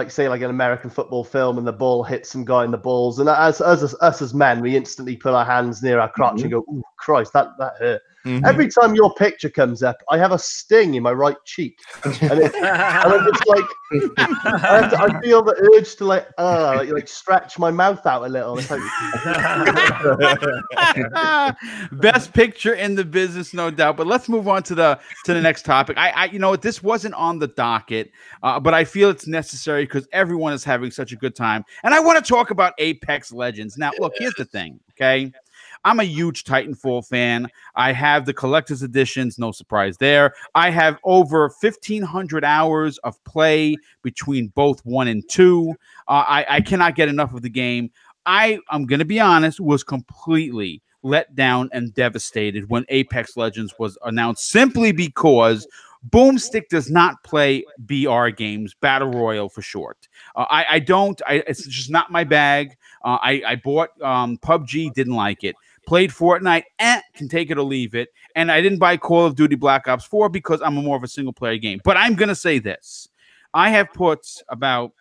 say like an American football film and the ball hits some guy in the balls, and us as men, we instantly put our hands near our crotch and go, "Ooh, Christ, that hurt." Every time your picture comes up, I have a sting in my right cheek, and I'm just like, I feel the urge to like stretch my mouth out a little. It's like best picture in the business, no doubt. But let's move on to the next topic. I you know, this wasn't on the docket, but I feel it's necessary because everyone is having such a good time, and I want to talk about Apex Legends. Now, look, here's the thing, okay? I'm a huge Titanfall fan. I have the collector's editions, no surprise there. I have over 1,500 hours of play between both 1 and 2. I cannot get enough of the game. I'm going to be honest, was completely let down and devastated when Apex Legends was announced, simply because BoomStick does not play BR games, Battle Royale for short. I don't. It's just not my bag. I bought PUBG, didn't like it. Played Fortnite, can take it or leave it. And I didn't buy Call of Duty Black Ops 4 because I'm more of a single-player game. But I'm going to say this. I have put about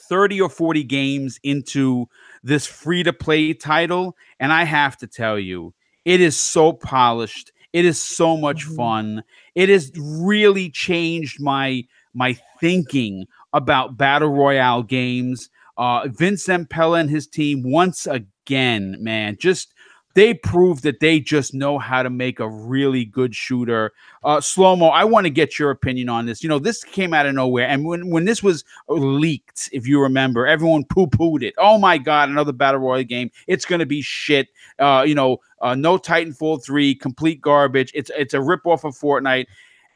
30 or 40 games into this free-to-play title, and I have to tell you, it is so polished. It is so much fun. It has really changed my thinking about Battle Royale games. Vince Zampella and his team, once again, man, they proved that they just know how to make a really good shooter. Slow-Mo, I want to get your opinion on this. You know, this came out of nowhere. And when this was leaked, if you remember, everyone poo-pooed it. Oh, my God, another Battle Royale game. It's going to be shit. No Titanfall 3, complete garbage. It's a ripoff of Fortnite.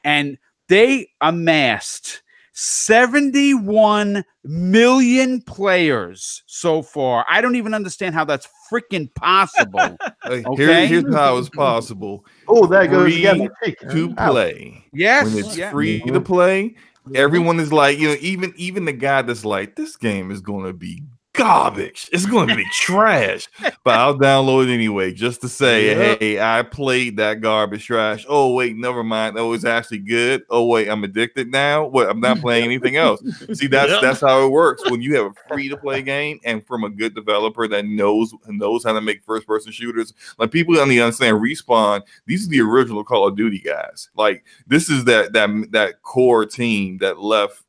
And they amassed 71 million players so far. I don't even understand how that's freaking possible. Okay? Here's how it's possible. Oh, there goes again. To play. Yes. When it's free to play, everyone is like, you know, even the guy that's like, this game is going to be garbage. It's going to be trash. But I'll download it anyway just to say, hey, I played that garbage trash. Oh, wait, never mind. Oh, it's actually good. Oh, wait, I'm addicted now. What? I'm not playing anything else. See, that's how it works. When you have a free-to-play game and from a good developer that knows how to make first-person shooters, like people on the understand Respawn, these are the original Call of Duty guys. Like, this is that core team that left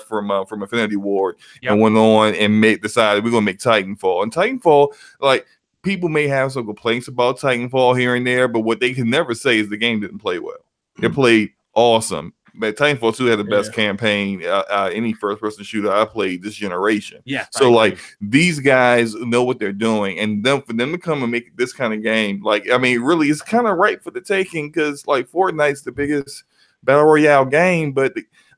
from Infinity Ward and went on and decided we're gonna make Titanfall. And Titanfall, like, people may have some complaints about Titanfall here and there, but what they can never say is the game didn't play well. It played awesome. But Titanfall 2 had the best campaign any first-person shooter I played this generation. Yeah. So like these guys know what they're doing, and then for them to come and make this kind of game, like, I mean, really, it's kind of ripe for the taking, because like Fortnite's the biggest battle royale game, but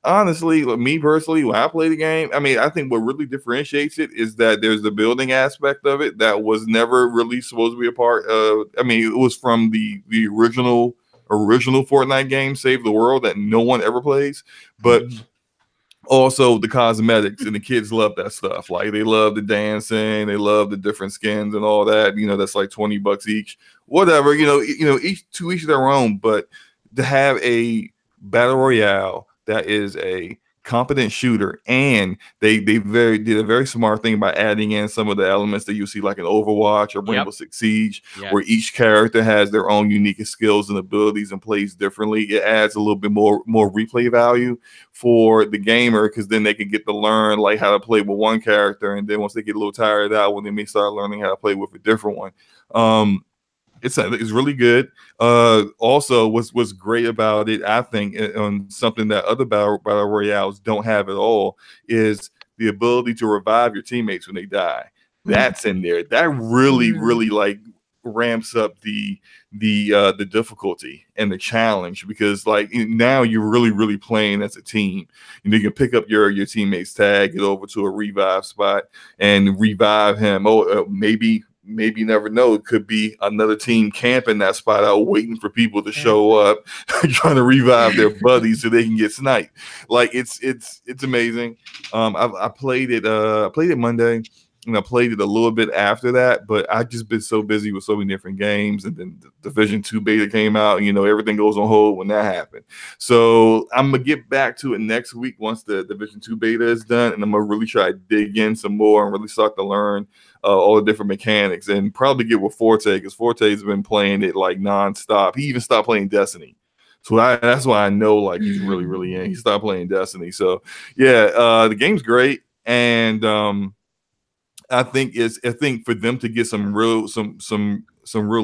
honestly, me personally, when I play the game, I mean, I think what really differentiates it is that there's the building aspect of it that was never really supposed to be a part of. I mean, it was from the original Fortnite game, Save the World, that no one ever plays. But also the cosmetics, and the kids love that stuff. Like, they love the dancing, they love the different skins and all that. You know, that's like $20 each, whatever. You know, each their own. But to have a battle royale that is a competent shooter, and they did a very smart thing by adding in some of the elements that you see like in Overwatch or Rainbow Six Siege, where each character has their own unique skills and abilities and plays differently. It adds a little bit more replay value for the gamer, because then they can get to learn like how to play with one character, and then once they get a little tired out, when they may start learning how to play with a different one. It's really good. Also, what's great about it, I think, on something that other battle royales don't have at all, is the ability to revive your teammates when they die. That's in there. That really like ramps up the difficulty and the challenge, because like now you're really playing as a team. You can pick up your teammate's tag, get over to a revive spot, and revive him. Maybe you never know. It could be another team camping that spot out, waiting for people to show up, trying to revive their buddies so they can get sniped. Like it's amazing. I played it Monday, and I played it a little bit after that, but I just been so busy with so many different games, and then the Division 2 beta came out, and everything goes on hold when that happened. So I'm gonna get back to it next week once the Division 2 beta is done, and I'm gonna really try to dig in some more and really start to learn all the different mechanics, and probably get with Forte, because Forte's been playing it like nonstop. He even stopped playing Destiny. So that's why I know like he's really in. He stopped playing Destiny. So yeah, the game's great, and I think for them to get some real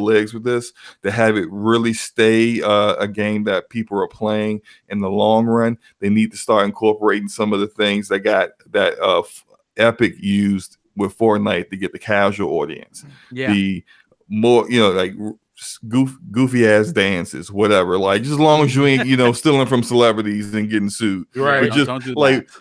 legs with this, to have it really stay a game that people are playing in the long run, they need to start incorporating some of the things that Epic used with Fortnite to get the casual audience. The more like goofy ass dances, whatever. Like, just as long as you ain't stealing from celebrities and getting sued, right? But just don't do like that.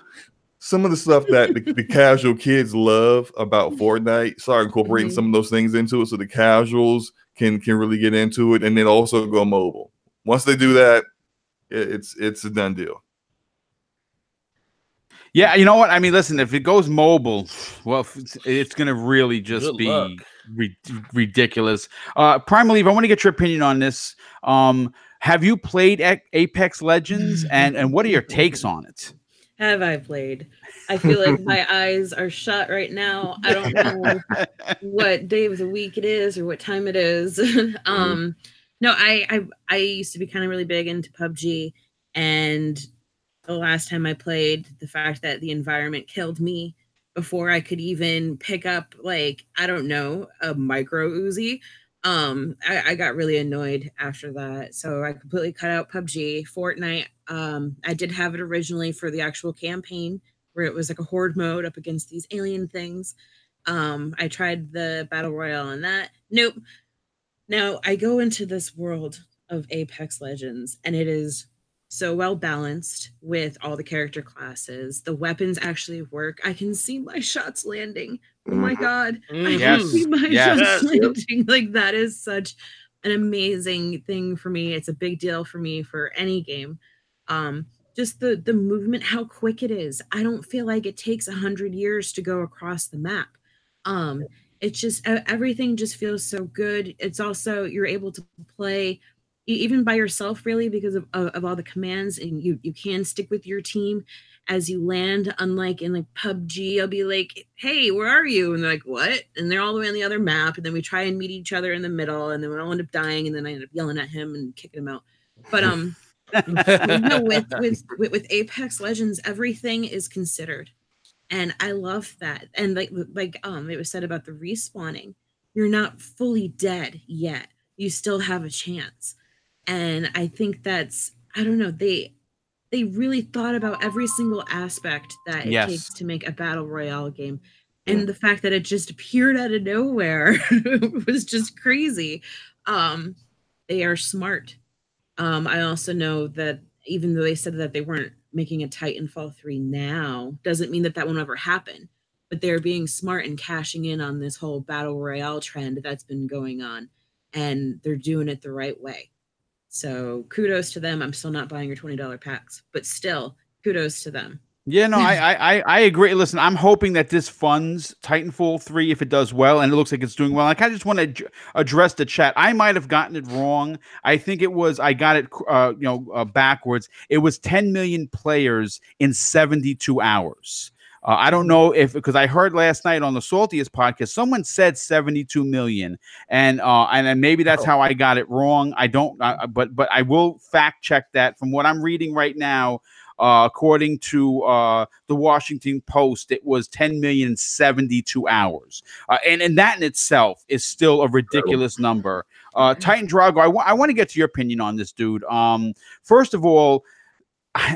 Some of the stuff that the casual kids love about Fortnite, start incorporating some of those things into it, so the casuals can really get into it, and then also go mobile. Once they do that, it's a done deal. Yeah, you know what? I mean, listen, if it goes mobile, well, it's going to really just Good be luck. ridiculous. Primal Eve, I want to get your opinion on this. Have you played Apex Legends, and what are your takes on it? Have I played? I feel like my eyes are shut right now. I don't know what day of the week it is or what time it is. No, I used to be kind of really big into PUBG, and the last time I played, the fact that the environment killed me before I could even pick up, like, I don't know, a micro Uzi. I got really annoyed after that. So I completely cut out PUBG. Fortnite, I did have it originally for the actual campaign, where it was like a horde mode up against these alien things. I tried the battle royale on that. Nope. Now I go into this world of Apex Legends, and it is so well balanced with all the character classes. The weapons actually work. I can see my shots landing. Oh my god. I can see my shots landing. Like, that is such an amazing thing for me. It's a big deal for me for any game. Just the movement, how quick it is. I don't feel like it takes 100 years to go across the map. It's just everything just feels so good. It's also, you're able to play even by yourself, really, because of all the commands, and you can stick with your team as you land. Unlike in like PUBG, I'll be like, hey, where are you? And they're like, what? And they're all the way on the other map, and then we try and meet each other in the middle, and then we all end up dying, and then I end up yelling at him and kicking him out. But no, with Apex Legends, everything is considered, and I love that. And like it was said about the respawning, you're not fully dead yet. You still have a chance. And I think that's, I don't know, they really thought about every single aspect that it takes to make a battle royale game. And the fact that it just appeared out of nowhere was just crazy. They are smart. I also know that even though they said that they weren't making a Titanfall 3 now, doesn't mean that won't ever happen. But they're being smart and cashing in on this whole battle royale trend that's been going on. And they're doing it the right way. So kudos to them. I'm still not buying your $20 packs, but still kudos to them. Yeah, no, I agree. Listen, I'm hoping that this funds Titanfall 3 if it does well, and it looks like it's doing well. I kind of just want to address the chat. I might have gotten it wrong. I think it was I got it backwards. It was 10 million players in 72 hours. I don't know if because I heard last night on the Saltiest podcast someone said 72 million, and maybe that's how I got it wrong. I don't, but I will fact check that. From what I'm reading right now, according to the Washington Post, it was 10 million in 72 hours, and that in itself is still a ridiculous number. Titan Drago, I want to get to your opinion on this, dude. First of all,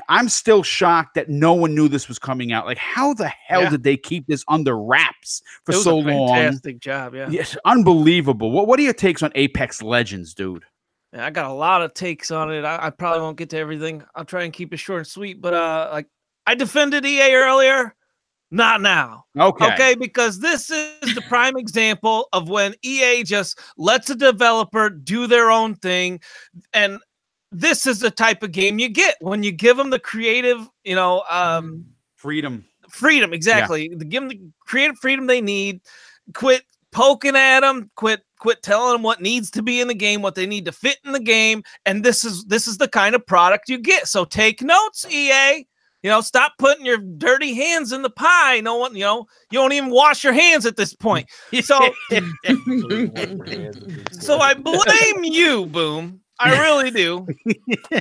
I'm still shocked that no one knew this was coming out. Like, how the hell did they keep this under wraps for so long? Fantastic job, yeah. Yes, unbelievable. What are your takes on Apex Legends, dude? Yeah, I got a lot of takes on it. I probably won't get to everything. I'll try and keep it short and sweet. But like, I defended EA earlier, not now. Okay, because this is the prime example of when EA just lets a developer do their own thing, and this is the type of game you get when you give them the creative, freedom. Freedom, exactly. Yeah. Give them the creative freedom they need. Quit poking at them. Quit telling them what needs to be in the game, what they need to fit in the game. And this is the kind of product you get. So take notes, EA. Stop putting your dirty hands in the pie. No one, you don't even wash your hands at this point. So, so I blame you, Boom. I really do.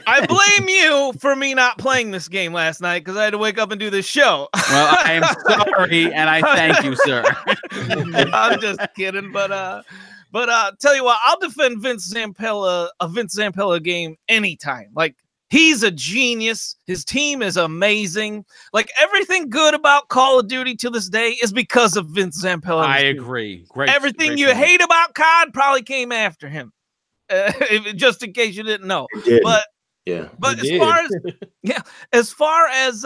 I blame you for me not playing this game last night because I had to wake up and do this show. Well, I am sorry, and I thank you, sir. I'm just kidding, but tell you what, I'll defend a Vince Zampella game anytime. Like, he's a genius. His team is amazing. Like, everything good about Call of Duty to this day is because of Vince Zampella. I agree. Great. Everything you hate about COD probably came after him. Just in case you didn't know, but as far as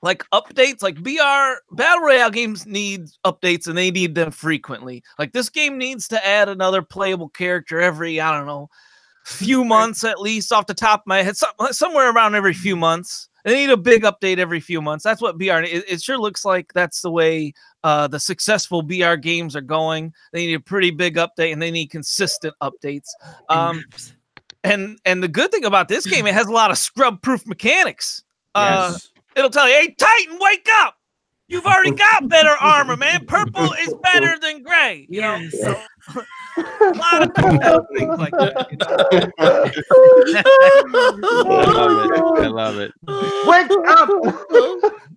like updates, like Battle Royale games need updates and they need them frequently. Like, this game needs to add another playable character every, I don't know, few months at least, off the top of my head, somewhere around every few months. They need a big update every few months. That's what BR. It sure looks like that's the way the successful BR games are going. They need a pretty big update, and they need consistent updates. And the good thing about this game, it has a lot of scrub-proof mechanics. Yes. It'll tell you, "Hey, Titan, wake up! You've already got better armor, man. Purple is better than gray." Yes. So, a lot of cool things like that. I love it. Wake up!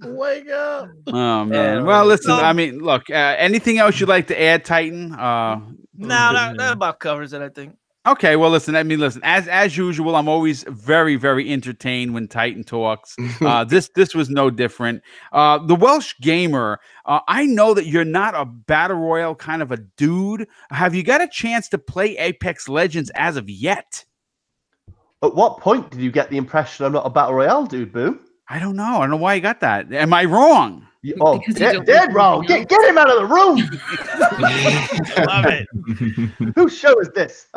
Wake up! Oh man. Well, listen. I mean, look. Anything else you'd like to add, Titan? No, that about covers it, I think. Okay, well, listen. As usual, I'm always very, very entertained when Titan talks. This was no different. The Welsh Gamer. I know that you're not a battle royale kind of a dude. Have you got a chance to play Apex Legends as of yet? At what point did you get the impression I'm not a battle royale dude, Boom? I don't know. I don't know why you got that. Am I wrong? Dead wrong. Get him out of the room. Love it. Whose show is this?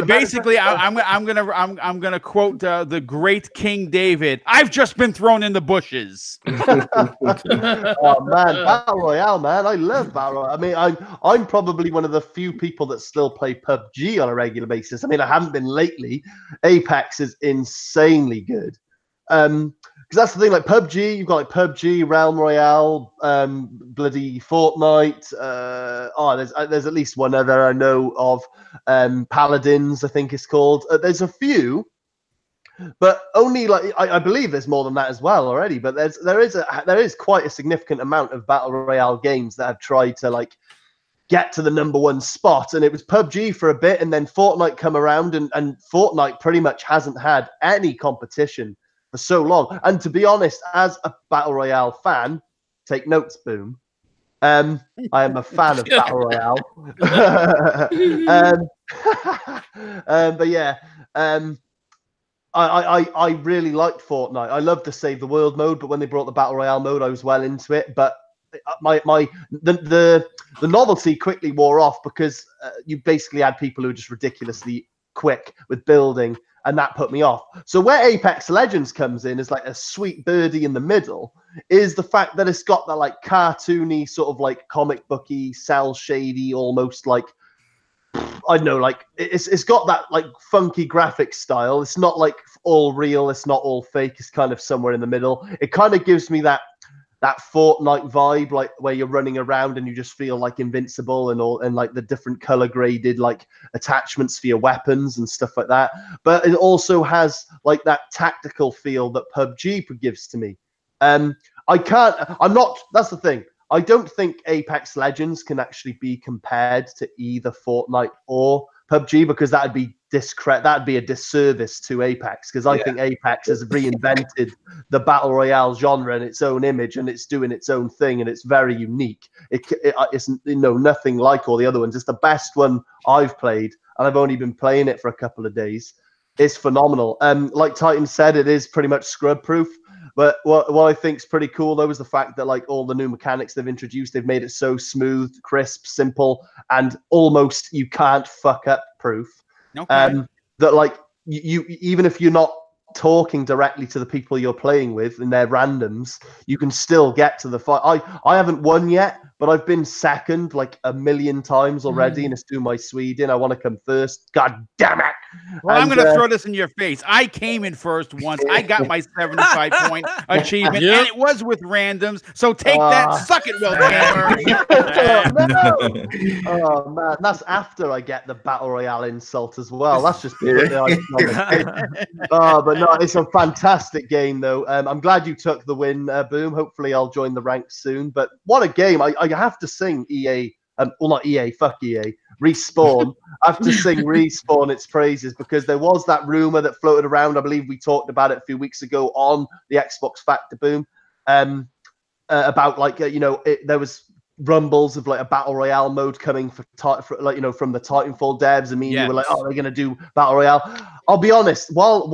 Basically, I'm gonna quote the great King David. I've just been thrown in the bushes. Oh man, battle royale, man! I love battle royale. I mean, I'm probably one of the few people that still play PUBG on a regular basis. I mean, I haven't been lately. Apex is insanely good. Because that's the thing, like PUBG, you've got like PUBG, Realm Royale, bloody Fortnite. There's at least one other I know of. Paladins, I think it's called. There's a few, but only like I believe there's more than that as well already. But there is quite a significant amount of battle royale games that have tried to like get to the #1 spot, and it was PUBG for a bit, and then Fortnite come around, and Fortnite pretty much hasn't had any competition for so long. And to be honest, as a battle royale fan, take notes, Boom. I am a fan of battle royale. But yeah, I really liked Fortnite. I loved the Save the World mode, but when they brought the battle royale mode, I was well into it. But the novelty quickly wore off because you basically had people who were just ridiculously quick with building, and that put me off. So where Apex Legends comes in is like a sweet birdie in the middle, is the fact that it's got that like cartoony sort of like comic booky, cell shady, almost like, I don't know, like it's got that like funky graphic style. It's not like all real, it's not all fake, it's kind of somewhere in the middle. It kind of gives me that Fortnite vibe, like where you're running around and you just feel like invincible, and like the different color graded like attachments for your weapons and stuff like that. But it also has like that tactical feel that PUBG gives to me. That's the thing. I don't think Apex Legends can actually be compared to either Fortnite or PUBG, because that'd be a disservice to Apex, because I think Apex has reinvented the battle royale genre in its own image, and it's doing its own thing, and it's very unique. It's nothing like all the other ones. It's the best one I've played, and I've only been playing it for a couple of days. It's phenomenal. Like Titan said, it is pretty much scrub proof. But what I think is pretty cool, though, is the fact that like all the new mechanics they've introduced, they've made it so smooth, crisp, simple, and almost you can't fuck up proof. Okay. That like you even if you're not talking directly to the people you're playing with and they're randoms, you can still get to the fight. I haven't won yet, but I've been second like a million times already, and it's doing my Sweden. I want to come first. God damn it! Well, I'm going to throw this in your face. I came in first once. I got my 75-point achievement, and it was with randoms. So take that. Suck it, Will Gamer. Oh man, that's after I get the battle royale insult as well. That's just but no, it's a fantastic game though. I'm glad you took the win, Boom. Hopefully I'll join the ranks soon. But what a game! I have to sing EA. Well, not EA. Fuck EA. Respawn. I have to sing Respawn its praises, because there was that rumor that floated around. I believe we talked about it a few weeks ago on the Xbox Factor, Boom, about like there was rumbles of like a battle royale mode coming for from the Titanfall devs. I mean, you were like, oh, they're gonna do battle royale. I'll be honest. While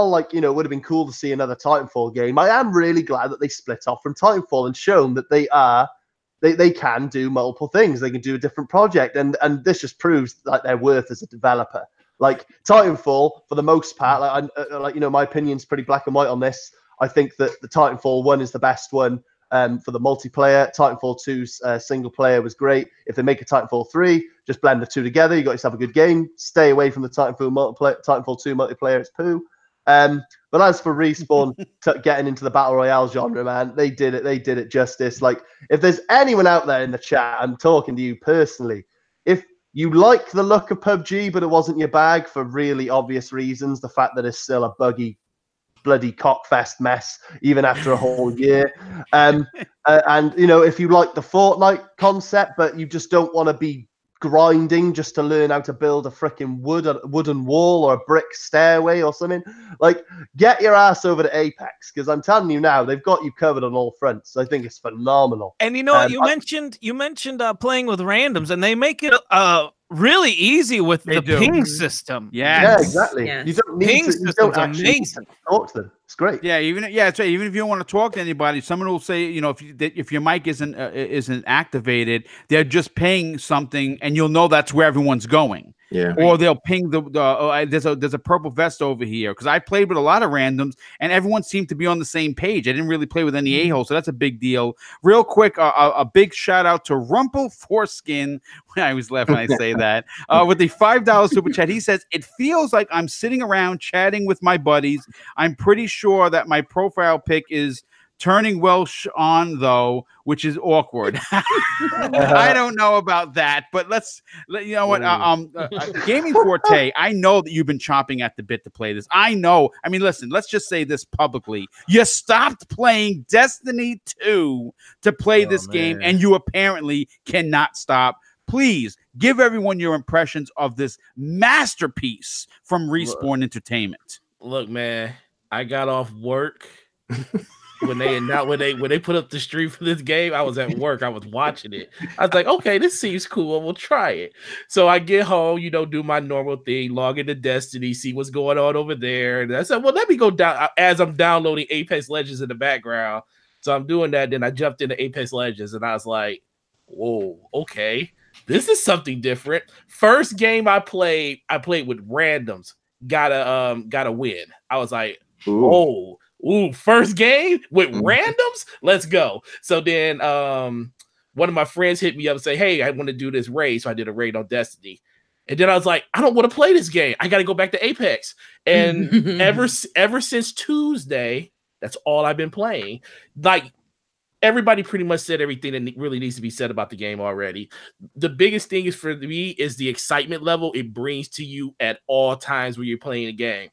like it would have been cool to see another Titanfall game, I am really glad that they split off from Titanfall and shown that they can do multiple things. They can do a different project, and this just proves like their worth as a developer. Like Titanfall, for the most part, my opinion's pretty black and white on this. I think that the Titanfall 1 is the best one for the multiplayer. Titanfall 2's single player was great. If they make a Titanfall 3, just blend the two together. You got yourself a good game. Stay away from the Titanfall multiplayer. Titanfall 2 multiplayer, it's poo. But as for Respawn getting into the battle royale genre, man, they did it justice. Like, if there's anyone out there in the chat, I'm talking to you personally. If you like the look of PUBG, but it wasn't your bag for really obvious reasons, the fact that it's still a buggy, bloody cockfest mess, even after a whole year. And if you like the Fortnite concept, but you just don't want to be grinding just to learn how to build a freaking wooden wall or a brick stairway or something, like, get your ass over to Apex, because I'm telling you now, they've got you covered on all fronts. I think it's phenomenal. And you know what, you mentioned playing with randoms, and they make it really easy with the ping system. Yeah, exactly. Yes. You don't need ping to, you don't system's amazing. talk to them. It's great. Yeah, that's right. Even if you don't want to talk to anybody, someone will say, if your mic isn't activated, they're just paying something, and you'll know that's where everyone's going. Yeah. Or they'll ping there's a purple vest over here, because I played with a lot of randoms and everyone seemed to be on the same page. I didn't really play with any a-holes, so that's a big deal. Real quick, a big shout out to Rumple Foreskin. I always laugh when I say that. With the $5 super chat, he says, "It feels like I'm sitting around chatting with my buddies. I'm pretty sure that my profile pic is turning Welsh on, though, which is awkward." I don't know about that, but you know what? Gaming Forte, I know that you've been chomping at the bit to play this. I know. I mean, listen, let's just say this publicly. You stopped playing Destiny 2 to play this game, and you apparently cannot stop. Please give everyone your impressions of this masterpiece from Respawn Entertainment. Look, man, I got off work when they put up the stream for this game. I was at work. I was watching it. I was like, okay, this seems cool. We'll try it. So I get home, do my normal thing, log into Destiny, see what's going on over there. And I said, well, let me go down as I'm downloading Apex Legends in the background. So I'm doing that. Then I jumped into Apex Legends, and I was like, whoa, okay. this is something different. First game I played with randoms. Got a win. I was like, ooh, first game with randoms? Let's go. So then one of my friends hit me up and say, hey, I want to do this raid. So I did a raid on Destiny. And then I was like, I don't want to play this game. I got to go back to Apex. And ever since Tuesday, that's all I've been playing. Like, everybody pretty much said everything that really needs to be said about the game already. The biggest thing is for me is the excitement level it brings to you at all times when you're playing a game.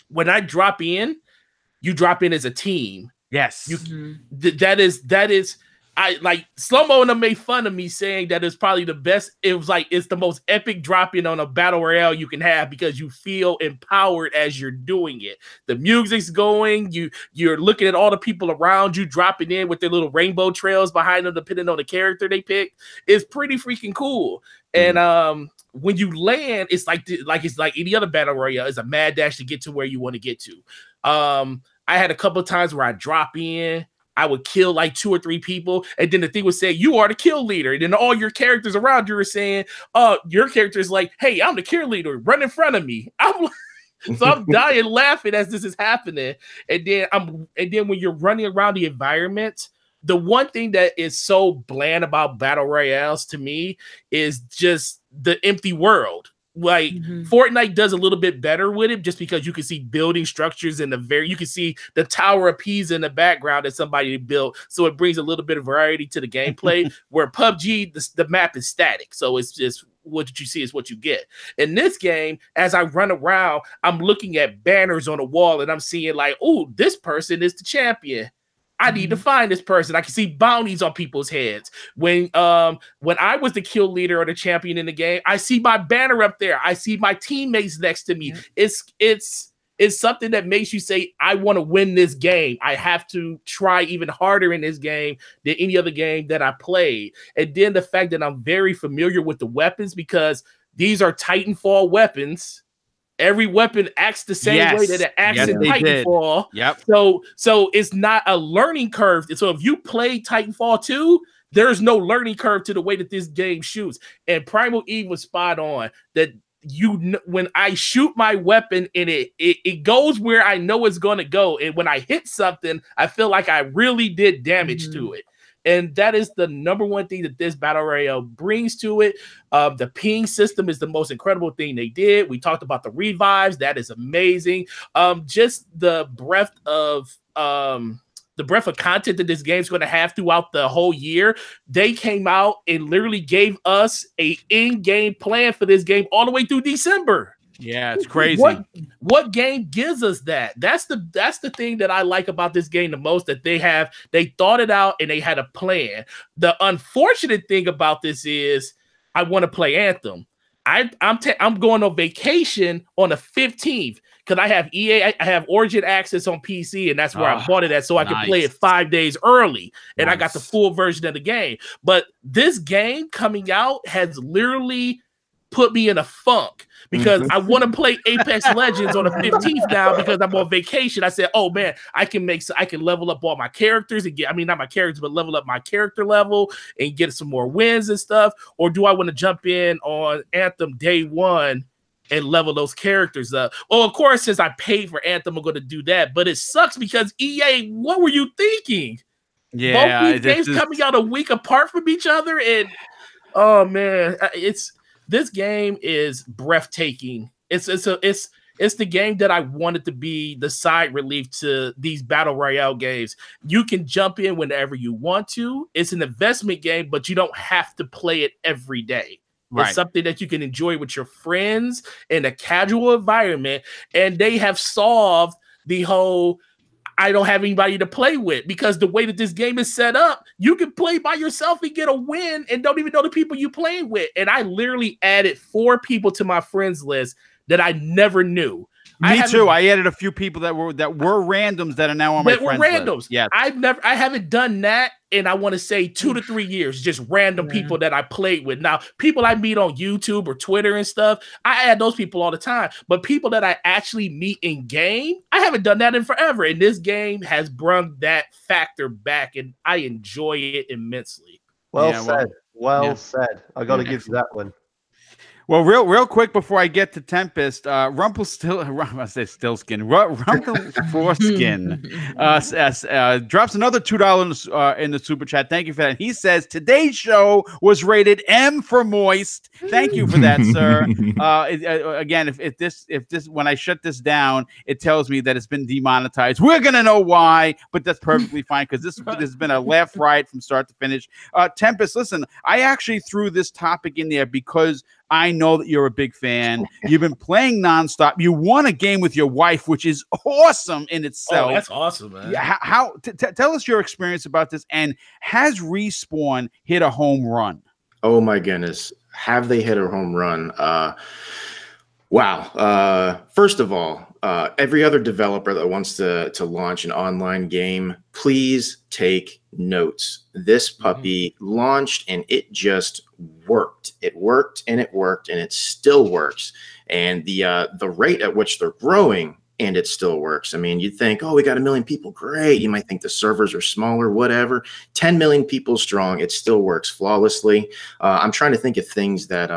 When I drop in, you drop in as a team. Yes. That is I like Slow-Mo and them made fun of me saying that it's probably the best. It was like it's the most epic drop in on a battle royale you can have because you feel empowered as you're doing it. The music's going, you're looking at all the people around you dropping in with their little rainbow trails behind them, depending on the character they pick. It's pretty freaking cool. And when you land, it's like any other battle royale. It's a mad dash to get to where you want to get to. I had a couple of times where I drop in. I would kill like 2 or 3 people. And then the thing would say, you are the kill leader. And then all your characters around you are saying, your character is like, hey, I'm the kill leader. Run in front of me. So I'm dying laughing as this is happening. And then when you're running around the environment, the one thing that is so bland about battle royales to me is just the empty world. Like Fortnite does a little bit better with it just because you can see building structures in you can see the Tower of Pisa in the background that somebody built. So it brings a little bit of variety to the gameplay where PUBG, the map is static. So it's just what you see is what you get. In this game, as I run around, I'm looking at banners on the wall and I'm seeing like, oh, this person is the champion. I need to find this person. I can see bounties on people's heads. When I was the kill leader or the champion in the game, I see my banner up there. I see my teammates next to me. It's something that makes you say, I want to win this game. I have to try even harder in this game than any other game that I played. And then the fact that I'm very familiar with the weapons because these are Titanfall weapons. Every weapon acts the same way that it acts in Titanfall. Yep. So it's not a learning curve. So if you play Titanfall 2, there's no learning curve to the way that this game shoots. And Primal Eve was spot on that when I shoot my weapon and it goes where I know it's going to go. And when I hit something, I feel like I really did damage to it. And that is the number one thing that this battle royale brings to it. The ping system is the most incredible thing they did. We talked about the revives. That is amazing. Just the breadth of content that this game is going to have throughout the whole year. They came out and literally gave us a in-game plan for this game all the way through December. Yeah, it's crazy. What game gives us that? That's the thing that I like about this game the most, that they thought it out and they had a plan. The unfortunate thing about this is I want to play Anthem. I'm going on vacation on the 15th because I have I have Origin Access on PC, and that's where I bought it at, so I can play it 5 days early, and I got the full version of the game. But this game coming out has literally put me in a funk because I want to play Apex Legends on the 15th now because I'm on vacation. I said, oh man, I can level up all my characters and not my characters, but level up my character level and get some more wins and stuff. Or do I want to jump in on Anthem day one and level those characters up? Well, of course, since I paid for Anthem, I'm going to do that. But it sucks because EA, what were you thinking? Yeah, both these games coming out a week apart from each other, and oh man, this game is breathtaking. It's the game that I wanted to be the side relief to these battle royale games. You can jump in whenever you want to. It's an investment game, but you don't have to play it every day. Right. It's something that you can enjoy with your friends in a casual environment. And they have solved the whole I don't have anybody to play with, because the way that this game is set up, you can play by yourself and get a win and don't even know the people you playing with. And I literally added 4 people to my friends list that I never knew. Me too. I added a few people that were randoms that are now on my friends list. Yeah, I haven't done that in, I want to say, 2 to 3 years. Just random people that I played with. Now, people I meet on YouTube or Twitter and stuff, I add those people all the time. But people that I actually meet in game, I haven't done that in forever. And this game has brought that factor back, and I enjoy it immensely. Well said. Well said. I got to give you that one. Well, real quick before I get to Tempest, Rumpelstiltskin drops another $2 in the super chat. Thank you for that. He says today's show was rated M for moist. Thank you for that, sir. Again, if this when I shut this down, it tells me that it's been demonetized. We're gonna know why, but that's perfectly fine because this has been a laugh riot from start to finish. Tempest, listen, I actually threw this topic in there because I know that you're a big fan. You've been playing nonstop. You won a game with your wife, which is awesome in itself. Oh, that's awesome, man. How tell us your experience about this, and has Respawn hit a home run? Oh my goodness, have they hit a home run? Wow. First of all, every other developer that wants to launch an online game, please take notes. This puppy launched and it just worked. It worked and it worked and it still works. And the rate at which they're growing, and it still works. I mean, you'd think, oh, we got 1 million people. Great. You might think the servers are smaller, whatever. 10 million people strong. It still works flawlessly. I'm trying to think of things that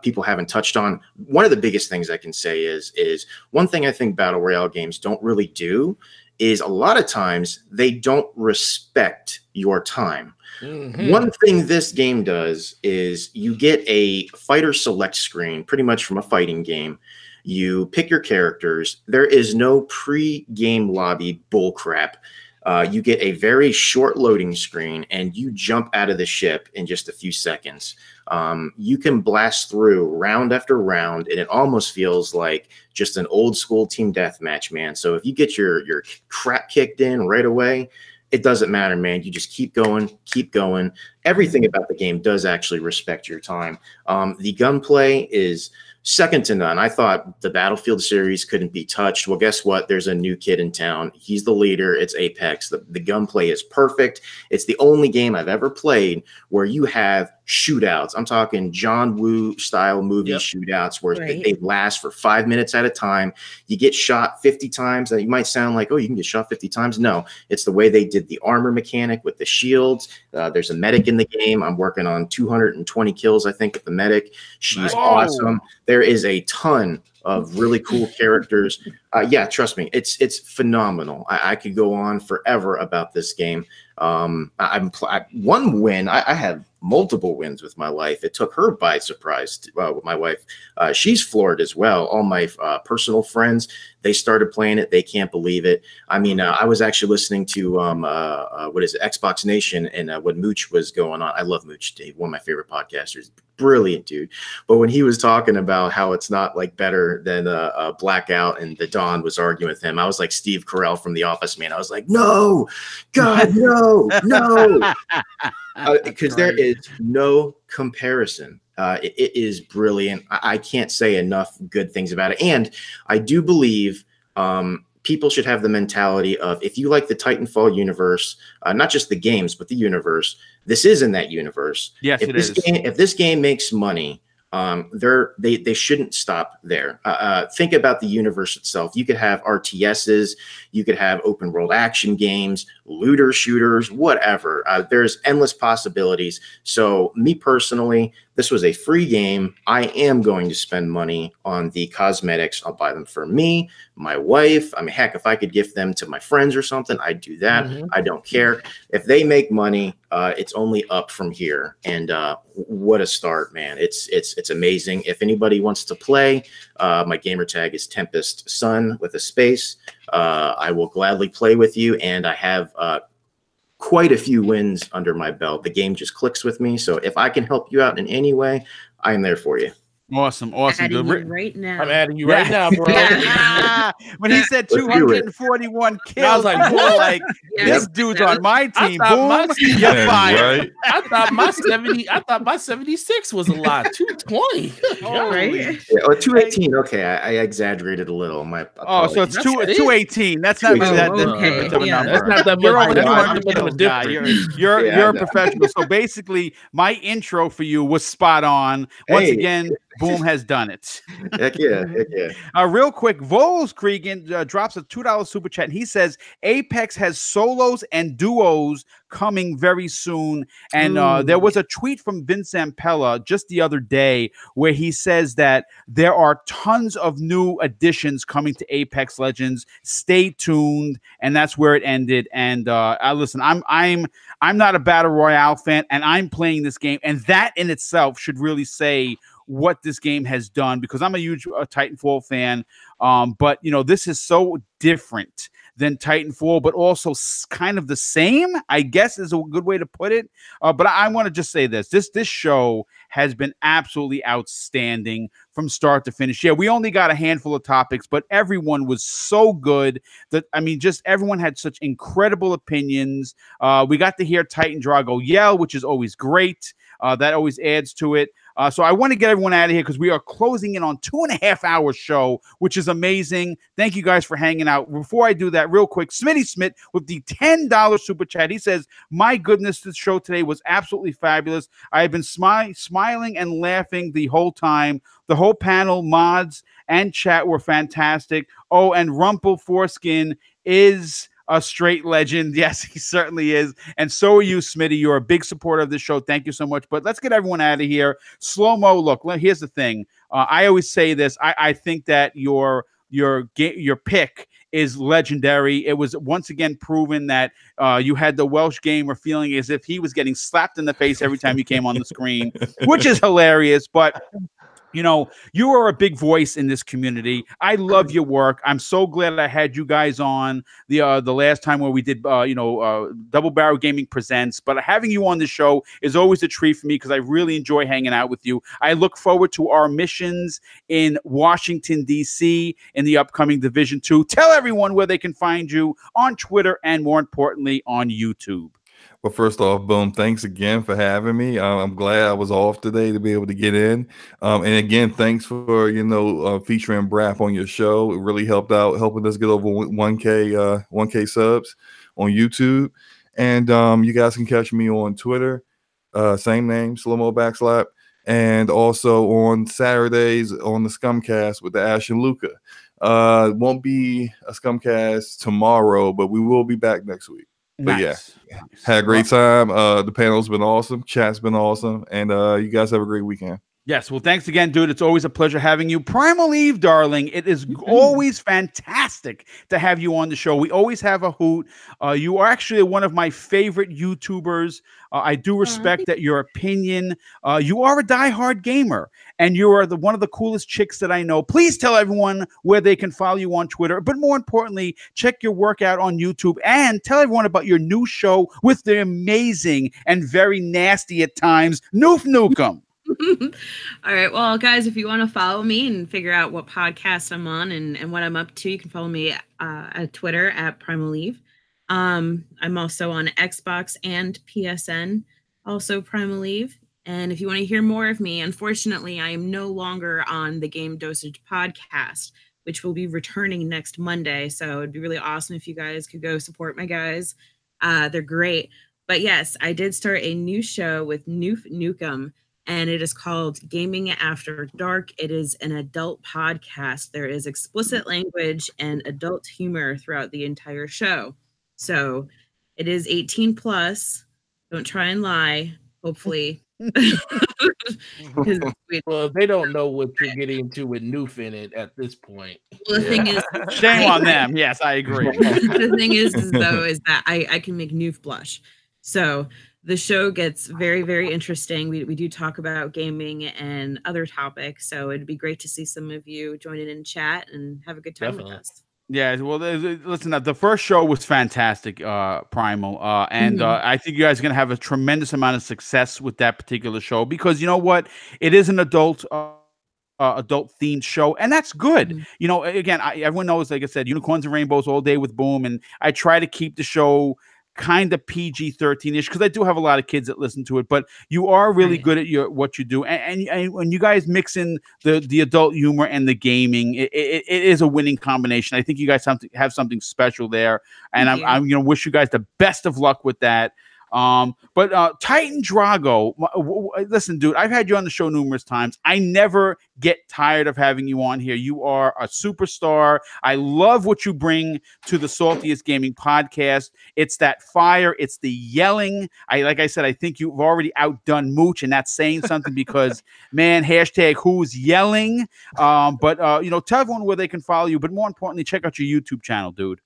people haven't touched on. One of the biggest things I can say is one thing I think Battle Royale games don't really do is a lot of times they don't respect your time. One thing this game does is you get a fighter select screen pretty much from a fighting game. You pick your characters. There is no pre-game lobby bullcrap. You get a very short loading screen and you jump out of the ship in just a few seconds. You can blast through round after round and it almost feels like just an old school team deathmatch, man. So if you get your crap kicked in right away, it doesn't matter, man. You just keep going, keep going. Everything about the game does actually respect your time. The gunplay is second to none. I thought the Battlefield series couldn't be touched. Well, guess what? There's a new kid in town. He's the leader. It's Apex. The gunplay is perfect. It's the only game I've ever played where you have shootouts. I'm talking John Woo style movie shootouts where they last for 5 minutes at a time. You get shot 50 times. You might sound like, oh, you can get shot 50 times. No, it's the way they did the armor mechanic with the shields. There's a medic in the game. I'm working on 220 kills, I think, with the medic. She's awesome. There is a ton of really cool characters. Yeah, trust me, it's phenomenal. I could go on forever about this game. One win. I have multiple wins with my wife. It took her by surprise. With my wife, she's floored as well. All my personal friends, they started playing it. They can't believe it. I mean, I was actually listening to what is it, Xbox Nation, and when Mooch was going on. I love Mooch, Dave, one of my favorite podcasters. Brilliant dude. But when he was talking about how it's not like better than Blackout, and the Dawn was arguing with him, I was like Steve Carell from The Office, man. I was like, no, God, no, no, because there is no comparison. It is brilliant. I can't say enough good things about it. And I do believe people should have the mentality of, if you like the Titanfall universe, not just the games, but the universe, this is in that universe. Yes, If this game makes money, they shouldn't stop there. Think about the universe itself. You could have RTSs, you could have open world action games, looter shooters, whatever. There's endless possibilities. So me personally, this was a free game. I am going to spend money on the cosmetics. I'll buy them for me, my wife. I mean, heck, if I could gift them to my friends or something, I'd do that. I don't care. If they make money, it's only up from here. And what a start, man. It's amazing. If anybody wants to play, my gamer tag is Tempest Sun with a space. I will gladly play with you, and I have quite a few wins under my belt. The game just clicks with me. So if I can help you out in any way, I am there for you. Awesome. Adding you right now. I'm adding you right now, bro. When he said 241 kills, I was like, boy, like this dude's on my team. Boom, you're fired. Right? I thought my 76 was a lot. 220. Right? Yeah, or 218. Okay, I exaggerated a little. My so it's 218. That's not Oh, that okay. much of a Yeah. number. That's not that You're much. over That's not 200 that much of a kills, guy. difference. You're Yeah, a professional. So basically, my intro for you was spot on. Once again, Boom has done it. Heck yeah. Heck yeah. Real quick, Vols Cregan drops a $2 super chat. And he says Apex has solos and duos coming very soon. And there was a tweet from Vince Zampella just the other day where he says that there are tons of new additions coming to Apex Legends. Stay tuned. And that's where it ended. And listen, I'm not a battle royale fan, and I'm playing this game, and that in itself should really say what this game has done, because I'm a huge Titanfall fan. But you know, this is so different than Titanfall, but also kind of the same, I guess is a good way to put it. But I want to just say this show has been absolutely outstanding from start to finish. Yeah, we only got a handful of topics, but everyone was so good that, I mean, just everyone had such incredible opinions. We got to hear Titan Drago yell, which is always great. That always adds to it. So I want to get everyone out of here because we are closing in on 2.5 hour show, which is amazing. Thank you guys for hanging out. Before I do that, real quick, Smitty Smith with the $10 super chat. He says, my goodness, this show today was absolutely fabulous. I have been smiling and laughing the whole time. The whole panel, mods, and chat were fantastic. Oh, and Rumple Foreskin is a straight legend. Yes, he certainly is. And so are you, Smitty. You're a big supporter of this show. Thank you so much. But let's get everyone out of here. Slow-mo, look, here's the thing. I always say this. I think that your pick is legendary. It was once again proven that you had the Welsh gamer feeling as if he was getting slapped in the face every time you came on the screen, which is hilarious. But you know, you are a big voice in this community. I love your work. I'm so glad I had you guys on the last time where we did, Double Barrel Gaming Presents. But having you on the show is always a treat for me because I really enjoy hanging out with you. I look forward to our missions in Washington, D.C. in the upcoming Division 2. Tell everyone where they can find you on Twitter and, more importantly, on YouTube. Well, first off, Boom, thanks again for having me. I'm glad I was off today to be able to get in. And again, thanks for, featuring Brap on your show. It really helped out, helping us get over 1K subs on YouTube. And you guys can catch me on Twitter, same name, Slow-Mo Backslap. And also on Saturdays on the Scumcast with the Ash and Luca. It won't be a Scumcast tomorrow, but we will be back next week. But Nice. Had a great time. The panel's been awesome. Chat's been awesome. And you guys have a great weekend. Yes. Well, thanks again, dude. It's always a pleasure having you. Primal Eve, darling. It is always fantastic to have you on the show. We always have a hoot. You are actually one of my favorite YouTubers. I do respect that your opinion. You are a diehard gamer, and you are one of the coolest chicks that I know. Please tell everyone where they can follow you on Twitter, but more importantly, check your work out on YouTube and tell everyone about your new show with the amazing and very nasty at times, Noof Nukem. All right. Well, guys, if you want to follow me and figure out what podcast I'm on and what I'm up to, you can follow me at Twitter at Primal Eve. I'm also on Xbox and PSN, also Primal Eve. And if you want to hear more of me, unfortunately, I am no longer on the Game Dosage podcast, which will be returning next Monday. So it'd be really awesome if you guys could go support my guys. They're great. But yes, I did start a new show with Noof Nukem, and it is called Gaming After Dark. It is an adult podcast. There is explicit language and adult humor throughout the entire show. So it is 18 plus. Don't try and lie, hopefully. Well, they don't know what you're getting into with Noof in it at this point. Well, the thing is, shame on them. Yes, I agree. The thing is that I can make Noof blush. So the show gets very, very interesting. We do talk about gaming and other topics. So it'd be great to see some of you join in and chat and have a good time with us. Yeah, well, listen, the first show was fantastic, Primal, and I think you guys are going to have a tremendous amount of success with that particular show because you know what? It is an adult themed show, and that's good. You know, again, everyone knows, like I said, unicorns and rainbows all day with Boom, and I try to keep the show kind of PG-13-ish because I do have a lot of kids that listen to it, but you are really good at what you do, and when you guys mix in the adult humor and the gaming, it is a winning combination. I think you guys have something special there, and I'm going to wish you guys the best of luck with that. But Titan Drago, listen, dude, I've had you on the show numerous times. I never get tired of having you on here. You are a superstar. I love what you bring to the Saltiest Gaming podcast. It's that fire. It's the yelling. Like I said, I think you've already outdone Mooch, and that's saying something because, man, hashtag who's yelling. But you know, tell everyone where they can follow you. But more importantly, check out your YouTube channel, dude.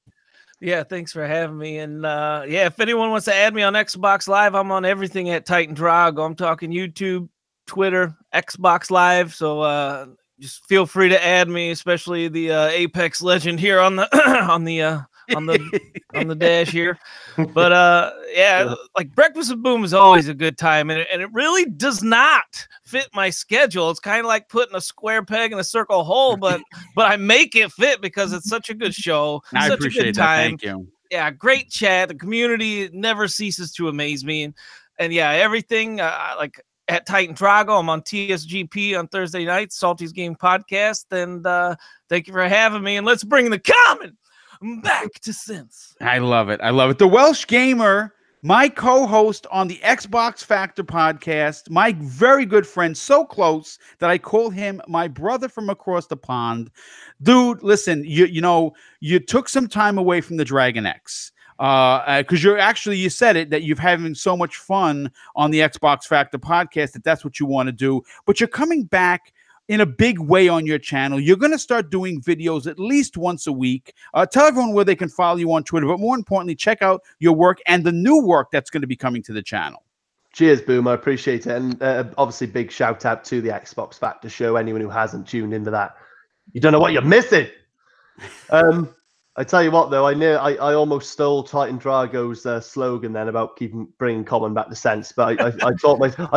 Yeah, thanks for having me. And yeah, if anyone wants to add me on Xbox Live, I'm on everything at Titan Drago. I'm talking YouTube, Twitter, Xbox Live. So just feel free to add me, especially the Apex legend here on the on the dash here. But yeah, like Breakfast with Boom is always a good time, and it really does not fit my schedule. It's kind of like putting a square peg in a circle hole, but I make it fit because it's such a good show. I such appreciate a good that. time. Thank you. Yeah, great chat. The community never ceases to amaze me, and yeah, everything like at Titan Drago. I'm on TSGP on Thursday nights, Salty's Game Podcast, and thank you for having me. And let's bring the common back to sense. I love it. I love it. The Welsh Gamer, my co-host on the Xbox Factor podcast, my very good friend, so close that I call him my brother from across the pond. Dude, listen, you know, you took some time away from the Dragon X. Because you said it, that you're having so much fun on the Xbox Factor podcast that's what you want to do, but you're coming back in a big way on your channel. You're going to start doing videos at least once a week. Tell everyone where they can follow you on Twitter, but more importantly, check out your work and the new work that's going to be coming to the channel. Cheers, Boom. I appreciate it. And obviously, big shout out to the Xbox Factor show. Anyone who hasn't tuned into that, you don't know what you're missing. I tell you what, though, I almost stole Titan Drago's slogan then about bringing common back to sense, but I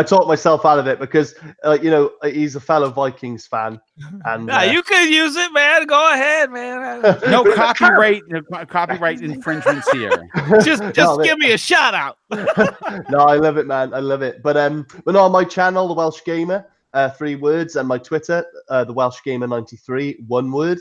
talked myself out of it because, you know, he's a fellow Vikings fan, and you could use it, man. Go ahead, man. No copyright infringements here. Just give me a shout out. No, I love it, man. I love it. But no, on my channel, The Welsh Gamer, 3 words, and my Twitter, The Welsh Gamer 93, 1 word.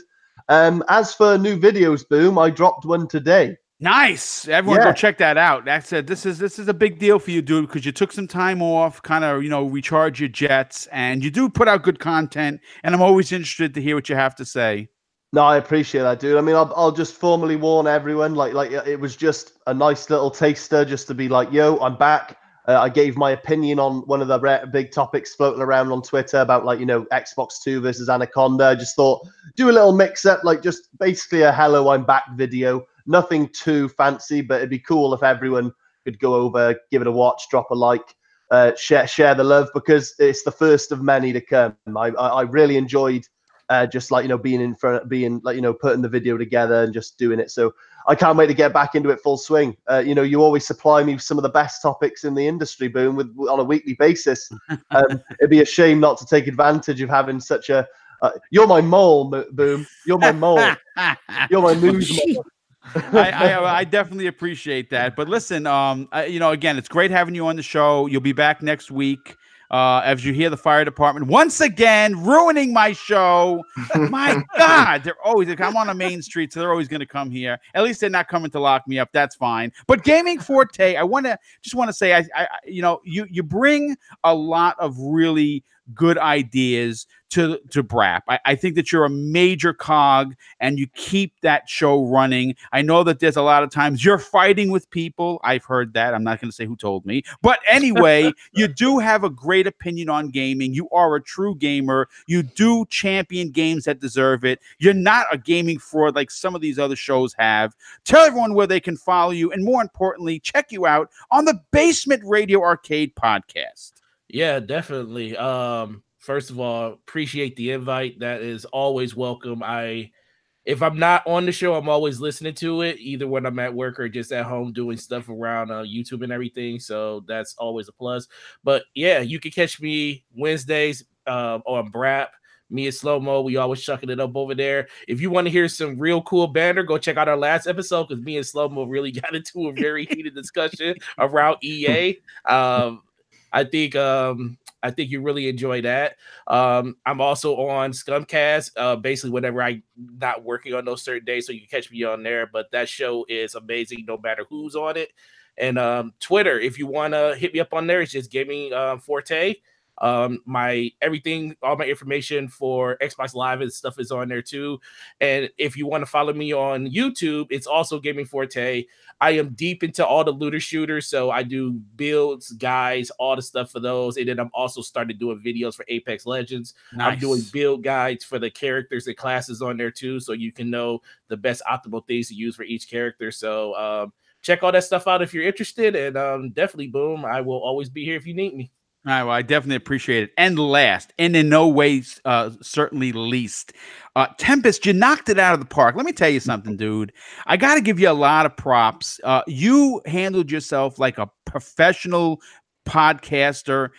As for new videos, Boom, I dropped one today. Nice. Everyone go check that out. That's it. This is a big deal for you, dude, because you took some time off, kind of, you know, recharge your jets, and you do put out good content, and I'm always interested to hear what you have to say. No, I appreciate that, dude. I mean, I'll just formally warn everyone, like it was just a nice little taster just to be like, yo, I'm back. I gave my opinion on one of the big topics floating around on Twitter about, like, you know, Xbox 2 versus Anaconda. I just thought, do a little mix-up, like just basically a hello, I'm back video. Nothing too fancy, but it'd be cool if everyone could go over, give it a watch, drop a like, share the love, because it's the first of many to come. I really enjoyed just, like, you know, being in front, being, like, you know, putting the video together and just doing it. So I can't wait to get back into it full swing. You know, you always supply me with some of the best topics in the industry, Boom, on a weekly basis. It'd be a shame not to take advantage of having such a. You're my mole, Boom. You're my mole. You're my news mole. I definitely appreciate that. But listen, you know, again, it's great having you on the show. You'll be back next week. As you hear the fire department once again ruining my show. My God, I'm on a main street, so they're always going to come here. At least they're not coming to lock me up. That's fine. But Gaming Forte, I want to say, I you know, you bring a lot of really good ideas to BRAP. I think that you're a major cog and you keep that show running. I know that there's a lot of times you're fighting with people. I've heard that. I'm not going to say who told me. But anyway, you do have a great opinion on gaming. You are a true gamer. You do champion games that deserve it. You're not a gaming fraud like some of these other shows have. Tell everyone where they can follow you, and more importantly, check you out on the Basement Radio Arcade podcast. Yeah, definitely. First of all, appreciate the invite. That is always welcome. If I'm not on the show, I'm always listening to it, either when I'm at work or just at home doing stuff around YouTube and everything. So that's always a plus. But yeah, you can catch me Wednesdays on BRAP. Me and Slow Mo, we always chucking it up over there. If you want to hear some real cool banter, go check out our last episode, because me and Slow Mo really got into a very heated discussion around EA. I think you really enjoy that. I'm also on Scumcast, basically whenever I'm not working on those certain days, so you can catch me on there. But that show is amazing no matter who's on it. And Twitter, if you want to hit me up on there, it's just Gaming Forte. My everything, all my information for Xbox Live and stuff is on there too. And if you want to follow me on YouTube, it's also Gaming Forte. I am deep into all the looter shooters, so I do builds, guides, all the stuff for those. And then I'm also started doing videos for Apex Legends. Nice. I'm doing build guides for the characters and classes on there too, so you can know the best optimal things to use for each character. So check all that stuff out if you're interested. And definitely, Boom, I will always be here if you need me. All right, well, I definitely appreciate it. And last, and in no way, certainly least, Tempest, you knocked it out of the park. Let me tell you something, dude. I got to give you a lot of props. You handled yourself like a professional podcaster.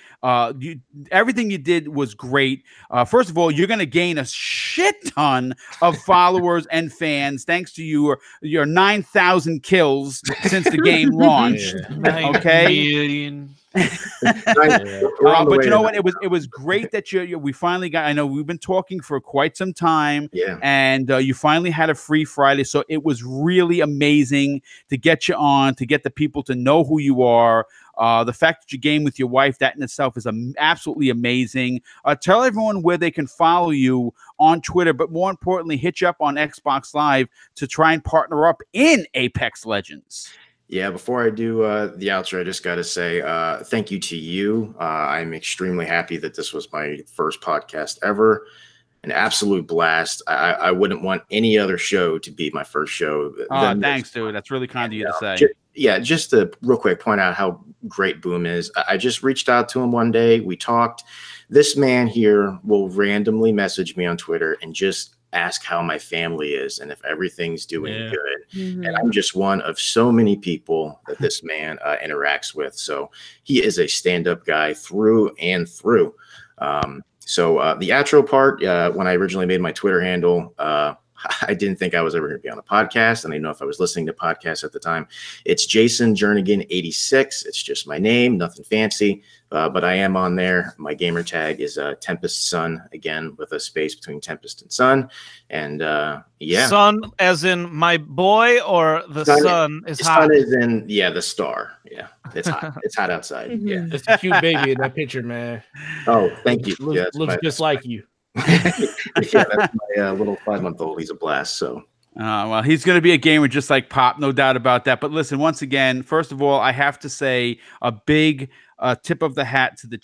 Everything you did was great. First of all, you're going to gain a shit ton of followers and fans thanks to your 9,000 kills since the game launched. Yeah. Okay. But you know what? It was great that we finally got. I know we've been talking for quite some time. Yeah. And you finally had a free Friday, so it was really amazing to get you on, to get the people to know who you are. The fact that you game with your wife, that in itself is absolutely amazing. Tell everyone where they can follow you on Twitter, but more importantly, hit you up on Xbox Live to try and partner up in Apex Legends. Yeah, before I do the outro, I just got to say thank you to you. I'm extremely happy that this was my first podcast ever. An absolute blast. I wouldn't want any other show to be my first show. Thanks, dude. That's really kind of you to say. Just to real quick point out how great Boom is. I just reached out to him one day. We talked. This man here will randomly message me on Twitter and just ask how my family is and if everything's doing good. Mm-hmm. And I'm just one of so many people that this man interacts with. So he is a stand-up guy through and through. So the outro part, when I originally made my Twitter handle, I didn't think I was ever going to be on a podcast. And I didn't know if I was listening to podcasts at the time. It's Jason Jernigan 86. It's just my name, nothing fancy. But I am on there. My gamer tag is Tempest Sun, again, with a space between Tempest and Sun. And yeah. Sun as in my boy, or the sun is hot? Sun is in, the star. Yeah, it's hot. It's hot outside. Mm-hmm. Yeah. It's a cute baby in that picture, man. Oh, thank you. Looks just like you. Yeah, that's my little 5-month-old. He's a blast. So well, he's going to be a gamer just like Pop, no doubt about that. But listen, once again, first of all, I have to say a big tip of the hat to the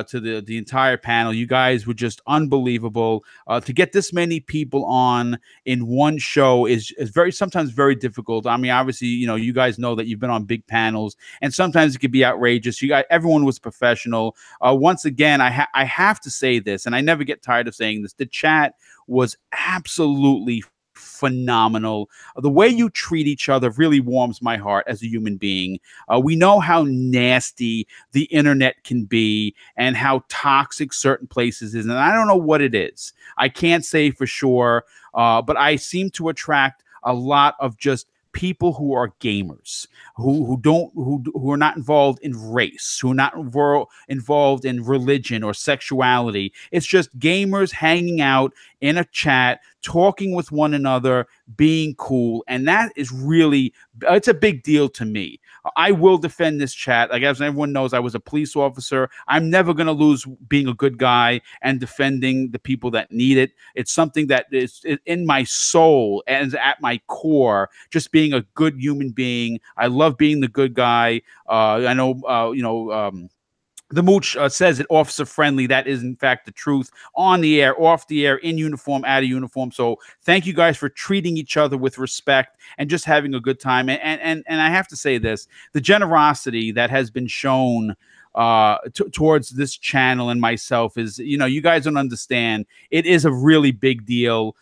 to the entire panel. You guys were just unbelievable. To get this many people on in one show is sometimes very difficult. I mean, obviously, you guys know that you've been on big panels, and sometimes it could be outrageous. Everyone was professional. Once again, I have to say this, and I never get tired of saying this. The chat was absolutely phenomenal. The way you treat each other really warms my heart as a human being. We know how nasty the internet can be and how toxic certain places is, and I don't know what it is. I can't say for sure, but I seem to attract a lot of just people who are gamers, who are not involved in race, who are not involved in religion or sexuality. It's just gamers hanging out in a chat, talking with one another, being cool. And that is really, it's a big deal to me. I will defend this chat. Like, as everyone knows, I was a police officer. I'm never going to lose being a good guy and defending the people that need it. It's something that is in my soul and at my core, just being a good human being. I love being the good guy. I know, the Mooch says it, officer friendly. That is, in fact, the truth. On the air, off the air, in uniform, out of uniform. So thank you guys for treating each other with respect and just having a good time. And I have to say this, the generosity that has been shown towards this channel and myself is, you guys don't understand. It is a really big deal.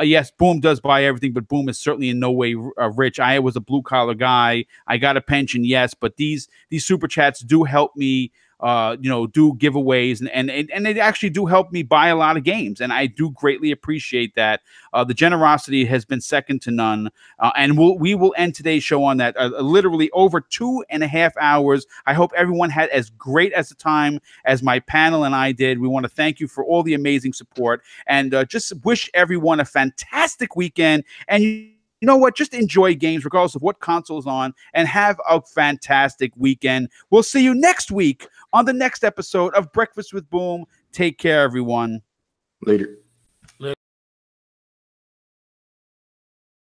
Yes, Boom does buy everything, but Boom is certainly in no way rich. I was a blue collar guy. I got a pension, yes, but these super chats do help me. Do giveaways and they actually do help me buy a lot of games, and I do greatly appreciate that. The generosity has been second to none, and we will end today's show on that. Literally over 2.5 hours. I hope everyone had as great as a time as my panel and I did. We want to thank you for all the amazing support, and just wish everyone a fantastic weekend. And you you know what? Just enjoy games regardless of what console is on, and have a fantastic weekend. We'll see you next week on the next episode of Breakfast with Boom. Take care, everyone. Later.